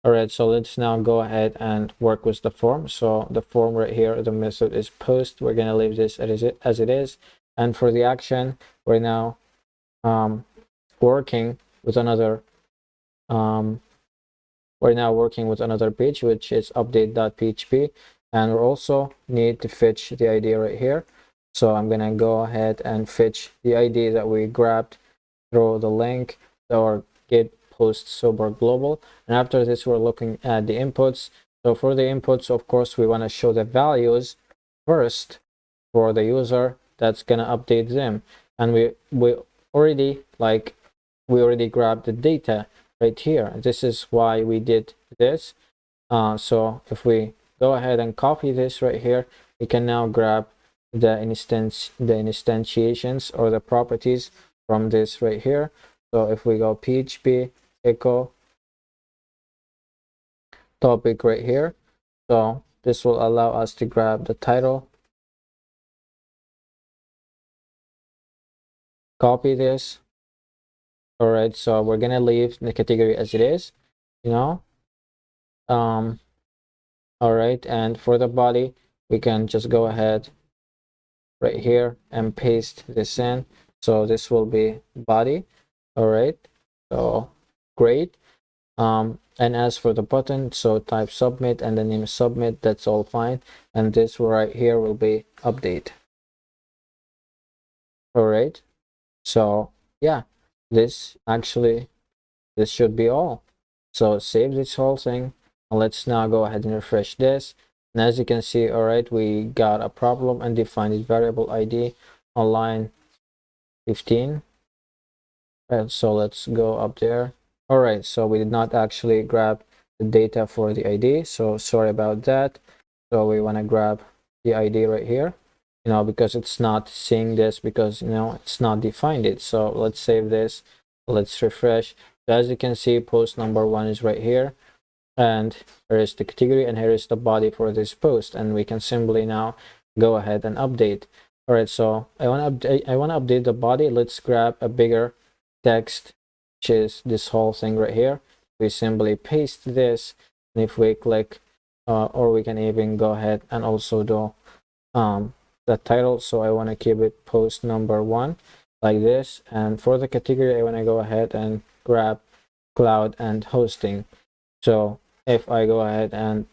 Speaker 1: All right, so let's now go ahead and work with the form. So the form right here, the method is post. We're gonna leave this as it is. And for the action, we're now working with another page, which is update.php, and we also need to fetch the ID right here. So I'm gonna go ahead and fetch the ID that we grabbed through the link or git post sober global. And after this, we're looking at the inputs. So for the inputs, of course, we want to show the values first for the user that's gonna update them. And we already grabbed the data right here. This is why we did this. So if we go ahead and copy this right here, we can now grab the instantiations or the properties from this right here. So if we go PHP echo topic right here, so this will allow us to grab the title, copy this. All right, so we're gonna leave the category as it is, all right, and for the body, we can just go ahead right here and paste this in. So this will be body. All right, so great. And as for the button, so type submit and the name is submit. That's all fine. And this right here will be update. All right, so yeah, this should be all. So save this whole thing, and let's now go ahead and refresh this. And as you can see, all right, we got a problem and defined variable ID on line 15. And so let's go up there. All right, so we did not actually grab the data for the ID, so sorry about that. So we want to grab the ID right here, because it's not seeing this because it's not defined it. So let's save this, let's refresh. So as you can see, post number 1 is right here, and here is the category, and here is the body for this post, and we can simply now go ahead and update. All right, so I want to update the body. Let's grab a bigger text, which is this whole thing right here. We simply paste this, and if we click or we can even go ahead and also do the title. So I want to keep it post number 1 like this, and for the category I want to go ahead and grab cloud and hosting. So if I go ahead and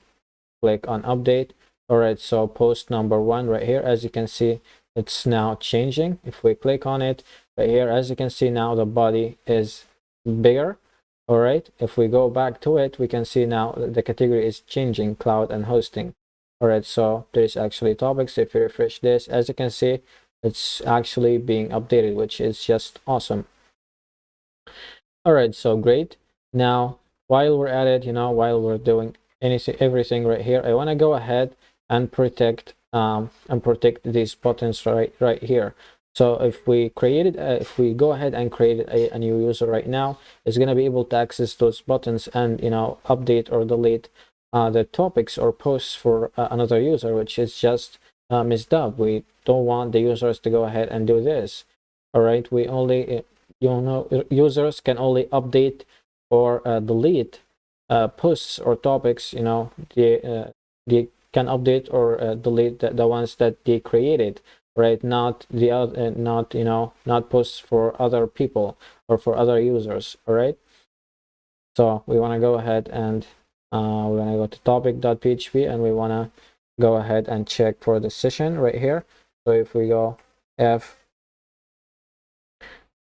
Speaker 1: click on update, all right, so post number 1 right here, as you can see, it's now changing. If we click on it right here, as you can see, now the body is bigger. All right, if we go back to it, we can see now the category is changing, cloud and hosting. All right, so there's actually topics. If you refresh this, as you can see, it's actually being updated, which is just awesome. All right, so great. Now while we're at it, while we're doing everything right here, I want to go ahead and protect these buttons right here. So if we go ahead and create a new user right now, it's going to be able to access those buttons and update or delete the topics or posts for another user, which is just messed up. We don't want the users to go ahead and do this. All right, we only users can only update or delete posts or topics. They can update or delete the ones that they created, right? Not the other, not posts for other people or for other users. All right, so we want to go ahead and we want to go to topic.php, and we want to go ahead and check for the session right here. So if we go F,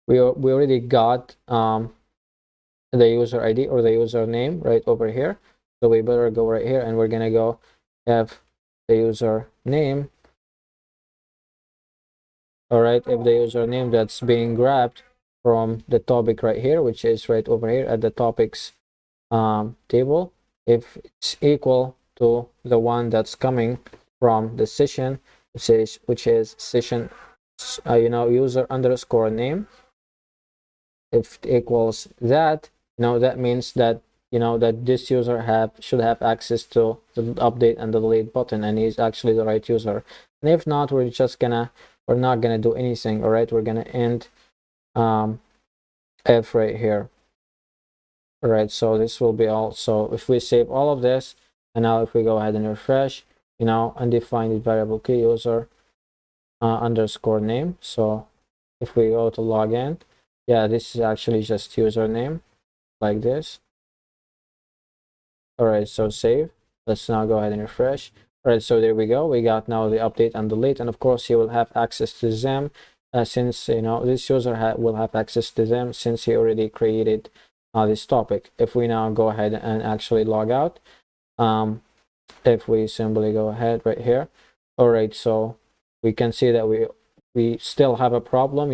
Speaker 1: we already got the user ID or the username right over here. So we better go right here, and we're gonna go F the username. All right, if the username that's being grabbed from the topic right here, which is right over here at the topics table, if it's equal to the one that's coming from the session, which is session user underscore name, if it equals that, that means that that this user should have access to the update and the delete button, and he's actually the right user. And if not, we're just gonna we're not going to do anything. All right, we're going to end if right here. All right, so this will be all. So if we save all of this, and now if we go ahead and refresh, undefined variable key user underscore name. So if we go to login, yeah, this is actually just username like this. All right, so save. Let's now go ahead and refresh. All right, so there we go. We got now the update and delete, and of course he will have access to them since this user will have access to them since he already created this topic. If we now go ahead and actually log out, if we simply go ahead right here, all right, so we can see that we still have a problem,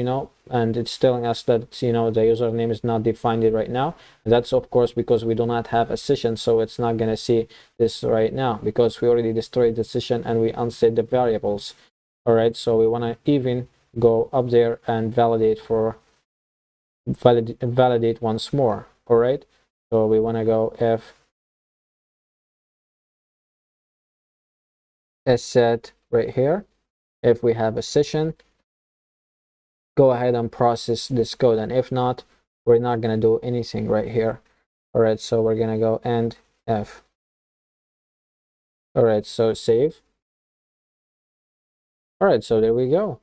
Speaker 1: and it's telling us that the username is not defined right now. And that's of course because we do not have a session, so it's not going to see this right now because we already destroyed the session and we unset the variables. All right, so we want to even go up there and validate once more. All right, so we want to go if is set right here. If we have a session, go ahead and process this code, and if not, we're not going to do anything right here. All right, so we're going to go end if. All right, so save. All right, so there we go.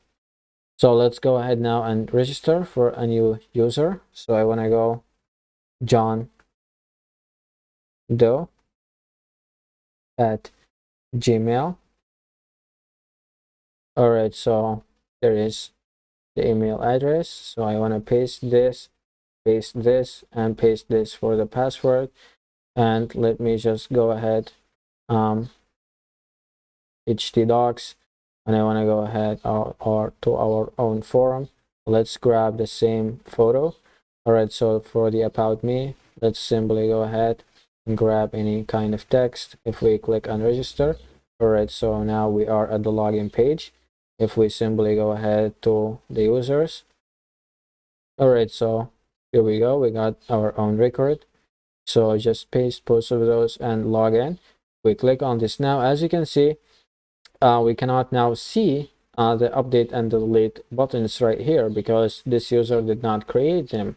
Speaker 1: So let's go ahead now and register for a new user. So I want to go John Doe at Gmail. All right, so there is the email address. So I want to paste this, and paste this for the password. And let me just go ahead htdocs, and I want to go ahead or to our own forum. Let's grab the same photo. All right, so for the about me, let's simply go ahead and grab any kind of text. If we click on register, all right, so now we are at the login page. If we simply go ahead to the users, all right, so here we go, we got our own record. So just paste both of those and log in. We click on this now. As you can see, we cannot now see the update and delete buttons right here because this user did not create them.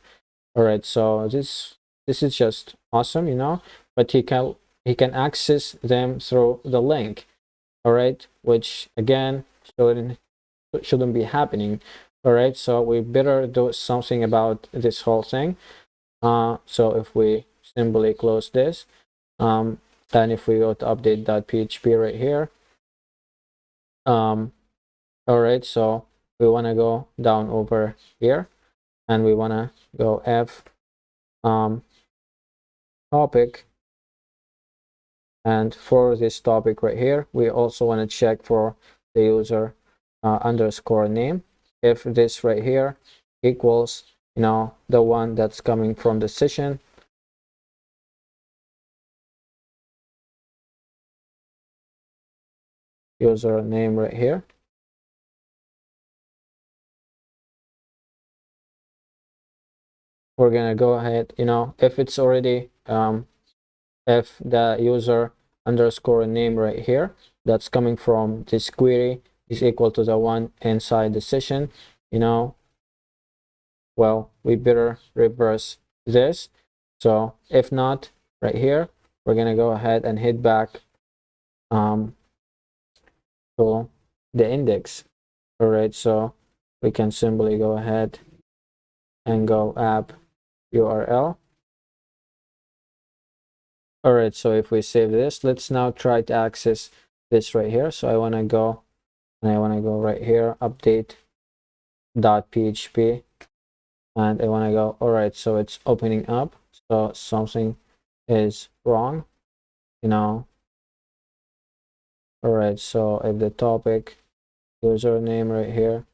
Speaker 1: All right, so this is just awesome, but he can access them through the link. All right, which again shouldn't be happening. All right, so we better do something about this whole thing. So if we simply close this, and if we go to update.php right here, all right, so we want to go down over here and we want to go f topic, and for this topic right here we also want to check for the user underscore name. If this right here equals the one that's coming from the session, user name right here, we're gonna go ahead, if it's already if the user underscore name right here that's coming from this query is equal to the one inside the session, well, we better reverse this. So if not, right here we're gonna go ahead and hit back to the index. All right, so we can simply go ahead and go app URL. All right, so if we save this, let's now try to access this right here. So I want to go right here, update.php, and I want to go, all right, so it's opening up, so something is wrong, all right, so if the topic username right here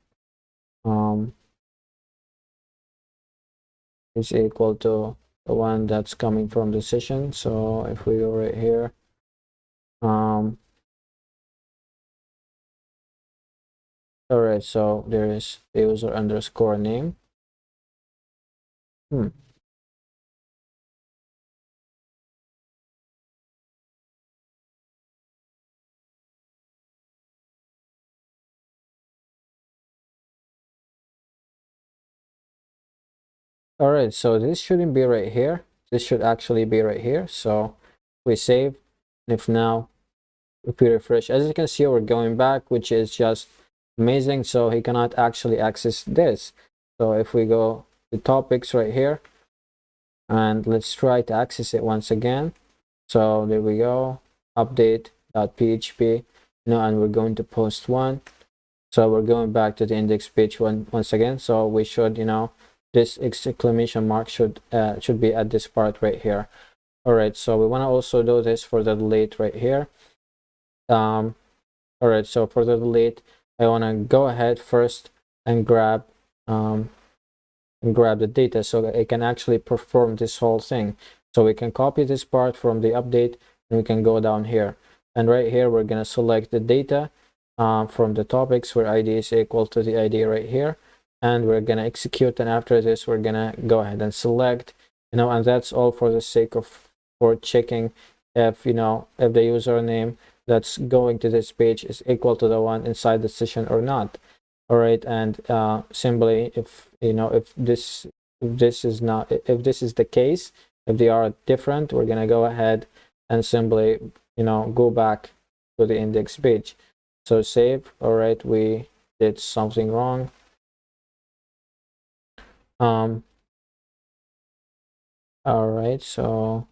Speaker 1: is equal to the one that's coming from the session, so if we go right here, all right, so there is the user underscore name. All right, so this shouldn't be right here. This should actually be right here. So we save. If now, if we refresh, as you can see, we're going back, which is just amazing. So he cannot actually access this. So if we go to topics right here, and let's try to access it once again. So there we go, update.php, and we're going to post one. So we're going back to the index page once again. So we should, this exclamation mark should be at this part right here. All right, so we want to also do this for the delete right here. All right, so for the delete, I want to go ahead first and grab the data so that it can actually perform this whole thing. So we can copy this part from the update, and we can go down here, and right here we're going to select the data from the topics where ID is equal to the ID right here, and we're going to execute. And after this, we're going to go ahead and select, and that's all for the sake of checking if if the username that's going to this page is equal to the one inside the session or not. All right, and simply if this is not, if this is the case, if they are different, we're gonna go ahead and simply go back to the index page. So save. All right, we did something wrong. All right, so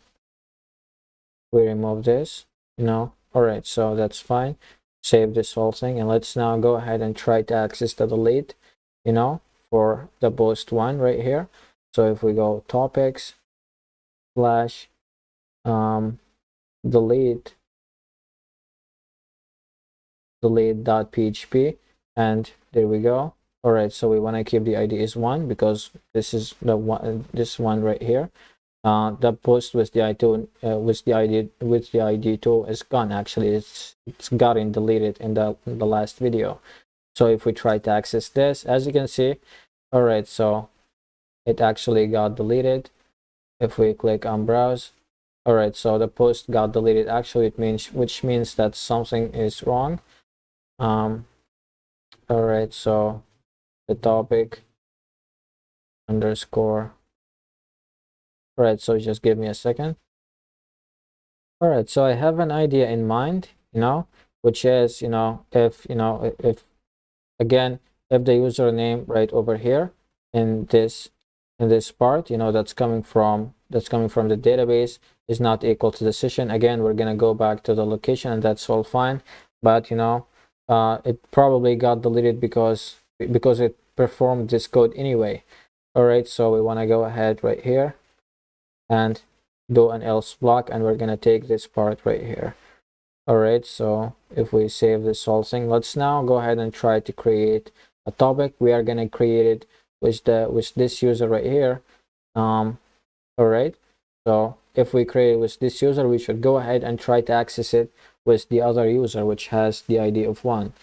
Speaker 1: we remove this. All right, so that's fine. Save this whole thing, and let's now go ahead and try to access the delete for the post one right here. So if we go topics slash delete.php, and there we go. All right, so we want to keep the ID is 1 because this is the one, this one right here. The post with the ID with the ID 2 is gone. Actually, it's gotten deleted in the last video. So if we try to access this, as you can see, all right, so it actually got deleted. If we click on browse, all right, so the post got deleted. Actually, which means that something is wrong. All right, so the topic underscore. All right, so just give me a second. All right, so I have an idea in mind, which is, if again, if the username right over here in this part, that's coming from the database is not equal to the session. Again, we're gonna go back to the location, and that's all fine. But it probably got deleted because it performed this code anyway. All right, so we want to go ahead right here and do an else block, and we're gonna take this part right here. All right, so if we save this whole thing, let's now go ahead and try to create a topic. We are gonna create it with this user right here. All right, so if we create it with this user, we should go ahead and try to access it with the other user, which has the ID of 1.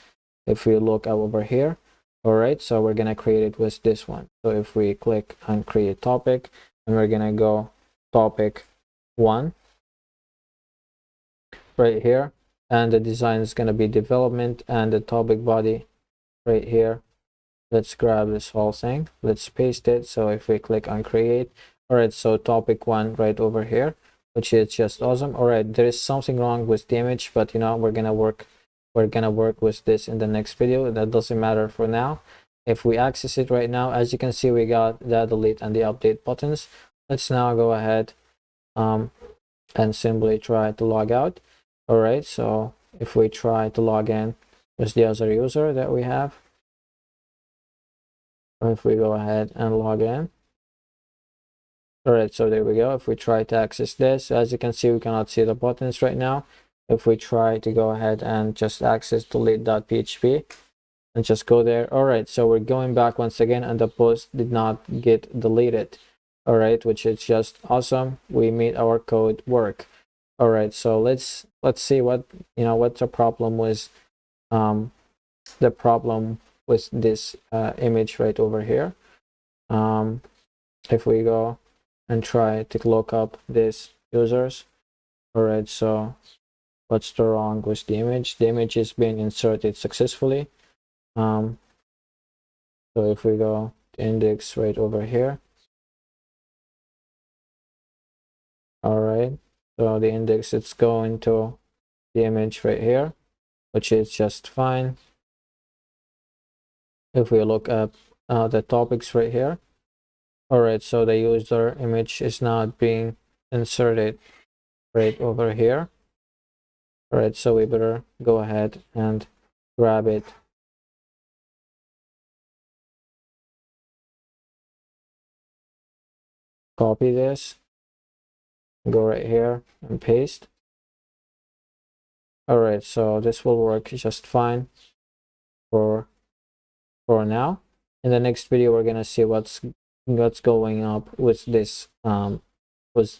Speaker 1: If we look over here, all right, so we're gonna create it with this one. So if we click on create topic, and we're gonna go topic 1 right here, and the design is going to be development, and the topic body right here. Let's grab this whole thing, let's paste it. So if we click on create, all right, so topic 1 right over here, which is just awesome. All right, there is something wrong with the image, but we're gonna work with this in the next video. That doesn't matter for now. If we access it right now, as you can see, we got the delete and the update buttons. Let's now go ahead and simply try to log out. All right, so if we try to log in with the other user that we have, or if we go ahead and log in, all right, so there we go. If we try to access this, as you can see, we cannot see the buttons right now. If we try to go ahead and just access delete.php and just go there, all right, so we're going back once again, and the post did not get deleted. All right, which is just awesome. We made our code work. All right, so let's see what what's the problem with this image right over here. If we go and try to look up these users, all right, so what's the wrong with the image? The image is being inserted successfully. So if we go to index right over here, right? So the index, it's going to the image right here, which is just fine. If we look at the topics right here, all right, so the user image is not being inserted right over here. All right, so we better go ahead and grab it. Copy this, go right here and paste. All right, so this will work just fine for now. In the next video, we're gonna see what's going up with this with